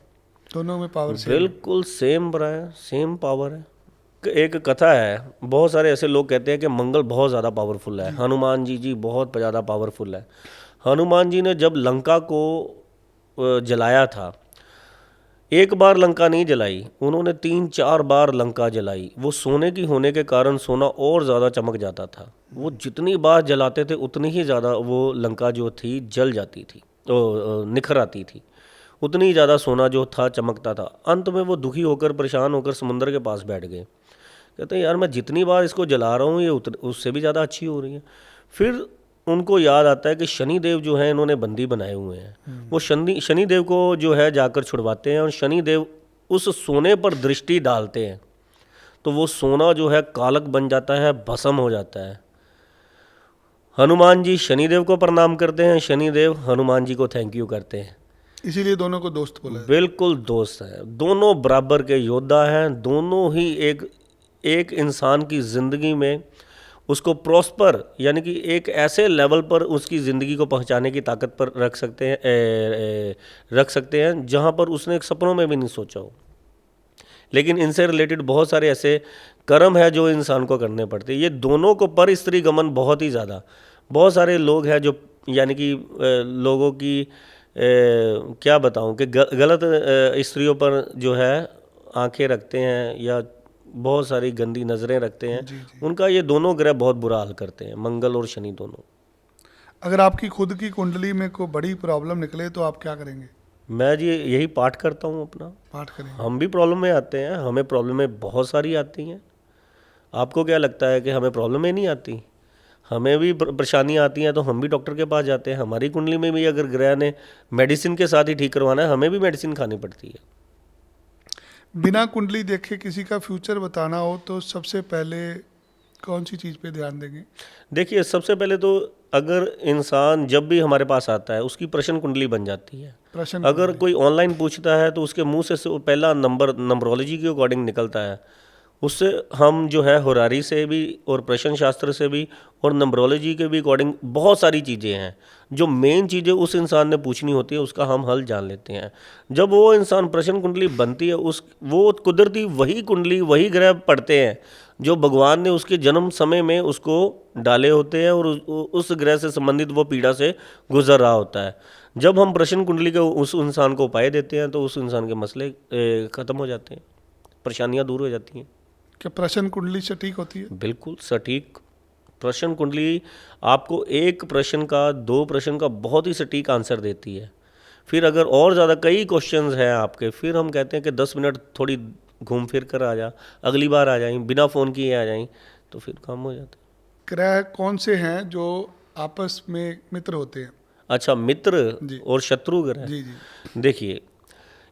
दोनों में पावर सेम है। बिल्कुल सेम है, सेम पावर है। एक कथा है, बहुत सारे ऐसे लोग कहते हैं कि मंगल बहुत ज़्यादा पावरफुल है, हनुमान जी बहुत ज़्यादा पावरफुल है। हनुमान जी ने जब लंका को जलाया था, एक बार लंका नहीं जलाई, उन्होंने 3-4 बार लंका जलाई। वो सोने की होने के कारण सोना और ज़्यादा चमक जाता था। वो जितनी बार जलाते थे उतनी ही ज़्यादा वो लंका जो थी जल जाती थी, निखर आती थी, उतनी ही ज़्यादा सोना जो था चमकता था। अंत में वो दुखी होकर, परेशान होकर समुद्र के पास बैठ गए। कहते हैं यार मैं जितनी बार इसको जला रहा हूँ ये उससे भी ज़्यादा अच्छी हो रही है। फिर उनको याद आता है कि शनिदेव जो है इन्होंने बंदी बनाए हुए हैं। वो शनिदेव को जो है जाकर छुड़वाते हैं और शनिदेव उस सोने पर दृष्टि डालते हैं तो वो सोना जो है कालक बन जाता है, भस्म हो जाता है। हनुमान जी शनिदेव को प्रणाम करते हैं, शनिदेव हनुमान जी को थैंक यू करते हैं। इसीलिए दोनों को दोस्त बोला है। बिल्कुल दोस्त हैं, दोनों बराबर के योद्धा हैं, दोनों ही एक इंसान की ज़िंदगी में उसको प्रॉस्पर, यानी कि एक ऐसे लेवल पर उसकी ज़िंदगी को पहुंचाने की ताकत पर रख सकते हैं जहां पर उसने एक सपनों में भी नहीं सोचा हो। लेकिन इनसे रिलेटेड बहुत सारे ऐसे कर्म है जो इंसान को करने पड़ते हैं। ये दोनों को पर स्त्री गमन बहुत ही ज़्यादा, बहुत सारे लोग हैं जो यानी कि लोगों की क्या बताऊं कि गलत स्त्रियों पर जो है आंखें रखते हैं या बहुत सारी गंदी नज़रें रखते हैं। जी। उनका ये दोनों ग्रह बहुत बुरा हाल करते हैं, मंगल और शनि दोनों। अगर आपकी खुद की कुंडली में कोई बड़ी प्रॉब्लम निकले तो आप क्या करेंगे? मैं जी यही पाठ करता हूँ अपना। पाठ करेंगे? हम भी प्रॉब्लम में आते हैं, हमें प्रॉब्लमें बहुत सारी आती हैं। आपको क्या लगता है कि हमें प्रॉब्लमें नहीं आती? हमें भी परेशानियाँ आती हैं तो हम भी डॉक्टर के पास जाते हैं। हमारी कुंडली में भी अगर ग्रह ने मेडिसिन के साथ ही ठीक करवाना है, हमें भी मेडिसिन खानी पड़ती है। बिना कुंडली देखे किसी का फ्यूचर बताना हो तो सबसे पहले कौन सी चीज़ पे ध्यान देंगे? देखिए सबसे पहले तो अगर इंसान जब भी हमारे पास आता है उसकी प्रश्न कुंडली बन जाती है। प्रश्न अगर कोई ऑनलाइन पूछता है तो उसके मुंह से पहला नंबर नंबरोलॉजी के अकॉर्डिंग निकलता है, उससे हम जो है होरारी से भी और प्रश्न शास्त्र से भी और नंबरोलॉजी के भी अकॉर्डिंग बहुत सारी चीज़ें हैं जो मेन चीज़ें उस इंसान ने पूछनी होती है, उसका हम हल जान लेते हैं। जब वो इंसान प्रश्न कुंडली बनती है, उस वो कुदरती वही कुंडली वही ग्रह पढ़ते हैं जो भगवान ने उसके जन्म समय में उसको डाले होते हैं और उस ग्रह से संबंधित वो पीड़ा से गुजर रहा होता है। जब हम प्रश्न कुंडली के उस इंसान को उपाय देते हैं तो उस इंसान के मसले ख़त्म हो जाते हैं, परेशानियाँ दूर हो जाती हैं। क्या प्रश्न कुंडली से ठीक होती है? बिल्कुल सटीक प्रश्न कुंडली आपको एक प्रश्न का 2 प्रश्न का बहुत ही सटीक आंसर देती है। फिर अगर और ज़्यादा कई क्वेश्चंस हैं आपके, फिर हम कहते हैं कि 10 मिनट थोड़ी घूम फिर कर आ जा, अगली बार आ जाएं, बिना फ़ोन किए आ जाएं, तो फिर काम हो जाता है। ग्रह कौन से हैं जो आपस में मित्र होते हैं? अच्छा, मित्र जी। और शत्रु ग्रह, जी जी देखिए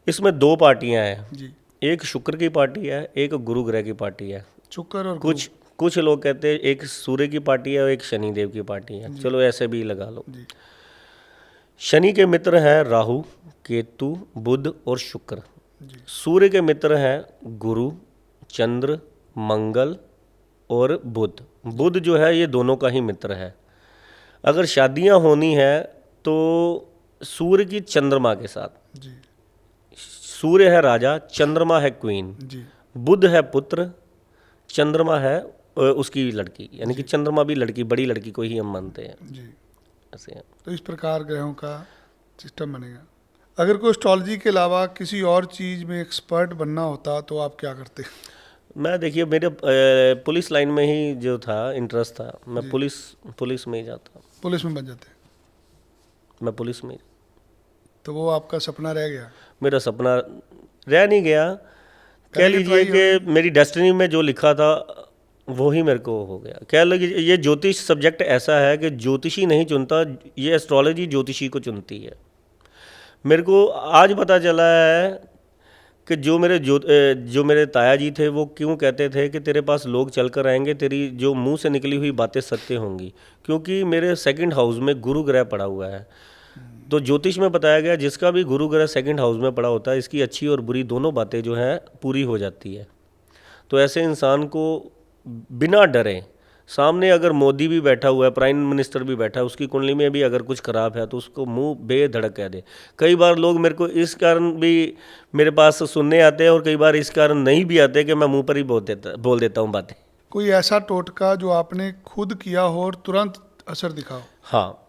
इसमें 2 पार्टियां हैं। जी। एक शुक्र की पार्टी है, एक गुरु ग्रह की पार्टी है। शुक्र और कुछ लोग कहते हैं एक सूर्य की पार्टी है और एक शनि देव की पार्टी है, चलो ऐसे भी लगा लो। जी शनि के मित्र हैं राहु, केतु, बुध और शुक्र। जी सूर्य के मित्र हैं गुरु, चंद्र, मंगल और बुध। बुध जो है ये दोनों का ही मित्र है। अगर शादियां होनी है तो सूर्य की चंद्रमा के साथ। जी सूर्य है राजा, चंद्रमा है क्वीन, जी बुध है पुत्र, चंद्रमा है उसकी लड़की, यानी कि चंद्रमा भी लड़की, बड़ी लड़की को ही हम मानते हैं। जी। ऐसे है। तो इस प्रकार ग्रहों का सिस्टम बनेगा। अगर कोई एस्ट्रोलॉजी के अलावा किसी और चीज़ में एक्सपर्ट बनना होता तो आप क्या करते? मैं देखिए मेरे पुलिस लाइन में ही जो था इंटरेस्ट था, मैं पुलिस में ही जाता। पुलिस में बन जाते? मैं पुलिस में, तो वो आपका सपना रह गया? मेरा सपना रह नहीं गया, कह करेंगे लीजिए try कि मेरी डेस्टिनी में जो लिखा था वो ही मेरे को हो गया। कह लीजिए ये ज्योतिष सब्जेक्ट ऐसा है कि ज्योतिषी नहीं चुनता, ये एस्ट्रोलॉजी ज्योतिषी को चुनती है। मेरे को आज पता चला है कि जो मेरे ताया जी थे वो क्यों कहते थे कि तेरे पास लोग चल कर आएंगे, तेरी जो मुंह से निकली हुई बातें सत्य होंगी, क्योंकि मेरे सेकंड हाउस में गुरु ग्रह पड़ा हुआ है। तो ज्योतिष में बताया गया जिसका भी गुरु ग्रह सेकंड हाउस में पड़ा होता है, इसकी अच्छी और बुरी दोनों बातें जो हैं पूरी हो जाती है। तो ऐसे इंसान को बिना डरे, सामने अगर मोदी भी बैठा हुआ है, प्राइम मिनिस्टर भी बैठा है, उसकी कुंडली में भी अगर कुछ खराब है तो उसको मुंह बेधड़क कह दे। कई बार लोग मेरे को इस कारण भी मेरे पास सुनने आते हैं और कई बार इस कारण नहीं भी आते कि मैं मुंह पर ही बोल देता हूँ बातें। कोई ऐसा टोटका जो आपने खुद किया हो और तुरंत असर दिखाओ? हाँ,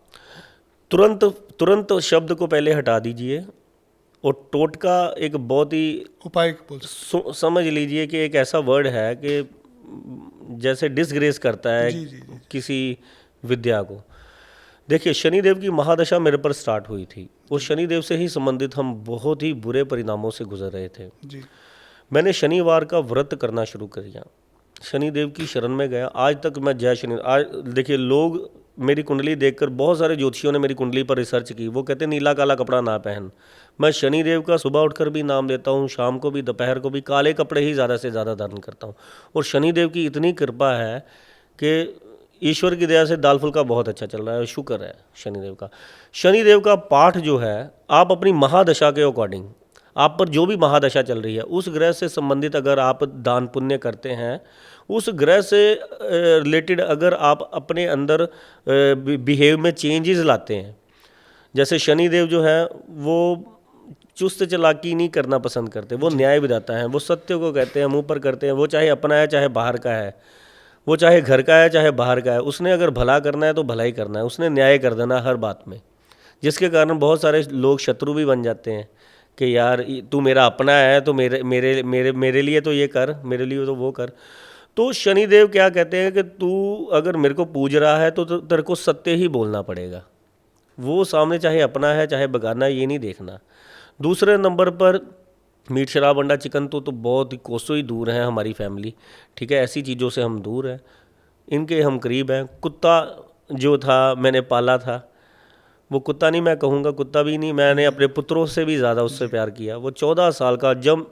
तुरंत शब्द को पहले हटा दीजिए। और टोटका एक बहुत ही उपाय बोल सकते? समझ लीजिए कि एक ऐसा वर्ड है कि जैसे डिसग्रेस करता है जी, जी, जी। किसी विद्या को। देखिए शनिदेव की महादशा मेरे पर स्टार्ट हुई थी और शनिदेव से ही संबंधित हम बहुत ही बुरे परिणामों से गुजर रहे थे। जी मैंने शनिवार का व्रत करना शुरू कर दिया, शनिदेव की शरण में गया। आज तक मैं जय शनि, आज देखिए लोग मेरी कुंडली देखकर, बहुत सारे ज्योतिषियों ने मेरी कुंडली पर रिसर्च की, वो कहते नीला काला कपड़ा ना पहन। मैं शनिदेव का सुबह उठकर भी नाम लेता हूँ, शाम को भी, दोपहर को भी, काले कपड़े ही ज़्यादा से ज़्यादा धारण करता हूँ। और शनिदेव की इतनी कृपा है कि ईश्वर की दया से दाल फुल्का बहुत अच्छा चल रहा है, शुक्र है शनिदेव का। शनिदेव का पाठ जो है, आप अपनी महादशा के अकॉर्डिंग, आप पर जो भी महादशा चल रही है उस ग्रह से संबंधित अगर आप दान पुण्य करते हैं, उस ग्रह से रिलेटेड अगर आप अपने अंदर बिहेव में चेंजेस लाते हैं, जैसे शनिदेव जो है वो चुस्त चालाकी नहीं करना पसंद करते, वो न्याय विधाता है, वो सत्य को कहते हैं, मुंह पर करते हैं, वो चाहे अपना है चाहे बाहर का है, वो चाहे घर का है चाहे बाहर का है, उसने अगर भला करना है तो भला ही करना है, उसने न्याय कर देना हर बात में। जिसके कारण बहुत सारे लोग शत्रु भी बन जाते हैं कि यार तू मेरा अपना है तो मेरे मेरे मेरे मेरे लिए तो ये कर, मेरे लिए तो वो कर। तो शनिदेव क्या कहते हैं कि तू अगर मेरे को पूज रहा है तो तेरे को सत्य ही बोलना पड़ेगा। वो सामने चाहे अपना है चाहे बेगाना, ये नहीं देखना। दूसरे नंबर पर मीट शराब अंडा चिकन तो बहुत ही कोसों ही दूर हैं हमारी फैमिली, ठीक है, ऐसी चीज़ों से हम दूर हैं, इनके हम करीब हैं। कुत्ता जो था मैंने पाला था, वो कुत्ता नहीं मैं कहूँगा, कुत्ता भी नहीं, मैंने अपने पुत्रों से भी ज़्यादा उससे प्यार किया। वो 14 साल का, जब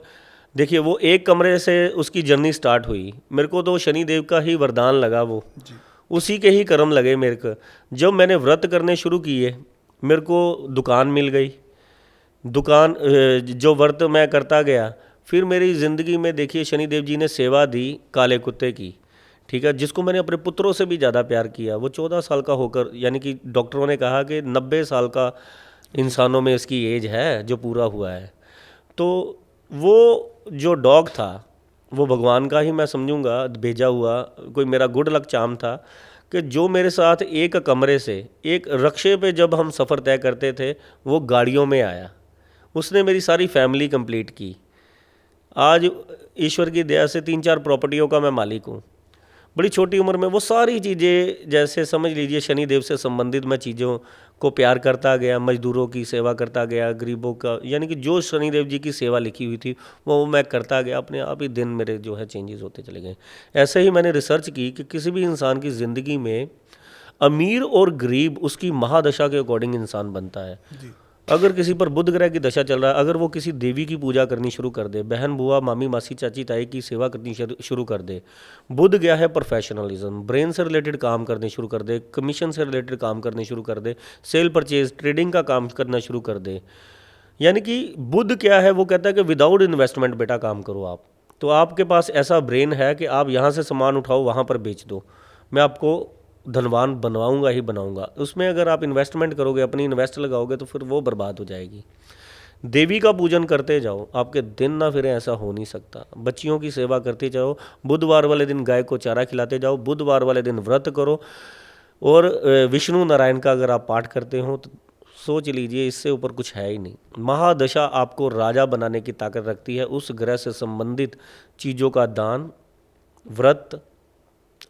देखिए वो एक कमरे से उसकी जर्नी स्टार्ट हुई, मेरे को तो शनिदेव का ही वरदान लगा, वो उसी के ही कर्म लगे मेरे को। जब मैंने व्रत करने शुरू किए, मेरे को दुकान मिल गई, दुकान जो व्रत मैं करता गया, फिर मेरी ज़िंदगी में देखिए शनिदेव जी ने सेवा दी काले कुत्ते की, ठीक है, जिसको मैंने अपने पुत्रों से भी ज़्यादा प्यार किया। वो 14 साल का होकर, यानी कि डॉक्टरों ने कहा कि 90 साल का इंसानों में इसकी एज है जो पूरा हुआ है। तो वो जो डॉग था वो भगवान का ही मैं समझूंगा भेजा हुआ कोई मेरा गुड लक चार्म था, कि जो मेरे साथ एक कमरे से एक रक्शे पे जब हम सफ़र तय करते थे वो गाड़ियों में आया, उसने मेरी सारी फैमिली कंप्लीट की। आज ईश्वर की दया से 3-4 प्रॉपर्टियों का मैं मालिक हूँ। बड़ी छोटी उम्र में वो सारी चीज़ें, जैसे समझ लीजिए शनिदेव से संबंधित मैं चीज़ों को प्यार करता गया, मजदूरों की सेवा करता गया, गरीबों का, यानी कि जो शनिदेव जी की सेवा लिखी हुई थी वो मैं करता गया। अपने आप ही दिन मेरे जो है चेंजेस होते चले गए। ऐसे ही मैंने रिसर्च की कि किसी भी इंसान की ज़िंदगी में अमीर और गरीब उसकी महादशा के अकॉर्डिंग इंसान बनता है। जी। अगर किसी पर बुध ग्रह की दशा चल रहा है, अगर वो किसी देवी की पूजा करनी शुरू कर दे, बहन बुआ मामी मासी चाची ताई की सेवा करनी शुरू कर दे, बुध गया है प्रोफेशनलिज्म, ब्रेन से रिलेटेड काम करने शुरू कर दे, कमीशन से रिलेटेड काम करने शुरू कर दे, सेल परचेज ट्रेडिंग का काम करना शुरू कर दे, यानी कि बुध क्या है, वो कहता है कि विदाउट इन्वेस्टमेंट बेटा काम करो आप। तो आपके पास ऐसा ब्रेन है कि आप यहाँ से सामान उठाओ वहाँ पर बेच दो, मैं आपको धनवान बनवाऊंगा ही बनाऊंगा। उसमें अगर आप इन्वेस्टमेंट करोगे, अपनी इन्वेस्ट लगाओगे, तो फिर वो बर्बाद हो जाएगी। देवी का पूजन करते जाओ, आपके दिन ना फिर ऐसा हो नहीं सकता। बच्चियों की सेवा करते जाओ, बुधवार वाले दिन गाय को चारा खिलाते जाओ, बुधवार वाले दिन व्रत करो, और विष्णु नारायण का अगर आप पाठ करते हो तो सोच लीजिए इससे ऊपर कुछ है ही नहीं। महादशा आपको राजा बनाने की ताकत रखती है। उस ग्रह से संबंधित चीज़ों का दान, व्रत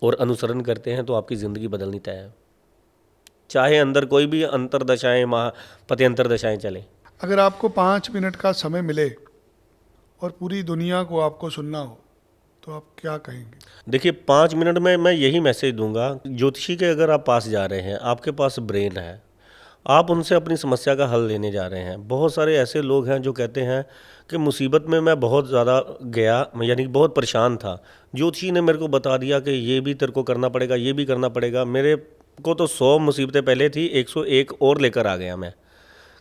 और अनुसरण करते हैं तो आपकी ज़िंदगी बदलनी तय है, चाहे अंदर कोई भी अंतरदशाएँ पत्यंतर दशाएँ चलें। अगर आपको 5 मिनट का समय मिले और पूरी दुनिया को आपको सुनना हो तो आप क्या कहेंगे? देखिए 5 मिनट में मैं यही मैसेज दूंगा, ज्योतिषी के अगर आप पास जा रहे हैं, आपके पास ब्रेन है, आप उनसे अपनी समस्या का हल लेने जा रहे हैं। बहुत सारे ऐसे लोग हैं जो कहते हैं कि मुसीबत में मैं बहुत ज़्यादा गया, यानी कि बहुत परेशान था, ज्योतिषी ने मेरे को बता दिया कि ये भी तेरे को करना पड़ेगा, ये भी करना पड़ेगा। मेरे को तो 100 मुसीबतें पहले थी, 101 और लेकर आ गया मैं।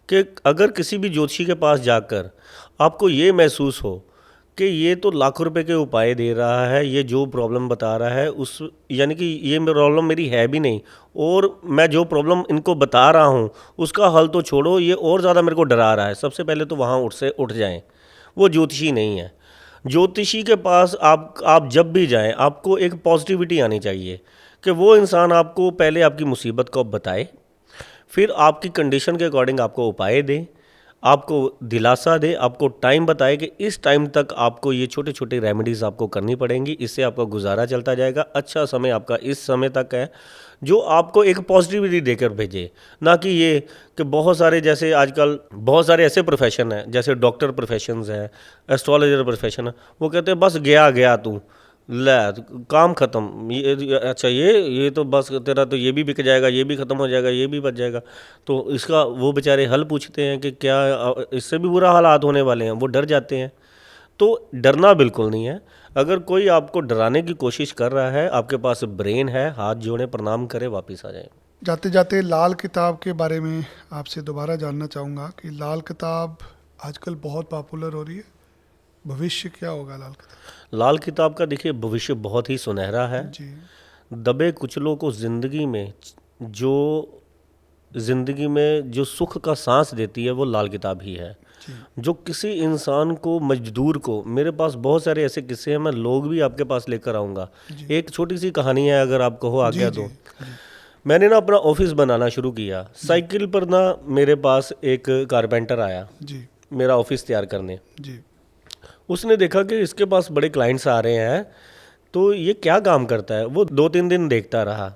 कि अगर किसी भी ज्योतिषी के पास जाकर आपको ये महसूस हो कि ये तो लाखों रुपए के उपाय दे रहा है, ये जो प्रॉब्लम बता रहा है उस, यानी कि ये प्रॉब्लम मेरी है भी नहीं, और मैं जो प्रॉब्लम इनको बता रहा हूँ उसका हल तो छोड़ो, ये और ज़्यादा मेरे को डरा रहा है, सबसे पहले तो वहाँ उठ जाएं। वो ज्योतिषी नहीं है। ज्योतिषी के पास आप जब भी जाएं, आपको एक पॉजिटिविटी आनी चाहिए कि वो इंसान आपको पहले आपकी मुसीबत को बताए, फिर आपकी कंडीशन के अकॉर्डिंग आपको उपाय दे, आपको दिलासा दे, आपको टाइम बताए कि इस टाइम तक आपको ये छोटे छोटे रेमेडीज़ आपको करनी पड़ेंगी, इससे आपका गुजारा चलता जाएगा, अच्छा समय आपका इस समय तक है, जो आपको एक पॉजिटिविटी देकर भेजे। ना कि ये कि बहुत सारे, जैसे आजकल बहुत सारे ऐसे प्रोफेशन हैं, जैसे डॉक्टर प्रोफेशंस हैं, एस्ट्रोलॉजर प्रोफेशन है, वो कहते हैं बस गया गया तू ले काम ख़त्म, ये अच्छा ये तो बस तेरा तो ये भी बिक जाएगा, ये भी ख़त्म हो जाएगा, ये भी बच जाएगा। तो इसका वो बेचारे हल पूछते हैं कि क्या इससे भी बुरा हालात होने वाले हैं, वो डर जाते हैं। तो डरना बिल्कुल नहीं है। अगर कोई आपको डराने की कोशिश कर रहा है, आपके पास ब्रेन है, हाथ जोड़े प्रणाम करें, वापस आ जाएं। जाते जाते लाल किताब के बारे में आपसे दोबारा जानना चाहूँगा कि लाल किताब आजकल बहुत पॉपुलर हो रही है, भविष्य क्या होगा लाल किताब? लाल किताब का देखिए भविष्य बहुत ही सुनहरा है। जी। दबे कुचलों को ज़िंदगी में जो सुख का सांस देती है वो लाल किताब ही है। जी। जो किसी इंसान को, मजदूर को, मेरे पास बहुत सारे ऐसे किस्से हैं, मैं लोग भी आपके पास लेकर आऊँगा। जी। एक छोटी सी कहानी है, अगर आप कहो आज्ञा जी। दो। जी। मैंने ना अपना ऑफिस बनाना शुरू किया, साइकिल पर ना मेरे पास एक कारपेंटर आया जी। मेरा ऑफिस तैयार करने। जी। उसने देखा कि इसके पास बड़े क्लाइंट्स आ रहे हैं, तो ये क्या काम करता है। वो 2-3 दिन देखता रहा।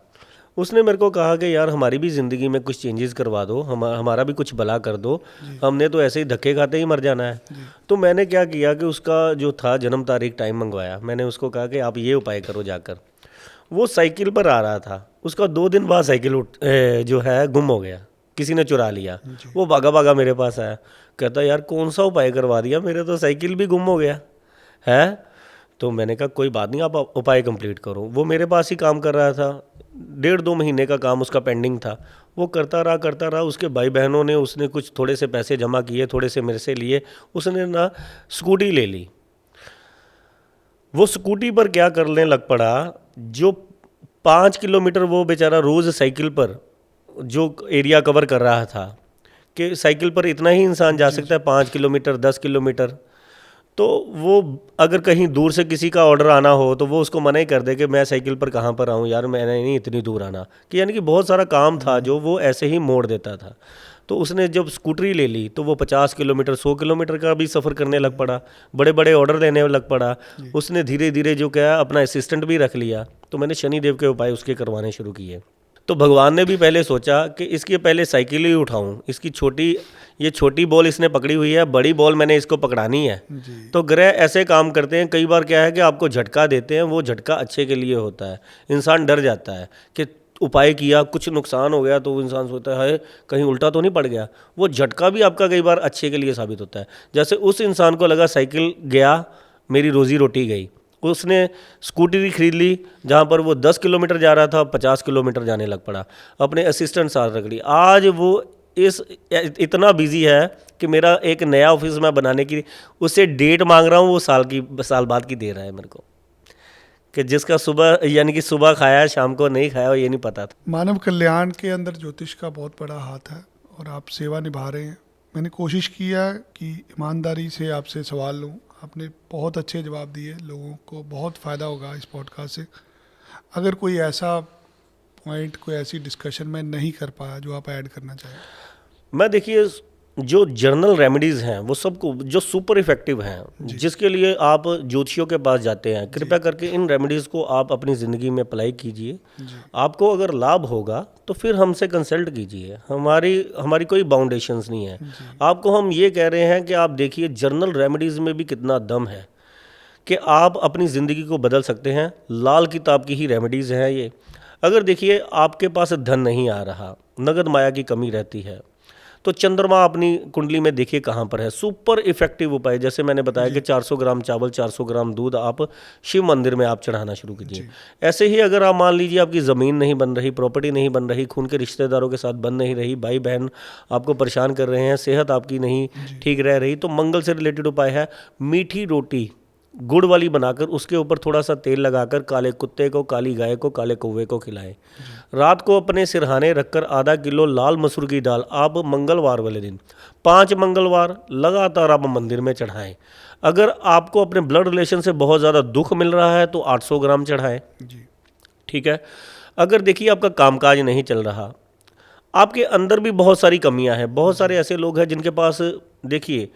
उसने मेरे को कहा कि यार हमारी भी ज़िंदगी में कुछ चेंजेस करवा दो, हमारा भी कुछ भला कर दो, हमने तो ऐसे ही धक्के खाते ही मर जाना है। तो मैंने क्या किया कि उसका जो था जन्म तारीख, टाइम मंगवाया। मैंने उसको कहा कि आप ये उपाय करो जाकर। वो साइकिल पर आ रहा था, उसका 2 दिन बाद साइकिल जो है गुम हो गया, किसी ने चुरा लिया। वो भागा भागा मेरे पास आया, कहता यार कौन सा उपाय करवा दिया, मेरे तो साइकिल भी गुम हो गया है। तो मैंने कहा कोई बात नहीं, आप उपाय कंप्लीट करो। वो मेरे पास ही काम कर रहा था, 1.5-2 महीने का काम उसका पेंडिंग था। वो करता रहा। उसके भाई बहनों ने, उसने कुछ थोड़े से पैसे जमा किए, थोड़े से मेरे से लिए, उसने ना स्कूटी ले ली। वो स्कूटी पर क्या करने लग पड़ा, जो 5 किलोमीटर वो बेचारा रोज़ साइकिल पर जो एरिया कवर कर रहा था, कि साइकिल पर इतना ही इंसान जा सकता है 5 किलोमीटर 10 किलोमीटर। तो वो अगर कहीं दूर से किसी का ऑर्डर आना हो तो वो उसको मना ही कर दे कि मैं साइकिल पर कहाँ पर आऊँ यार, मैंने नहीं इतनी दूर आना, कि यानी कि बहुत सारा काम था जो वो ऐसे ही मोड़ देता था। तो उसने जब स्कूटरी ले ली तो वो 50 किलोमीटर 100 किलोमीटर का भी सफ़र करने लग पड़ा, बड़े बड़े ऑर्डर लेने लग पड़ा। उसने धीरे धीरे जो क्या अपना असिस्टेंट भी रख लिया। तो मैंने शनिदेव के उपाय उसके करवाने शुरू किए। तो भगवान ने भी पहले सोचा कि इसकी पहले साइकिल ही उठाऊं, इसकी ये छोटी बॉल इसने पकड़ी हुई है, बड़ी बॉल मैंने इसको पकड़ानी है। तो ग्रह ऐसे काम करते हैं, कई बार क्या है कि आपको झटका देते हैं, वो झटका अच्छे के लिए होता है। इंसान डर जाता है कि उपाय किया कुछ नुकसान हो गया तो वो इंसान सोचता है कहीं उल्टा तो नहीं पड़ गया। वो झटका भी आपका कई बार अच्छे के लिए साबित होता है। जैसे उस इंसान को लगा साइकिल गया, मेरी रोजी रोटी गई, उसने स्कूटी खरीद ली, जहाँ पर वो 10 किलोमीटर जा रहा था 50 किलोमीटर जाने लग पड़ा, अपने असिस्टेंट साथ रख ली। आज वो इतना बिजी है कि मेरा एक नया ऑफिस मैं बनाने की उससे डेट मांग रहा हूँ, वो साल बाद की दे रहा है मेरे को, कि जिसका सुबह यानी कि सुबह खाया शाम को नहीं खाया, ये नहीं पता था। मानव कल्याण के अंदर ज्योतिष का बहुत बड़ा हाथ है और आप सेवा निभा रहे हैं। मैंने कोशिश किया कि ईमानदारी से आपसे सवाल लूं, आपने बहुत अच्छे जवाब दिए, लोगों को बहुत फ़ायदा होगा इस पॉडकास्ट से। अगर कोई ऐसा पॉइंट, कोई ऐसी डिस्कशन मैं नहीं कर पाया जो आप ऐड करना चाहें। मैं देखिए जो जर्नल रेमेडीज़ हैं वो सबको जो सुपर इफ़ेक्टिव हैं, जिसके लिए आप ज्योतिषियों के पास जाते हैं, कृपया करके इन रेमेडीज़ को आप अपनी ज़िंदगी में अप्लाई कीजिए। आपको अगर लाभ होगा तो फिर हमसे कंसल्ट कीजिए, हमारी कोई बाउंडेशंस नहीं है। आपको हम ये कह रहे हैं कि आप देखिए जर्नल रेमेडीज़ में भी कितना दम है कि आप अपनी ज़िंदगी को बदल सकते हैं। लाल किताब की ही रेमेडीज़ हैं ये। अगर देखिए आपके पास धन नहीं आ रहा, नगद माया की कमी रहती है, तो चंद्रमा अपनी कुंडली में देखिए कहाँ पर है। सुपर इफेक्टिव उपाय, जैसे मैंने बताया कि 400 ग्राम चावल 400 ग्राम दूध आप शिव मंदिर में आप चढ़ाना शुरू कीजिए। ऐसे ही अगर आप मान लीजिए आपकी ज़मीन नहीं बन रही, प्रॉपर्टी नहीं बन रही, खून के रिश्तेदारों के साथ बन नहीं रही, भाई बहन आपको परेशान कर रहे हैं, सेहत आपकी नहीं ठीक रह रही, तो मंगल से रिलेटेड उपाय है मीठी रोटी गुड़ वाली बनाकर उसके ऊपर थोड़ा सा तेल लगाकर काले कुत्ते को, काली गाय को, काले कौवे को खिलाएं। रात को अपने सिरहाने रखकर आधा किलो लाल मसूर की दाल आप मंगलवार वाले दिन 5 मंगलवार लगातार आप मंदिर में चढ़ाएं। अगर आपको अपने ब्लड रिलेशन से बहुत ज़्यादा दुख मिल रहा है तो 800 ग्राम चढ़ाएं। ठीक है। अगर देखिए आपका कामकाज नहीं चल रहा, आपके अंदर भी बहुत सारी कमियां हैं, बहुत सारे ऐसे लोग हैं जिनके पास देखिए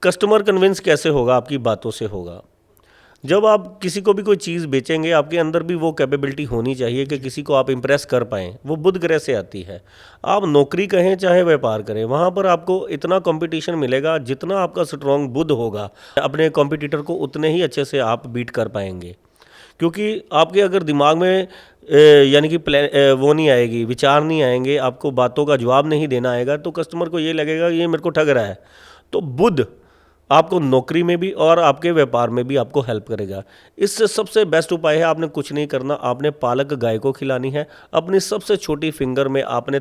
कस्टमर कन्विंस कैसे होगा, आपकी बातों से होगा। जब आप किसी को भी कोई चीज़ बेचेंगे आपके अंदर भी वो कैपेबिलिटी होनी चाहिए कि किसी को आप इम्प्रेस कर पाएँ। वो बुध ग्रह से आती है। आप नौकरी कहें चाहे व्यापार करें, वहाँ पर आपको इतना कंपटीशन मिलेगा, जितना आपका स्ट्रॉन्ग बुध होगा अपने कॉम्पिटिटर को उतने ही अच्छे से आप बीट कर पाएंगे। क्योंकि आपके अगर दिमाग में यानी कि वो नहीं आएगी, विचार नहीं आएंगे, आपको बातों का जवाब नहीं देना आएगा, तो कस्टमर को ये लगेगा ये मेरे को ठग रहा है। तो बुध आपको नौकरी में भी और आपके व्यापार में भी आपको हेल्प करेगा। इससे सबसे बेस्ट उपाय है, आपने कुछ नहीं करना, आपने पालक गाय को खिलानी है। अपनी सबसे छोटी फिंगर में आपने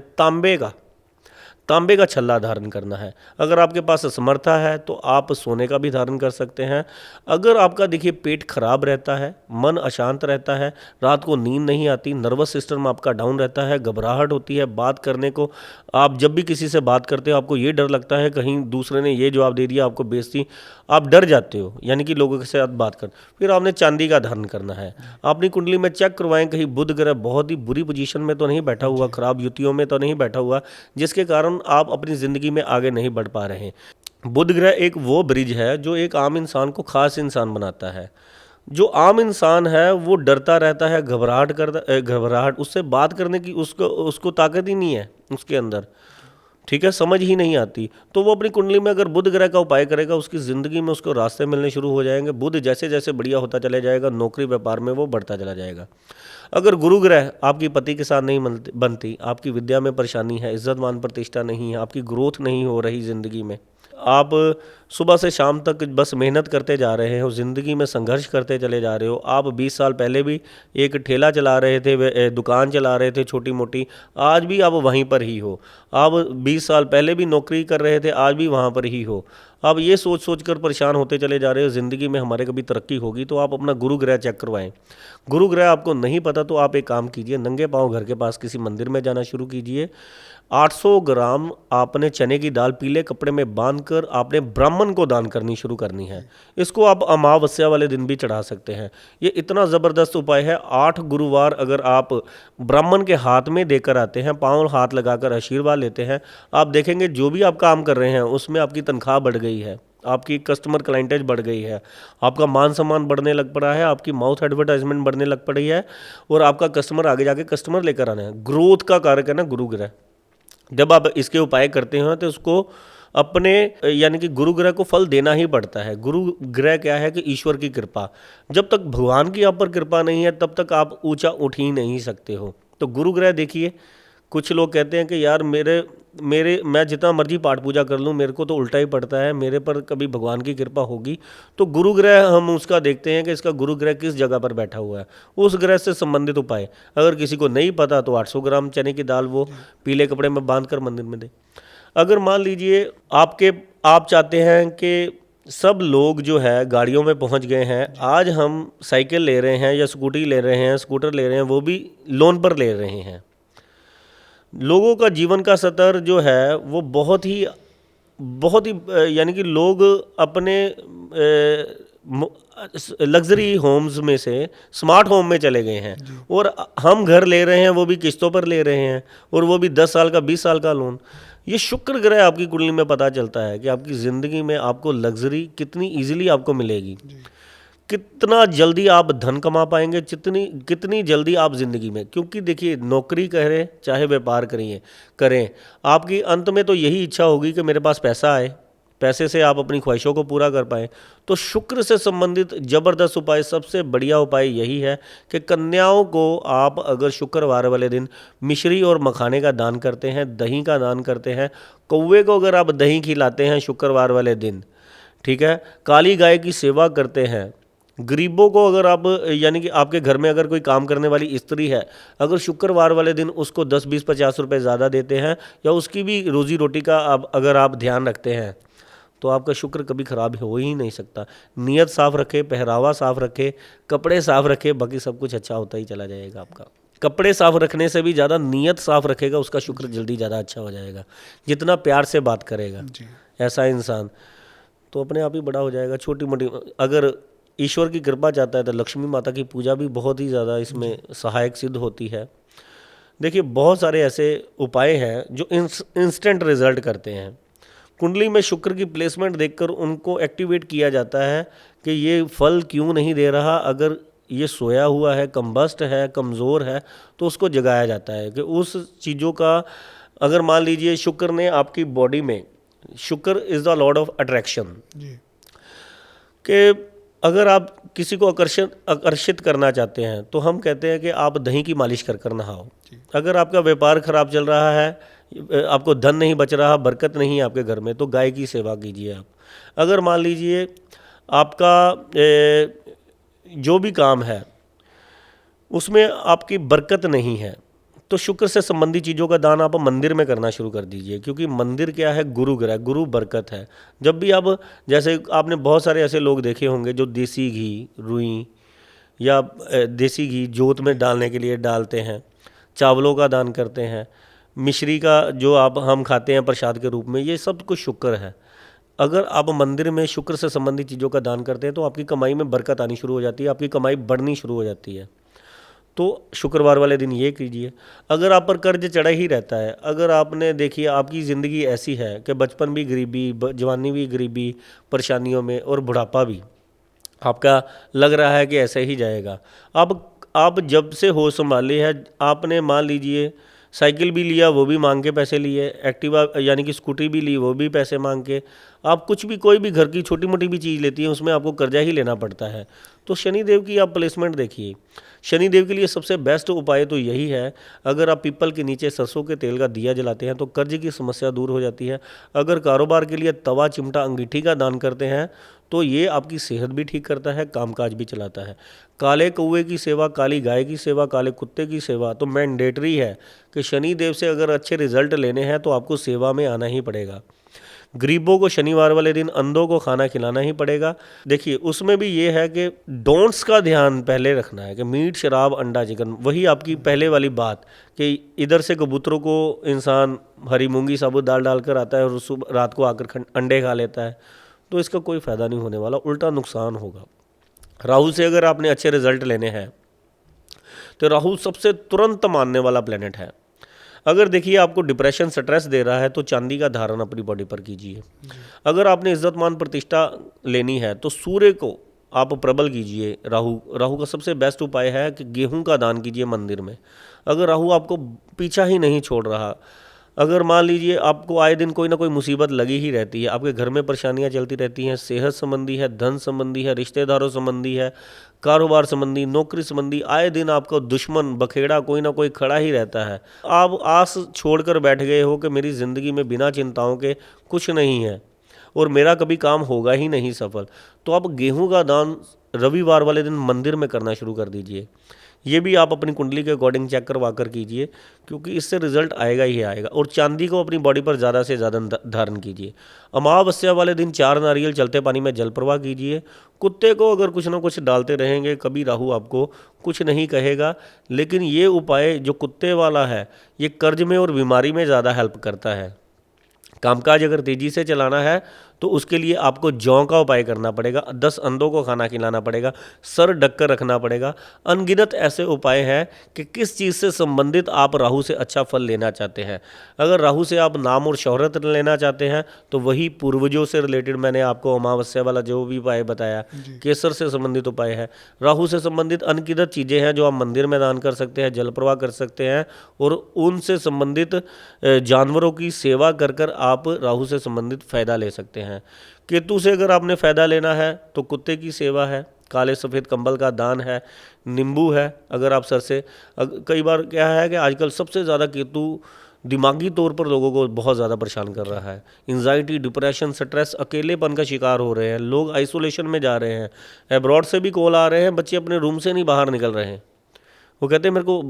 तांबे का छल्ला धारण करना है। अगर आपके पास असमर्था है तो आप सोने का भी धारण कर सकते हैं। अगर आपका देखिए पेट खराब रहता है, मन अशांत रहता है, रात को नींद नहीं आती, नर्वस सिस्टम आपका डाउन रहता है, घबराहट होती है बात करने को, आप जब भी किसी से बात करते हो आपको ये डर लगता है कहीं दूसरे ने ये जवाब दे दिया, आपको बेइज्जती, आप डर जाते हो यानी कि लोगों के साथ बात कर, फिर आपने चांदी का धारण करना है। अपनी कुंडली में चेक करवाएं कहीं बुध ग्रह बहुत ही बुरी पोजीशन में तो नहीं बैठा हुआ, खराब युतियों में तो नहीं बैठा हुआ, जिसके कारण आप अपनी ज़िंदगी में आगे नहीं बढ़ पा रहे हैं। बुध ग्रह एक वो ब्रिज है जो एक आम इंसान को खास इंसान बनाता है। जो आम इंसान है वो डरता रहता है, घबराहट, उससे बात करने की उसको ताकत ही नहीं है उसके अंदर, ठीक है, समझ ही नहीं आती। तो वो अपनी कुंडली में अगर बुध ग्रह का उपाय करेगा, उसकी ज़िंदगी में उसको रास्ते मिलने शुरू हो जाएंगे। बुध जैसे जैसे बढ़िया होता चला जाएगा, नौकरी व्यापार में वो बढ़ता चला जाएगा। अगर गुरु ग्रह आपकी पति के साथ नहीं बनती, आपकी विद्या में परेशानी है, इज्जत मान प्रतिष्ठा नहीं है, आपकी ग्रोथ नहीं हो रही ज़िंदगी में, आप सुबह से शाम तक बस मेहनत करते जा रहे हो, ज़िंदगी में संघर्ष करते चले जा रहे हो। आप 20 साल पहले भी एक ठेला चला रहे थे, दुकान चला रहे थे छोटी मोटी, आज भी आप वहीं पर ही हो। आप 20 साल पहले भी नौकरी कर रहे थे, आज भी वहाँ पर ही हो। आप ये सोच सोच कर परेशान होते चले जा रहे हो ज़िंदगी में हमारे कभी तरक्की होगी, तो आप अपना गुरु ग्रह चेक करवाएं। गुरु ग्रह आपको नहीं पता तो आप एक काम कीजिए, नंगे पाँव घर के पास किसी मंदिर में जाना शुरू कीजिए। 800 ग्राम आपने चने की दाल पीले कपड़े में बांधकर आपने ब्राह्मण को दान करनी शुरू करनी है। इसको आप अमावस्या वाले दिन भी चढ़ा सकते हैं। ये इतना ज़बरदस्त उपाय है। 8 गुरुवार अगर आप ब्राह्मण के हाथ में देकर आते हैं, पाँव हाथ लगाकर आशीर्वाद लेते हैं, आप देखेंगे जो भी आप काम कर रहे हैं उसमें आपकी तनख्वाह बढ़ गई है, आपकी कस्टमर क्लाइंटेज बढ़ गई है, आपका मान सम्मान बढ़ने लग पड़ा है, आपकी माउथ एडवर्टाइजमेंट बढ़ने लग पड़ी है, और आपका कस्टमर आगे जाके कस्टमर लेकर आना है। ग्रोथ का कारक है ना गुरु ग्रह। जब आप इसके उपाय करते हैं तो उसको अपने यानी कि गुरु ग्रह को फल देना ही पड़ता है। गुरु ग्रह क्या है कि ईश्वर की कृपा। जब तक भगवान की आप पर कृपा नहीं है तब तक आप ऊंचा उठ ही नहीं सकते हो। तो गुरु ग्रह देखिए, कुछ लोग कहते हैं कि यार मेरे मेरे मैं जितना मर्जी पाठ पूजा कर लूँ मेरे को तो उल्टा ही पड़ता है, मेरे पर कभी भगवान की कृपा होगी। तो गुरु ग्रह हम उसका देखते हैं कि इसका गुरु ग्रह किस जगह पर बैठा हुआ है, उस ग्रह से संबंधित उपाय। अगर किसी को नहीं पता तो 800 ग्राम चने की दाल वो पीले कपड़े में बांध कर मंदिर में दे। अगर मान लीजिए आप चाहते हैं कि सब लोग जो है गाड़ियों में पहुंच गए हैं, आज हम साइकिल ले रहे हैं या स्कूटी ले रहे हैं, स्कूटर ले रहे हैं, वो भी लोन पर ले रहे हैं। लोगों का जीवन का स्तर जो है वो बहुत ही यानी कि लोग अपने लग्जरी होम्स में से स्मार्ट होम में चले गए हैं, और हम घर ले रहे हैं वो भी किस्तों पर ले रहे हैं, और वो भी 10 साल का 20 साल का लोन। ये शुक्र ग्रह आपकी कुंडली में पता चलता है कि आपकी ज़िंदगी में आपको लग्जरी कितनी इजीली आपको मिलेगी, कितना जल्दी आप धन कमा पाएंगे, कितनी जल्दी आप ज़िंदगी में, क्योंकि देखिए नौकरी करें चाहे व्यापार करें, आपकी अंत में तो यही इच्छा होगी कि मेरे पास पैसा आए, पैसे से आप अपनी ख्वाहिशों को पूरा कर पाएँ। तो शुक्र से संबंधित ज़बरदस्त उपाय, सबसे बढ़िया उपाय यही है कि कन्याओं को आप अगर शुक्रवार वाले दिन मिश्री और मखाने का दान करते हैं, दही का दान करते हैं, कौवे को अगर आप दही खिलाते हैं शुक्रवार वाले दिन, ठीक है, काली गाय की सेवा करते हैं, गरीबों को अगर आप यानी कि आपके घर में अगर कोई काम करने वाली स्त्री है, अगर शुक्रवार वाले दिन उसको 10, 20, 50 रुपये ज़्यादा देते हैं, या उसकी भी रोज़ी रोटी का अगर आप ध्यान रखते हैं, तो आपका शुक्र कभी खराब हो ही नहीं सकता। नीयत साफ़ रखे, पहरावा साफ़ रखे, कपड़े साफ़ रखे, बाकी सब कुछ अच्छा होता ही चला जाएगा आपका। कपड़े साफ़ रखने से भी ज़्यादा नीयत साफ़ रखेगा, उसका शुक्र जल्दी ज़्यादा अच्छा हो जाएगा। जितना प्यार से बात करेगा ऐसा इंसान, तो अपने आप ही बड़ा हो जाएगा। छोटी मोटी अगर ईश्वर की कृपा चाहता है तो लक्ष्मी माता की पूजा भी बहुत ही ज़्यादा इसमें सहायक सिद्ध होती है। देखिए बहुत सारे ऐसे उपाय हैं जो इंस्टेंट रिजल्ट करते हैं। कुंडली में शुक्र की प्लेसमेंट देखकर उनको एक्टिवेट किया जाता है कि ये फल क्यों नहीं दे रहा। अगर ये सोया हुआ है, कम्बस्ट है, कमज़ोर है, तो उसको जगाया जाता है कि उस चीज़ों का, अगर मान लीजिए शुक्र ने आपकी बॉडी में, शुक्र is the Lord of attraction, कि अगर आप किसी को आकर्षित करना चाहते हैं तो हम कहते हैं कि आप दही की मालिश कर नहाओ। अगर आपका व्यापार खराब चल रहा है, आपको धन नहीं बच रहा, बरकत नहीं है आपके घर में, तो गाय की सेवा कीजिए आप। अगर मान लीजिए आपका जो भी काम है उसमें आपकी बरकत नहीं है, तो शुक्र से संबंधी चीज़ों का दान आप मंदिर में करना शुरू कर दीजिए, क्योंकि मंदिर क्या है, गुरु ग्रह, गुरु बरकत है। जब भी आप, जैसे आपने बहुत सारे ऐसे लोग देखे होंगे जो देसी घी, रुई या देसी घी जोत में डालने के लिए डालते हैं, चावलों का दान करते हैं, मिश्री का जो हम खाते हैं प्रसाद के रूप में, ये सब कुछ शुक्र है। अगर आप मंदिर में शुक्र से संबंधित चीज़ों का दान करते हैं तो आपकी कमाई में बरकत आनी शुरू हो जाती है, आपकी कमाई बढ़नी शुरू हो जाती है। तो शुक्रवार वाले दिन ये कीजिए। अगर आप पर कर्ज चढ़ा ही रहता है, अगर आपने देखिए आपकी ज़िंदगी ऐसी है कि बचपन भी गरीबी, जवानी भी गरीबी, परेशानियों में, और बुढ़ापा भी आपका लग रहा है कि ऐसे ही जाएगा। आप जब से होश संभाले है, आपने मान लीजिए साइकिल भी लिया वो भी मांग के पैसे लिए, एक्टिवा यानी कि स्कूटी भी ली वो भी पैसे मांग के, आप कुछ भी कोई भी घर की छोटी मोटी भी चीज़ लेती हैं उसमें आपको कर्जा ही लेना पड़ता है। तो शनिदेव की आप प्लेसमेंट देखिए। शनिदेव के लिए सबसे बेस्ट उपाय तो यही है, अगर आप पीपल के नीचे सरसों के तेल का दिया जलाते हैं तो कर्ज की समस्या दूर हो जाती है। अगर कारोबार के लिए तवा, चिमटा, अंगीठी का दान करते हैं तो ये आपकी सेहत भी ठीक करता है, कामकाज भी चलाता है। काले कौवे की सेवा, काली गाय की सेवा, काले कुत्ते की सेवा तो मैंडेटरी है कि शनिदेव से अगर अच्छे रिजल्ट लेने हैं तो आपको सेवा में आना ही पड़ेगा। गरीबों को शनिवार वाले दिन अंधों को खाना खिलाना ही पड़ेगा। देखिए उसमें भी ये है कि डोंट्स का ध्यान पहले रखना है कि मीट, शराब, अंडा, चिकन, वही आपकी पहले वाली बात कि इधर से कबूतरों को इंसान हरी मूंगी साबुत दाल डालकर आता है और सुबह रात को आकर अंडे खा लेता है, तो इसका कोई फ़ायदा नहीं होने वाला, उल्टा नुकसान होगा। राहु से अगर आपने अच्छे रिजल्ट लेने हैं तो राहु सबसे तुरंत मानने वाला प्लेनेट है। अगर देखिए आपको डिप्रेशन, स्ट्रेस दे रहा है तो चांदी का धारण अपनी बॉडी पर कीजिए। अगर आपने इज्जत मान प्रतिष्ठा लेनी है तो सूर्य को आप प्रबल कीजिए। राहु का सबसे बेस्ट उपाय है कि गेहूं का दान कीजिए मंदिर में। अगर राहु आपको पीछा ही नहीं छोड़ रहा, अगर मान लीजिए आपको आए दिन कोई ना कोई मुसीबत लगी ही रहती है, आपके घर में परेशानियां चलती रहती हैं, सेहत संबंधी है, धन संबंधी है, रिश्तेदारों संबंधी है, कारोबार संबंधी, नौकरी संबंधी, आए दिन आपका दुश्मन बखेड़ा कोई ना कोई खड़ा ही रहता है, आप आस छोड़कर बैठ गए हो कि मेरी ज़िंदगी में बिना चिंताओं के कुछ नहीं है और मेरा कभी काम होगा ही नहीं सफल, तो आप गेहूं का दान रविवार वाले दिन मंदिर में करना शुरू कर दीजिए। ये भी आप अपनी कुंडली के अकॉर्डिंग चेक करवा कर कीजिए, क्योंकि इससे रिजल्ट आएगा ही आएगा। और चांदी को अपनी बॉडी पर ज़्यादा से ज़्यादा धारण कीजिए। अमावस्या वाले दिन 4 नारियल चलते पानी में जल प्रवाह कीजिए। कुत्ते को अगर कुछ ना कुछ डालते रहेंगे, कभी राहु आपको कुछ नहीं कहेगा। लेकिन ये उपाय जो कुत्ते वाला है, ये कर्ज में और बीमारी में ज़्यादा हेल्प करता है। कामकाज अगर तेज़ी से चलाना है तो उसके लिए आपको जौ का उपाय करना पड़ेगा, 10 अंधों को खाना खिलाना पड़ेगा, सर ढक कर रखना पड़ेगा। अनगिनत ऐसे उपाय हैं कि किस चीज़ से संबंधित आप राहु से अच्छा फल लेना चाहते हैं। अगर राहु से आप नाम और शोहरत लेना चाहते हैं तो वही पूर्वजों से रिलेटेड मैंने आपको अमावस्या वाला जो भी उपाय बताया, केसर से संबंधित उपाय है। राहु से संबंधित अनगिनत चीज़ें हैं जो आप मंदिर में दान कर सकते हैं, जल प्रवाह कर सकते हैं और उनसे संबंधित जानवरों की सेवा कर कर आप राहु से संबंधित फ़ायदा ले सकते हैं। केतु से अगर आपने फ़ायदा लेना है तो कुत्ते की सेवा है, काले सफ़ेद कंबल का दान है, नींबू है। अगर आप सर से कई बार क्या है कि आजकल सबसे ज़्यादा केतु दिमागी तौर पर लोगों को बहुत ज़्यादा परेशान कर रहा है। एंजाइटी, डिप्रेशन, स्ट्रेस, अकेलेपन का शिकार हो रहे हैं लोग, आइसोलेशन में जा रहे हैं। एब्रॉड से भी कॉल आ रहे हैं, बच्चे अपने रूम से नहीं बाहर निकल रहे हैं, वो कहते हैं मेरे को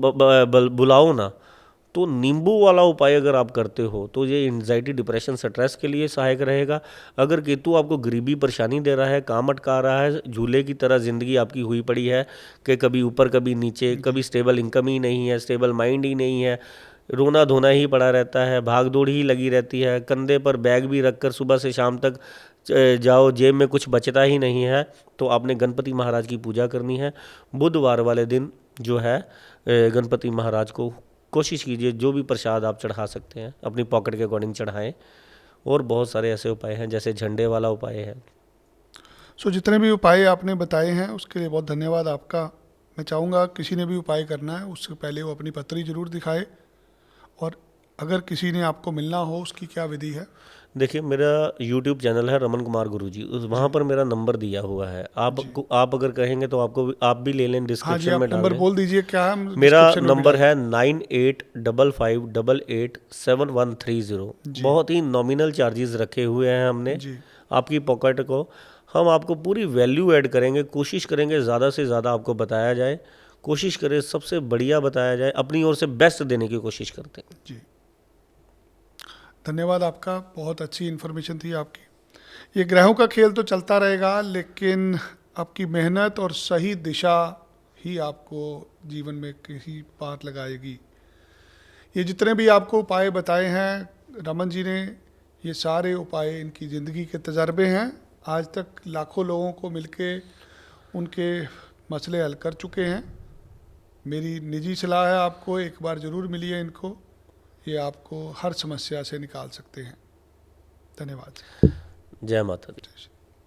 बुलाओ ना। तो नींबू वाला उपाय अगर आप करते हो तो ये एंजाइटी, डिप्रेशन, स्ट्रेस के लिए सहायक रहेगा। अगर केतु आपको गरीबी परेशानी दे रहा है, काम अटका रहा है, झूले की तरह ज़िंदगी आपकी हुई पड़ी है कि कभी ऊपर कभी नीचे, कभी स्टेबल इनकम ही नहीं है, स्टेबल माइंड ही नहीं है, रोना धोना ही पड़ा रहता है, भाग दौड़ ही लगी रहती है, कंधे पर बैग भी रख कर सुबह से शाम तक जाओ, जेब में कुछ बचता ही नहीं है, तो आपने गणपति महाराज की पूजा करनी है। बुधवार वाले दिन जो है गणपति महाराज को कोशिश कीजिए जो भी प्रसाद आप चढ़ा सकते हैं अपनी पॉकेट के अकॉर्डिंग चढ़ाएं। और बहुत सारे ऐसे उपाय हैं जैसे झंडे वाला उपाय है। सो जितने भी उपाय आपने बताए हैं उसके लिए बहुत धन्यवाद आपका। मैं चाहूँगा किसी ने भी उपाय करना है उससे पहले वो अपनी पत्री जरूर दिखाए, और अगर किसी ने आपको मिलना हो उसकी क्या विधि है? देखिए मेरा YouTube चैनल है रमन कुमार गुरुजी, उस वहाँ पर मेरा नंबर दिया हुआ है। आप अगर कहेंगे तो आप भी ले लें, हाँ जी, डिस्क्रिप्शन आप में डाल नंबर दें। बोल दीजिए क्या है, मेरा description में भी नंबर डाल- है 9855887130। बहुत ही नॉमिनल चार्जेस रखे हुए हैं हमने जी। आपकी पॉकेट को। हम आपको पूरी वैल्यू ऐड करेंगे, कोशिश करेंगे ज़्यादा से ज़्यादा आपको बताया जाए, कोशिश करें सबसे बढ़िया बताया जाए, अपनी ओर से बेस्ट देने की कोशिश करते हैं। जी, धन्यवाद आपका, बहुत अच्छी इन्फॉर्मेशन थी आपकी। ये ग्रहों का खेल तो चलता रहेगा, लेकिन आपकी मेहनत और सही दिशा ही आपको जीवन में किसी पार लगाएगी। ये जितने भी आपको उपाय बताए हैं रमन जी ने, ये सारे उपाय इनकी ज़िंदगी के तजर्बे हैं। आज तक लाखों लोगों को मिलके उनके मसले हल कर चुके हैं। मेरी निजी सलाह है आपको एक बार ज़रूर मिलिए इनको, ये आपको हर समस्या से निकाल सकते हैं। धन्यवाद। जय माता दी।